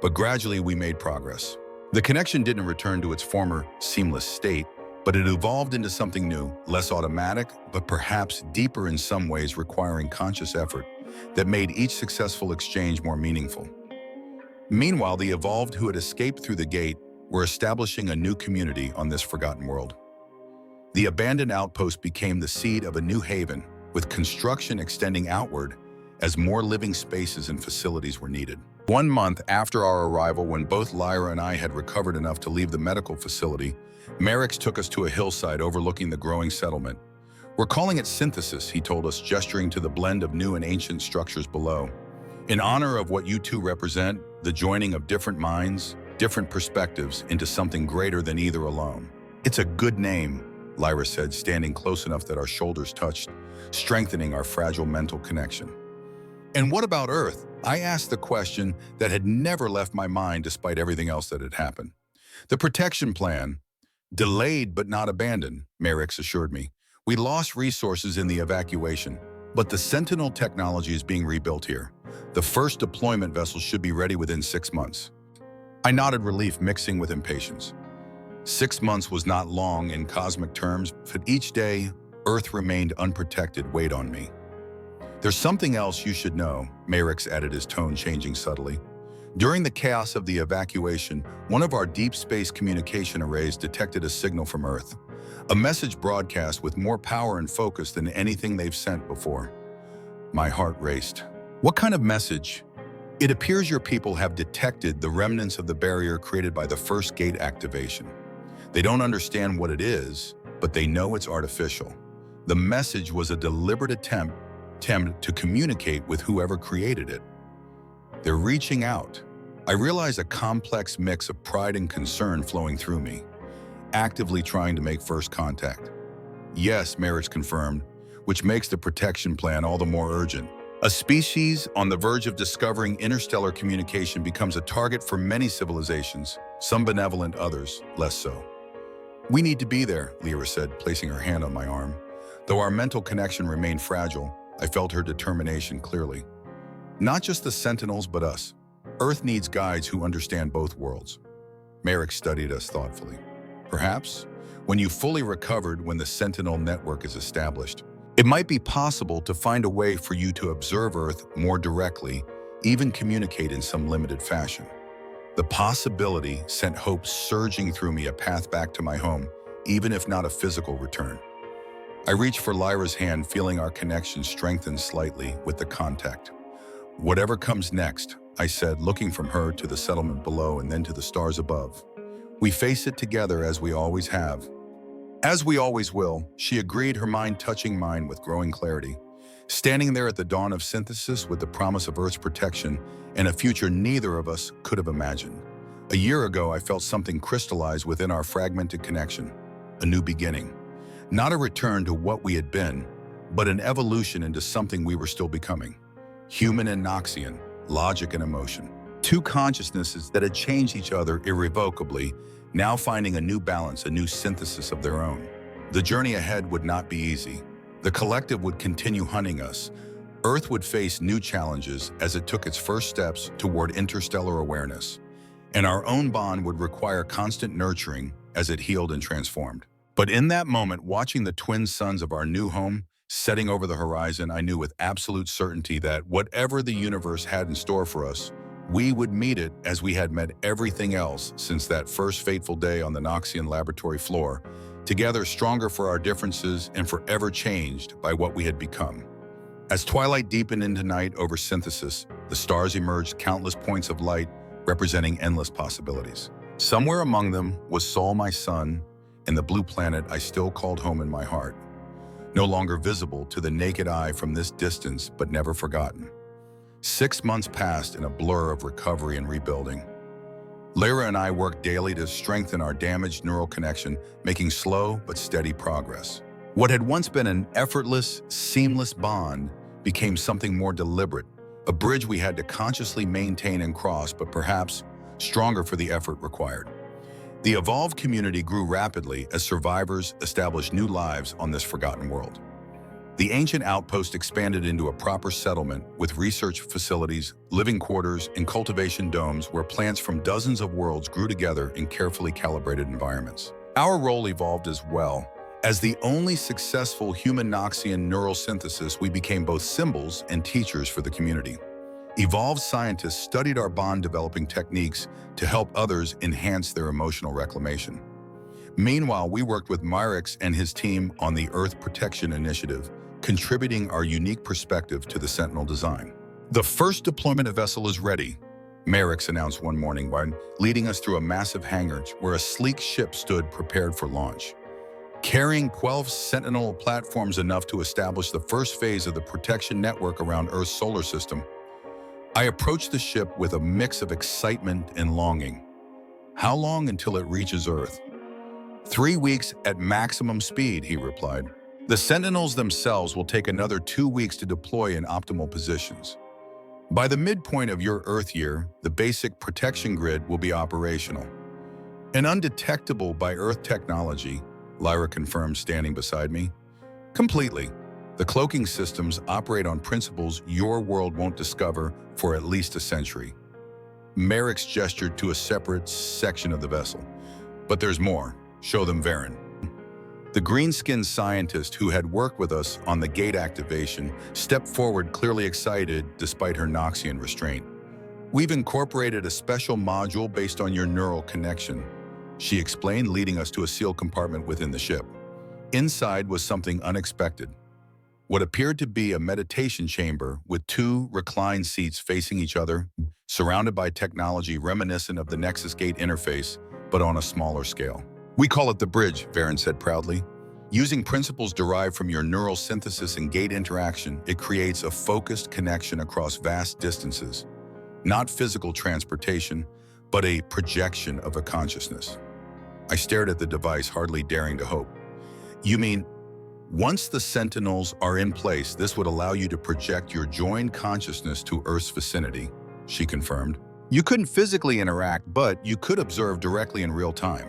But gradually we made progress. The connection didn't return to its former seamless state, but it evolved into something new, less automatic, but perhaps deeper in some ways, requiring conscious effort that made each successful exchange more meaningful. Meanwhile, the evolved who had escaped through the gate were establishing a new community on this forgotten world. The abandoned outpost became the seed of a new haven, with construction extending outward as more living spaces and facilities were needed. 1 month after our arrival, when both Lyra and I had recovered enough to leave the medical facility, Merrick's took us to a hillside overlooking the growing settlement. "We're calling it Synthesis," he told us, gesturing to the blend of new and ancient structures below. "In honor of what you two represent, the joining of different minds, different perspectives into something greater than either alone." "It's a good name," Lyra said, standing close enough that our shoulders touched, strengthening our fragile mental connection. "And what about Earth?" I asked the question that had never left my mind despite everything else that had happened. "The protection plan, delayed but not abandoned," Merrick assured me. "We lost resources in the evacuation, but the Sentinel technology is being rebuilt here. The first deployment vessel should be ready within 6 months." I nodded, relief mixing with impatience. 6 months was not long in cosmic terms, but each day, Earth remained unprotected weighed on me. "There's something else you should know," Merrick added, his tone changing subtly. "During the chaos of the evacuation, one of our deep space communication arrays detected a signal from Earth. A message broadcast with more power and focus than anything they've sent before." My heart raced. "What kind of message?" "It appears your people have detected the remnants of the barrier created by the first gate activation. They don't understand what it is, but they know it's artificial. The message was a deliberate attempt to communicate with whoever created it. They're reaching out." I realized a complex mix of pride and concern flowing through me, actively trying to make first contact. "Yes," Merrick confirmed, "which makes the protection plan all the more urgent. A species on the verge of discovering interstellar communication becomes a target for many civilizations, some benevolent, others less so." "We need to be there," Lyra said, placing her hand on my arm. Though our mental connection remained fragile, I felt her determination clearly. "Not just the Sentinels, but us. Earth needs guides who understand both worlds." Merrick studied us thoughtfully. "Perhaps, when you fully recovered, when the Sentinel network is established, it might be possible to find a way for you to observe Earth more directly, even communicate in some limited fashion." The possibility sent hope surging through me, a path back to my home, even if not a physical return. I reached for Lyra's hand, feeling our connection strengthen slightly with the contact. "Whatever comes next," I said, looking from her to the settlement below and then to the stars above. "We face it together as we always have." "As we always will," she agreed, her mind touching mine with growing clarity. Standing there at the dawn of Synthesis with the promise of Earth's protection and a future neither of us could have imagined. A year ago, I felt something crystallize within our fragmented connection, a new beginning. Not a return to what we had been, but an evolution into something we were still becoming. Human and Noxian, logic and emotion. Two consciousnesses that had changed each other irrevocably, now finding a new balance, a new synthesis of their own. The journey ahead would not be easy. The collective would continue hunting us. Earth would face new challenges as it took its first steps toward interstellar awareness. And our own bond would require constant nurturing as it healed and transformed. But in that moment, watching the twin suns of our new home setting over the horizon, I knew with absolute certainty that whatever the universe had in store for us, we would meet it as we had met everything else since that first fateful day on the Noxian laboratory floor, together stronger for our differences and forever changed by what we had become. As twilight deepened into night over Synthesis, the stars emerged, countless points of light representing endless possibilities. Somewhere among them was Sol, my son, and the blue planet I still called home in my heart, no longer visible to the naked eye from this distance, but never forgotten. 6 months passed in a blur of recovery and rebuilding. Lyra and I worked daily to strengthen our damaged neural connection, making slow but steady progress. What had once been an effortless, seamless bond became something more deliberate, a bridge we had to consciously maintain and cross, but perhaps stronger for the effort required. The evolved community grew rapidly as survivors established new lives on this forgotten world. The ancient outpost expanded into a proper settlement with research facilities, living quarters, and cultivation domes where plants from dozens of worlds grew together in carefully calibrated environments. Our role evolved as well. As the only successful human Noxian neural synthesis, we became both symbols and teachers for the community. Evolved scientists studied our bond developing techniques to help others enhance their emotional reclamation. Meanwhile, we worked with Myrix and his team on the Earth Protection Initiative, contributing our unique perspective to the Sentinel design. The first deployment vessel is ready, Myrix announced one morning while leading us through a massive hangar where a sleek ship stood prepared for launch. Carrying 12 Sentinel platforms enough to establish the first phase of the protection network around Earth's solar system, I approached the ship with a mix of excitement and longing. How long until it reaches Earth? 3 weeks at maximum speed, he replied. The Sentinels themselves will take another 2 weeks to deploy in optimal positions. By the midpoint of your Earth year, the basic protection grid will be operational. And undetectable by Earth technology, Lyra confirmed standing beside me. Completely. The cloaking systems operate on principles your world won't discover for at least a century. Myrix gestured to a separate section of the vessel. But there's more. Show them Varen. The green-skinned scientist who had worked with us on the gate activation stepped forward, clearly excited despite her Noxian restraint. We've incorporated a special module based on your neural connection, she explained, leading us to a sealed compartment within the ship. Inside was something unexpected. What appeared to be a meditation chamber with 2 reclined seats facing each other, surrounded by technology reminiscent of the Nexus Gate interface, but on a smaller scale. We call it the bridge, Varen said proudly. Using principles derived from your neural synthesis and gate interaction, it creates a focused connection across vast distances. Not physical transportation, but a projection of a consciousness. I stared at the device, hardly daring to hope. You mean, once the Sentinels are in place, this would allow you to project your joined consciousness to Earth's vicinity, she confirmed. You couldn't physically interact, but you could observe directly in real time,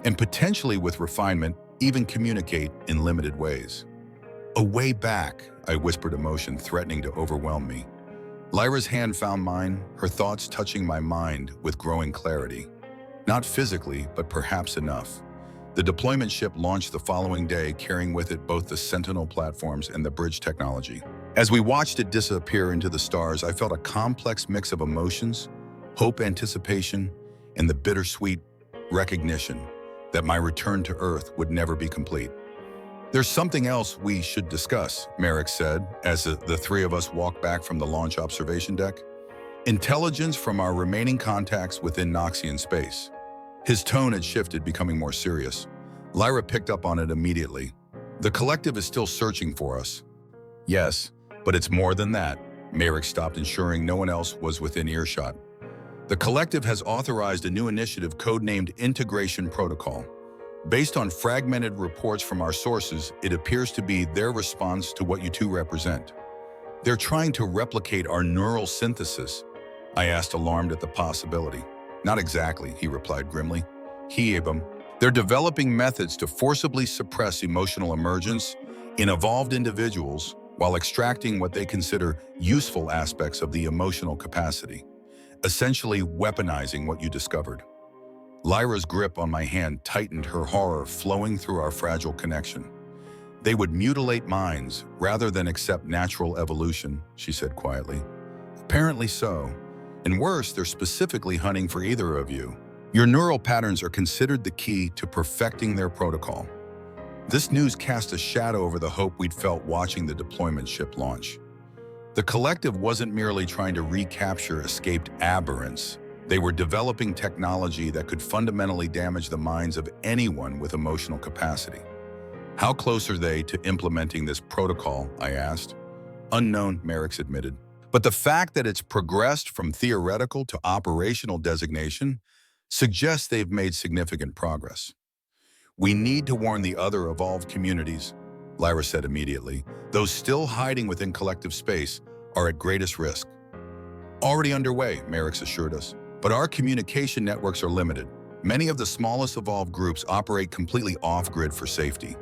and potentially with refinement, even communicate in limited ways. A way back, I whispered, emotion threatening to overwhelm me. Lyra's hand found mine, her thoughts touching my mind with growing clarity. Not physically, but perhaps enough. The deployment ship launched the following day, carrying with it both the Sentinel platforms and the bridge technology. As we watched it disappear into the stars, I felt a complex mix of emotions, hope, anticipation, and the bittersweet recognition that my return to Earth would never be complete. There's something else we should discuss, Myrix said, as the 3 of us walked back from the launch observation deck. Intelligence from our remaining contacts within Noxian space. His tone had shifted, becoming more serious. Lyra picked up on it immediately. The collective is still searching for us. Yes, but it's more than that. Myrix stopped, ensuring no one else was within earshot. The collective has authorized a new initiative codenamed Integration Protocol. Based on fragmented reports from our sources, it appears to be their response to what you 2 represent. They're trying to replicate our neural synthesis, I asked, alarmed at the possibility. Not exactly, he replied grimly. They're developing methods to forcibly suppress emotional emergence in evolved individuals while extracting what they consider useful aspects of the emotional capacity, essentially weaponizing what you discovered. Lyra's grip on my hand tightened, her horror flowing through our fragile connection. They would mutilate minds rather than accept natural evolution, she said quietly. Apparently so. And worse, they're specifically hunting for either of you. Your neural patterns are considered the key to perfecting their protocol. This news cast a shadow over the hope we'd felt watching the deployment ship launch. The collective wasn't merely trying to recapture escaped aberrants. They were developing technology that could fundamentally damage the minds of anyone with emotional capacity. How close are they to implementing this protocol, I asked. Unknown, Myrix admitted. But the fact that it's progressed from theoretical to operational designation suggests they've made significant progress. We need to warn the other evolved communities, Lyra said immediately. Those still hiding within collective space are at greatest risk. Already underway, Myrix assured us. But our communication networks are limited. Many of the smallest evolved groups operate completely off-grid for safety.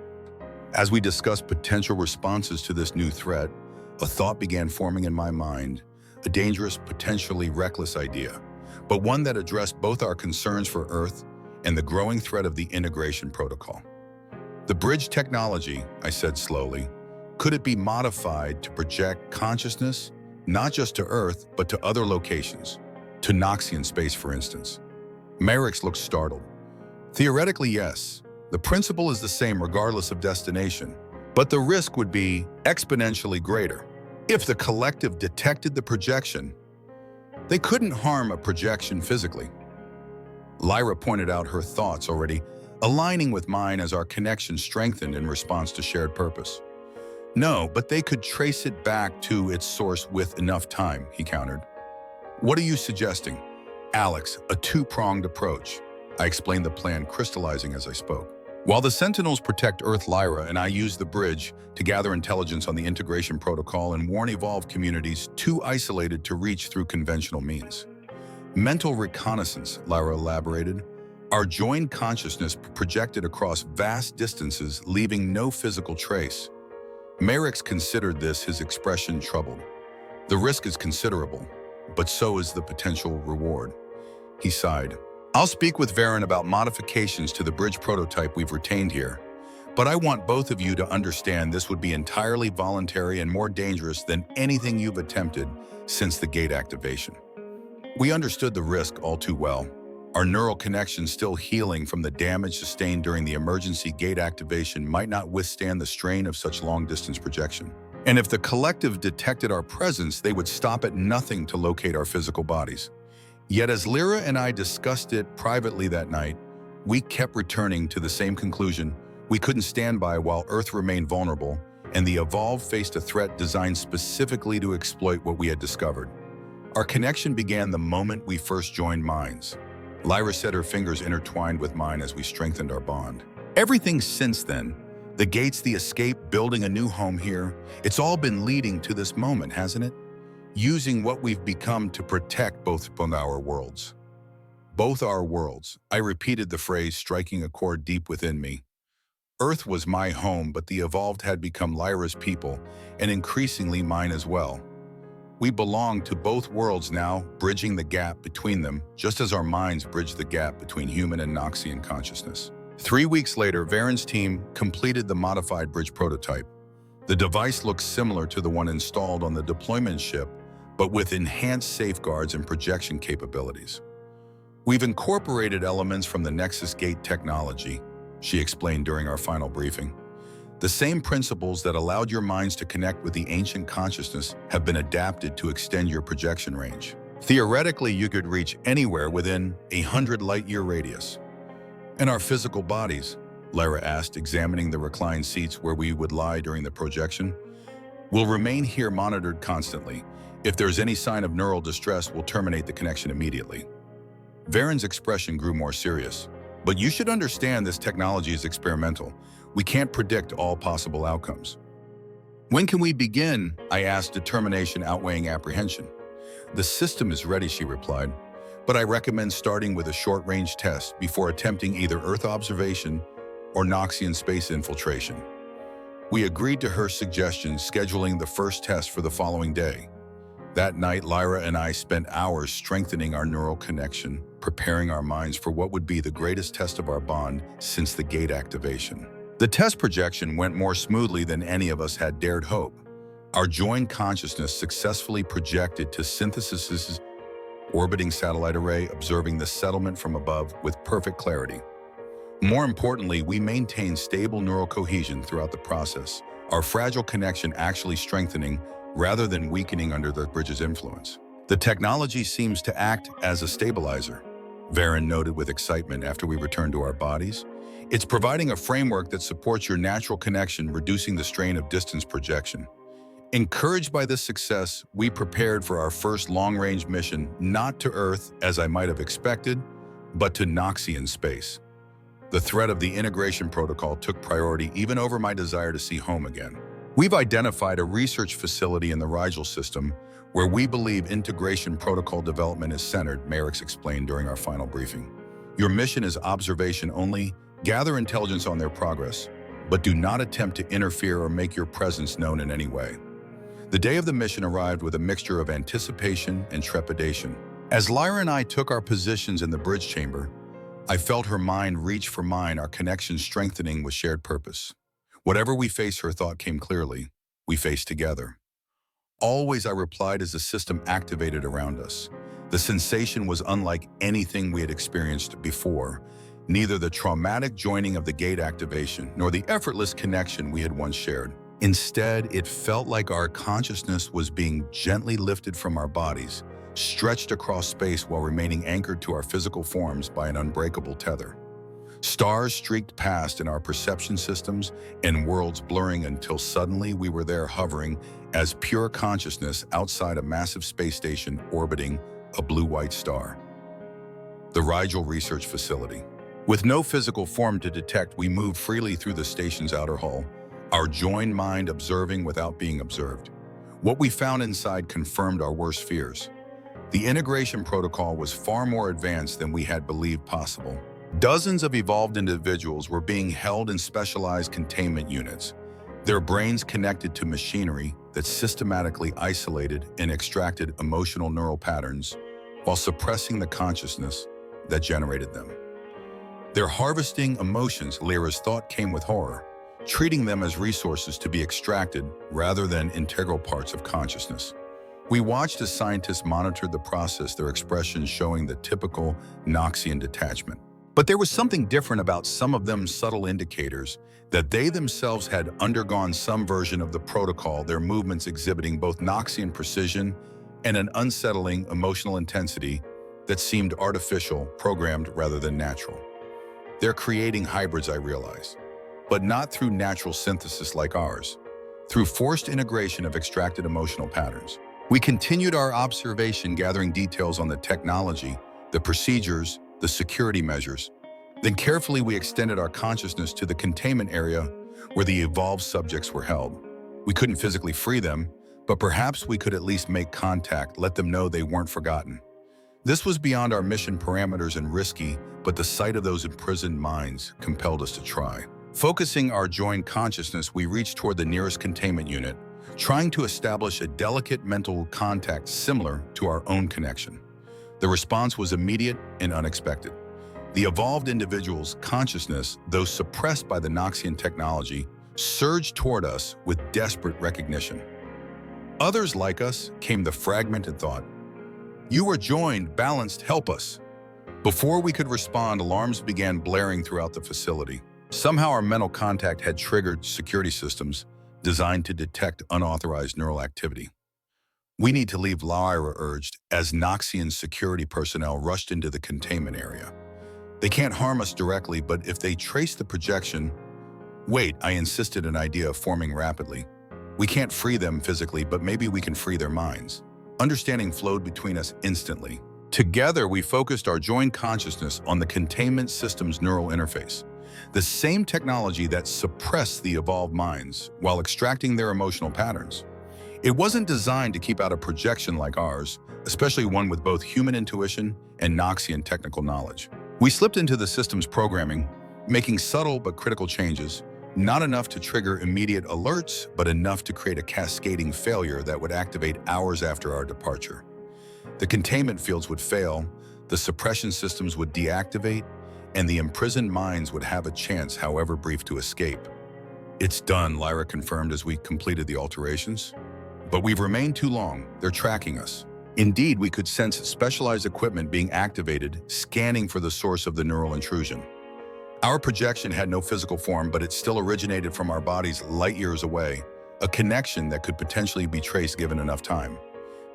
As we discussed potential responses to this new threat, a thought began forming in my mind, a dangerous, potentially reckless idea, but one that addressed both our concerns for Earth and the growing threat of the integration protocol. The bridge technology, I said slowly, could it be modified to project consciousness not just to Earth, but to other locations, to Noxian space, for instance. Merrick's looked startled. Theoretically, yes. The principle is the same regardless of destination, but the risk would be exponentially greater. If the collective detected the projection, they couldn't harm a projection physically. Lyra pointed out her thoughts already aligning with mine as our connection strengthened in response to shared purpose. No, but they could trace it back to its source with enough time, he countered. What are you suggesting? Alex, a two-pronged approach. I explained the plan, crystallizing as I spoke. While the Sentinels protect Earth, Lyra and I use the bridge to gather intelligence on the integration protocol and warn evolved communities too isolated to reach through conventional means. Mental reconnaissance, Lyra elaborated. Our joined consciousness projected across vast distances, leaving no physical trace. Merrick's considered this, his expression troubled. The risk is considerable, but so is the potential reward. He sighed. I'll speak with Varen about modifications to the bridge prototype we've retained here, but I want both of you to understand this would be entirely voluntary and more dangerous than anything you've attempted since the gate activation. We understood the risk all too well. Our neural connection, still healing from the damage sustained during the emergency gate activation, might not withstand the strain of such long-distance projection. And if the collective detected our presence, they would stop at nothing to locate our physical bodies. Yet as Lyra and I discussed it privately that night, we kept returning to the same conclusion. We couldn't stand by while Earth remained vulnerable, and the Evolved faced a threat designed specifically to exploit what we had discovered. Our connection began the moment we first joined minds. Lyra said, her fingers intertwined with mine as we strengthened our bond. Everything since then, the gates, the escape, building a new home here, it's all been leading to this moment, hasn't it? Using what we've become to protect both our worlds. Both our worlds. I repeated the phrase, striking a chord deep within me. Earth was my home, but the Evolved had become Lyra's people, and increasingly mine as well. We belong to both worlds now, bridging the gap between them, just as our minds bridge the gap between human and Noxian consciousness. 3 weeks later, Varen's team completed the modified bridge prototype. The device looks similar to the one installed on the deployment ship, but with enhanced safeguards and projection capabilities. We've incorporated elements from the Nexus Gate technology, she explained during our final briefing. The same principles that allowed your minds to connect with the ancient consciousness have been adapted to extend your projection range. Theoretically, you could reach anywhere within 100 light-year radius. And our physical bodies, Lyra asked, examining the reclined seats where we would lie during the projection, will remain here monitored constantly. If there's any sign of neural distress, we'll terminate the connection immediately. Varen's expression grew more serious. But you should understand this technology is experimental. We can't predict all possible outcomes. When can we begin? I asked, determination outweighing apprehension. The system is ready, she replied, but I recommend starting with a short-range test before attempting either Earth observation or Noxian space infiltration. We agreed to her suggestion, scheduling the first test for the following day. That night, Lyra and I spent hours strengthening our neural connection, preparing our minds for what would be the greatest test of our bond since the gate activation. The test projection went more smoothly than any of us had dared hope. Our joined consciousness successfully projected to Synthesis's orbiting satellite array, observing the settlement from above with perfect clarity. More importantly, we maintained stable neural cohesion throughout the process, our fragile connection actually strengthening rather than weakening under the bridge's influence. The technology seems to act as a stabilizer, Varen noted with excitement after we returned to our bodies. It's providing a framework that supports your natural connection, reducing the strain of distance projection. Encouraged by this success, we prepared for our first long-range mission, not to Earth, as I might have expected, but to Noxian space. The threat of the integration protocol took priority even over my desire to see home again. We've identified a research facility in the Rigel system where we believe integration protocol development is centered, Merrick explained during our final briefing. Your mission is observation only, gather intelligence on their progress, but do not attempt to interfere or make your presence known in any way. The day of the mission arrived with a mixture of anticipation and trepidation. As Lyra and I took our positions in the bridge chamber, I felt her mind reach for mine, our connection strengthening with shared purpose. Whatever we face, her thought came clearly, we face together. Always, I replied as the system activated around us. The sensation was unlike anything we had experienced before, neither the traumatic joining of the gate activation nor the effortless connection we had once shared. Instead, it felt like our consciousness was being gently lifted from our bodies, stretched across space while remaining anchored to our physical forms by an unbreakable tether. Stars streaked past in our perception systems and worlds blurring until suddenly we were there hovering as pure consciousness outside a massive space station orbiting a blue-white star. The Rigel Research Facility. With no physical form to detect, we moved freely through the station's outer hull, our joined mind observing without being observed. What we found inside confirmed our worst fears. The integration protocol was far more advanced than we had believed possible. Dozens of evolved individuals were being held in specialized containment units, their brains connected to machinery that systematically isolated and extracted emotional neural patterns while suppressing the consciousness that generated them. They're harvesting emotions, Lyra's thought came with horror, treating them as resources to be extracted rather than integral parts of consciousness. We watched as scientists monitored the process, their expressions showing the typical Noxian detachment. But there was something different about some of them, subtle indicators that they themselves had undergone some version of the protocol, their movements exhibiting both Noxian precision and an unsettling emotional intensity that seemed artificial, programmed rather than natural. They're creating hybrids, I realize, but not through natural synthesis like ours, through forced integration of extracted emotional patterns. We continued our observation, gathering details on the technology, the procedures, the security measures. Then carefully we extended our consciousness to the containment area where the evolved subjects were held. We couldn't physically free them, but perhaps we could at least make contact, let them know they weren't forgotten. This was beyond our mission parameters and risky, but the sight of those imprisoned minds compelled us to try. Focusing our joined consciousness, we reached toward the nearest containment unit, trying to establish a delicate mental contact similar to our own connection. The response was immediate and unexpected. The evolved individual's consciousness, though suppressed by the Noxian technology, surged toward us with desperate recognition. Others like us came the fragmented thought, "You are joined, balanced, help us." Before we could respond, alarms began blaring throughout the facility. Somehow our mental contact had triggered security systems designed to detect unauthorized neural activity. "We need to leave," Lyra urged, as Noxian security personnel rushed into the containment area. "They can't harm us directly, but if they trace the projection—" "Wait," I insisted, an idea forming rapidly. "We can't free them physically, but maybe we can free their minds." Understanding flowed between us instantly. Together, we focused our joined consciousness on the containment system's neural interface, the same technology that suppressed the evolved minds while extracting their emotional patterns. It wasn't designed to keep out a projection like ours, especially one with both human intuition and Noxian technical knowledge. We slipped into the system's programming, making subtle but critical changes, not enough to trigger immediate alerts, but enough to create a cascading failure that would activate hours after our departure. The containment fields would fail, the suppression systems would deactivate, and the imprisoned minds would have a chance, however brief, to escape. "It's done," Lyra confirmed as we completed the alterations. "But we've remained too long. They're tracking us." Indeed, we could sense specialized equipment being activated, scanning for the source of the neural intrusion. Our projection had no physical form, but it still originated from our bodies light years away, a connection that could potentially be traced given enough time.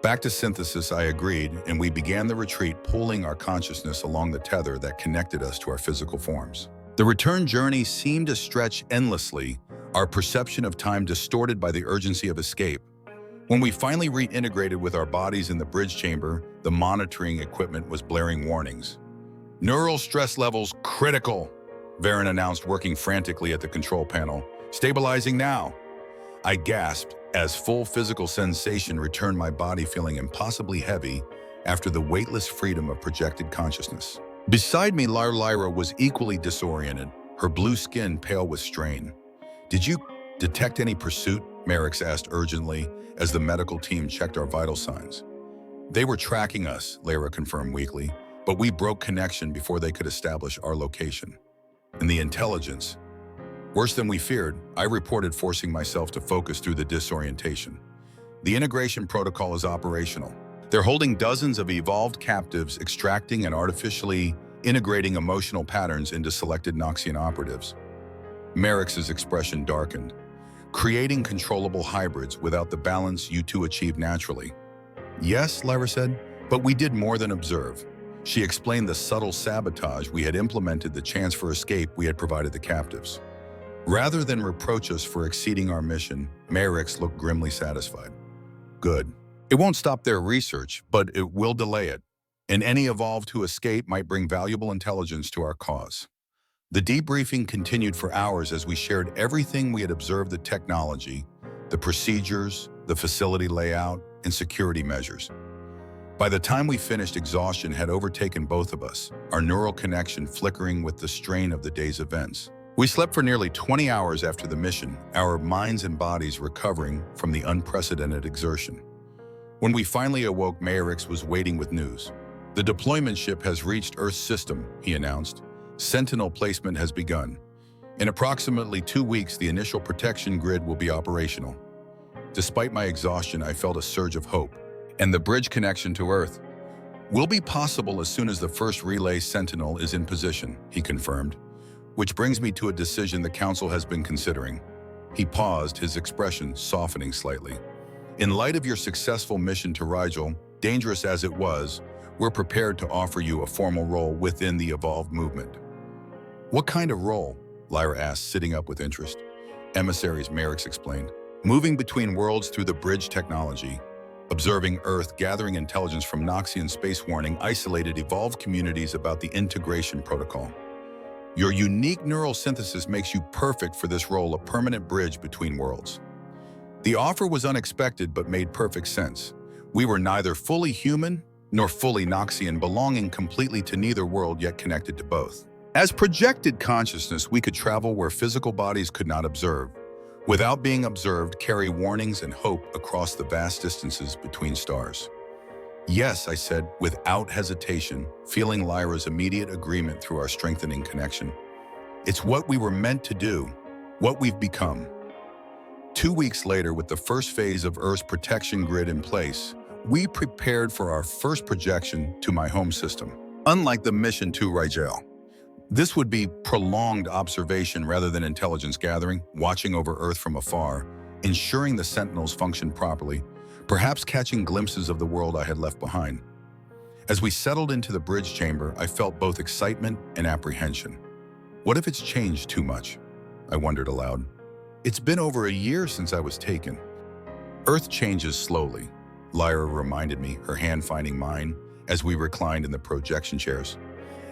Back to synthesis, I agreed, and we began the retreat, pulling our consciousness along the tether that connected us to our physical forms. The return journey seemed to stretch endlessly, our perception of time distorted by the urgency of escape. When we finally reintegrated with our bodies in the bridge chamber, the monitoring equipment was blaring warnings. "Neural stress levels critical," Varen announced, working frantically at the control panel. "Stabilizing now." I gasped as full physical sensation returned, my body feeling impossibly heavy after the weightless freedom of projected consciousness. Beside me, Lyra was equally disoriented, her blue skin pale with strain. "Did you detect any pursuit?" Merrick asked urgently as the medical team checked our vital signs. "They were tracking us," Lyra confirmed weakly, "but we broke connection before they could establish our location." "And the intelligence?" "Worse than we feared," I reported, forcing myself to focus through the disorientation. The integration protocol is operational. They're holding dozens of evolved captives, extracting and artificially integrating emotional patterns into selected Noxian operatives. Merrick's expression darkened. Creating controllable hybrids without the balance you two achieve naturally. Yes, Lyra said, but we did more than observe. She explained the subtle sabotage we had implemented, the chance for escape we had provided the captives. Rather than reproach us for exceeding our mission, Merrick's looked grimly satisfied. Good. It won't stop their research, but it will delay it, and any evolved who escape might bring valuable intelligence to our cause. The debriefing continued for hours as we shared everything we had observed: the technology, the procedures, the facility layout, and security measures. By the time we finished, exhaustion had overtaken both of us, our neural connection flickering with the strain of the day's events. We slept for nearly 20 hours after the mission, our minds and bodies recovering from the unprecedented exertion. When we finally awoke, Merrick's was waiting with news. The deployment ship has reached Earth's system, he announced. Sentinel placement has begun. In approximately 2 weeks, the initial protection grid will be operational. Despite my exhaustion, I felt a surge of hope. And the bridge connection to Earth will be possible as soon as the first relay Sentinel is in position, he confirmed. Which brings me to a decision the Council has been considering. He paused, his expression softening slightly. In light of your successful mission to Rigel, dangerous as it was, we're prepared to offer you a formal role within the evolved movement. What kind of role? Lyra asked, sitting up with interest. Emissaries, Merrick's explained. Moving between worlds through the bridge technology, observing Earth, gathering intelligence from Noxian space, warning isolated evolved communities about the integration protocol. Your unique neural synthesis makes you perfect for this role, a permanent bridge between worlds. The offer was unexpected but made perfect sense. We were neither fully human nor fully Noxian, belonging completely to neither world yet connected to both. As projected consciousness, we could travel where physical bodies could not observe. Without being observed, carry warnings and hope across the vast distances between stars. Yes, I said, without hesitation, feeling Lyra's immediate agreement through our strengthening connection. It's what we were meant to do, what we've become. 2 weeks later, with the first phase of Earth's protection grid in place, we prepared for our first projection to my home system. Unlike the mission to Rigel, this would be prolonged observation rather than intelligence gathering, watching over Earth from afar, ensuring the Sentinels function properly, perhaps catching glimpses of the world I had left behind. As we settled into the bridge chamber, I felt both excitement and apprehension. What if it's changed too much? I wondered aloud. It's been over a year since I was taken. Earth changes slowly, Lyra reminded me, her hand finding mine as we reclined in the projection chairs.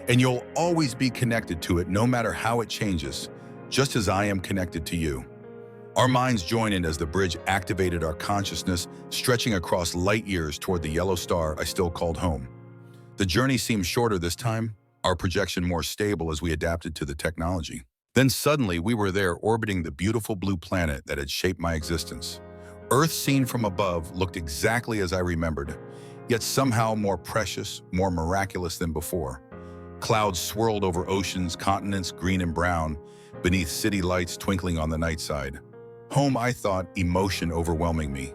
And you'll always be connected to it no matter how it changes, just as I am connected to you. Our minds joined in as the bridge activated our consciousness, stretching across light years toward the yellow star I still called home. The journey seemed shorter this time, our projection more stable as we adapted to the technology. Then suddenly we were there, orbiting the beautiful blue planet that had shaped my existence. Earth seen from above looked exactly as I remembered, yet somehow more precious, more miraculous than before. Clouds swirled over oceans, continents green and brown, beneath city lights twinkling on the night side. Home, I thought, emotion overwhelming me.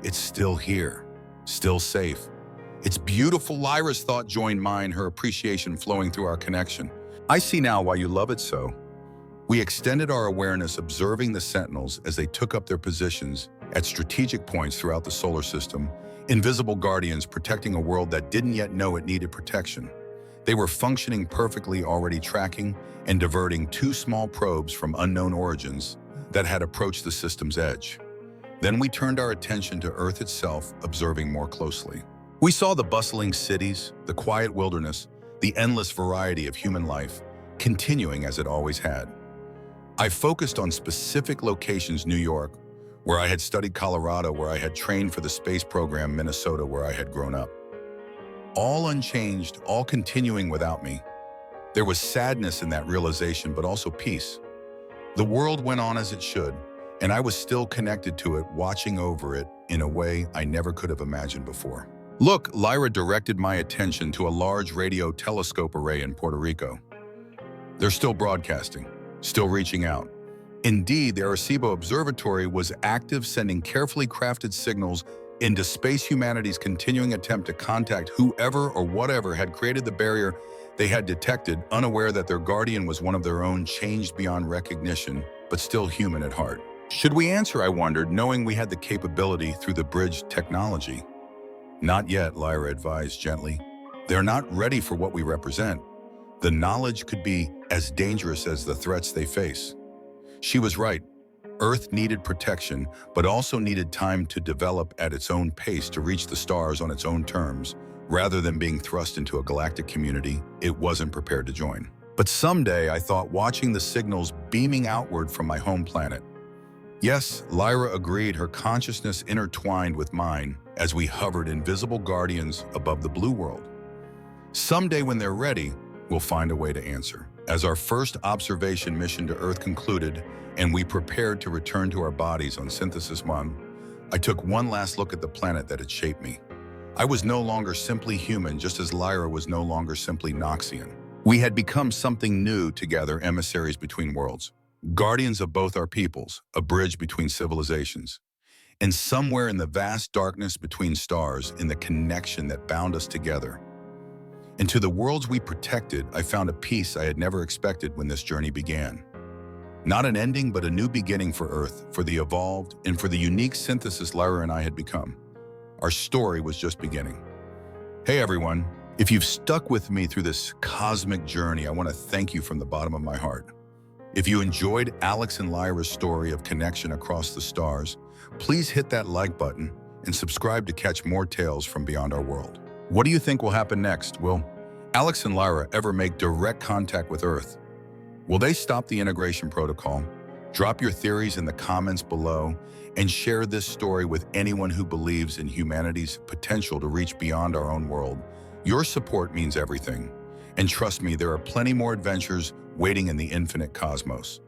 It's still here, still safe. It's beautiful, Lyra's thought joined mine, her appreciation flowing through our connection. I see now why you love it so. We extended our awareness, observing the Sentinels as they took up their positions at strategic points throughout the solar system, invisible guardians protecting a world that didn't yet know it needed protection. They were functioning perfectly, already tracking and diverting 2 small probes from unknown origins that had approached the system's edge. Then we turned our attention to Earth itself, observing more closely. We saw the bustling cities, the quiet wilderness, the endless variety of human life, continuing as it always had. I focused on specific locations: New York, where I had studied, Colorado, where I had trained for the space program, Minnesota, where I had grown up. All unchanged, all continuing without me. There was sadness in that realization, but also peace. The world went on as it should, and I was still connected to it, watching over it in a way I never could have imagined before. Look, Lyra directed my attention to a large radio telescope array in Puerto Rico. They're still broadcasting, still reaching out, Indeed, the Arecibo Observatory was active, sending carefully crafted signals into space, humanity's continuing attempt to contact whoever or whatever had created the barrier they had detected, unaware that their guardian was one of their own, changed beyond recognition, but still human at heart. Should we answer, I wondered, knowing we had the capability through the bridge technology? Not yet, Lyra advised gently. They're not ready for what we represent. The knowledge could be as dangerous as the threats they face. She was right. Earth needed protection, but also needed time to develop at its own pace to reach the stars on its own terms, rather than being thrust into a galactic community it wasn't prepared to join. But someday, I thought, watching the signals beaming outward from my home planet. Yes, Lyra agreed, her consciousness intertwined with mine as we hovered invisible guardians above the blue world. Someday when they're ready, we'll find a way to answer. As our first observation mission to Earth concluded and we prepared to return to our bodies on Synthesis 1, I took one last look at the planet that had shaped me. I was no longer simply human, just as Lyra was no longer simply Noxian. We had become something new together, emissaries between worlds, guardians of both our peoples, a bridge between civilizations. And somewhere in the vast darkness between stars, in the connection that bound us together, and to the worlds we protected, I found a peace I had never expected when this journey began. Not an ending, but a new beginning for Earth, for the evolved, and for the unique synthesis Lyra and I had become. Our story was just beginning. Hey everyone, if you've stuck with me through this cosmic journey, I want to thank you from the bottom of my heart. If you enjoyed Alex and Lyra's story of connection across the stars, please hit that like button and subscribe to catch more tales from beyond our world. What do you think will happen next? Will Alex and Lyra ever make direct contact with Earth? Will they stop the integration protocol? Drop your theories in the comments below and share this story with anyone who believes in humanity's potential to reach beyond our own world. Your support means everything. And trust me, there are plenty more adventures waiting in the infinite cosmos.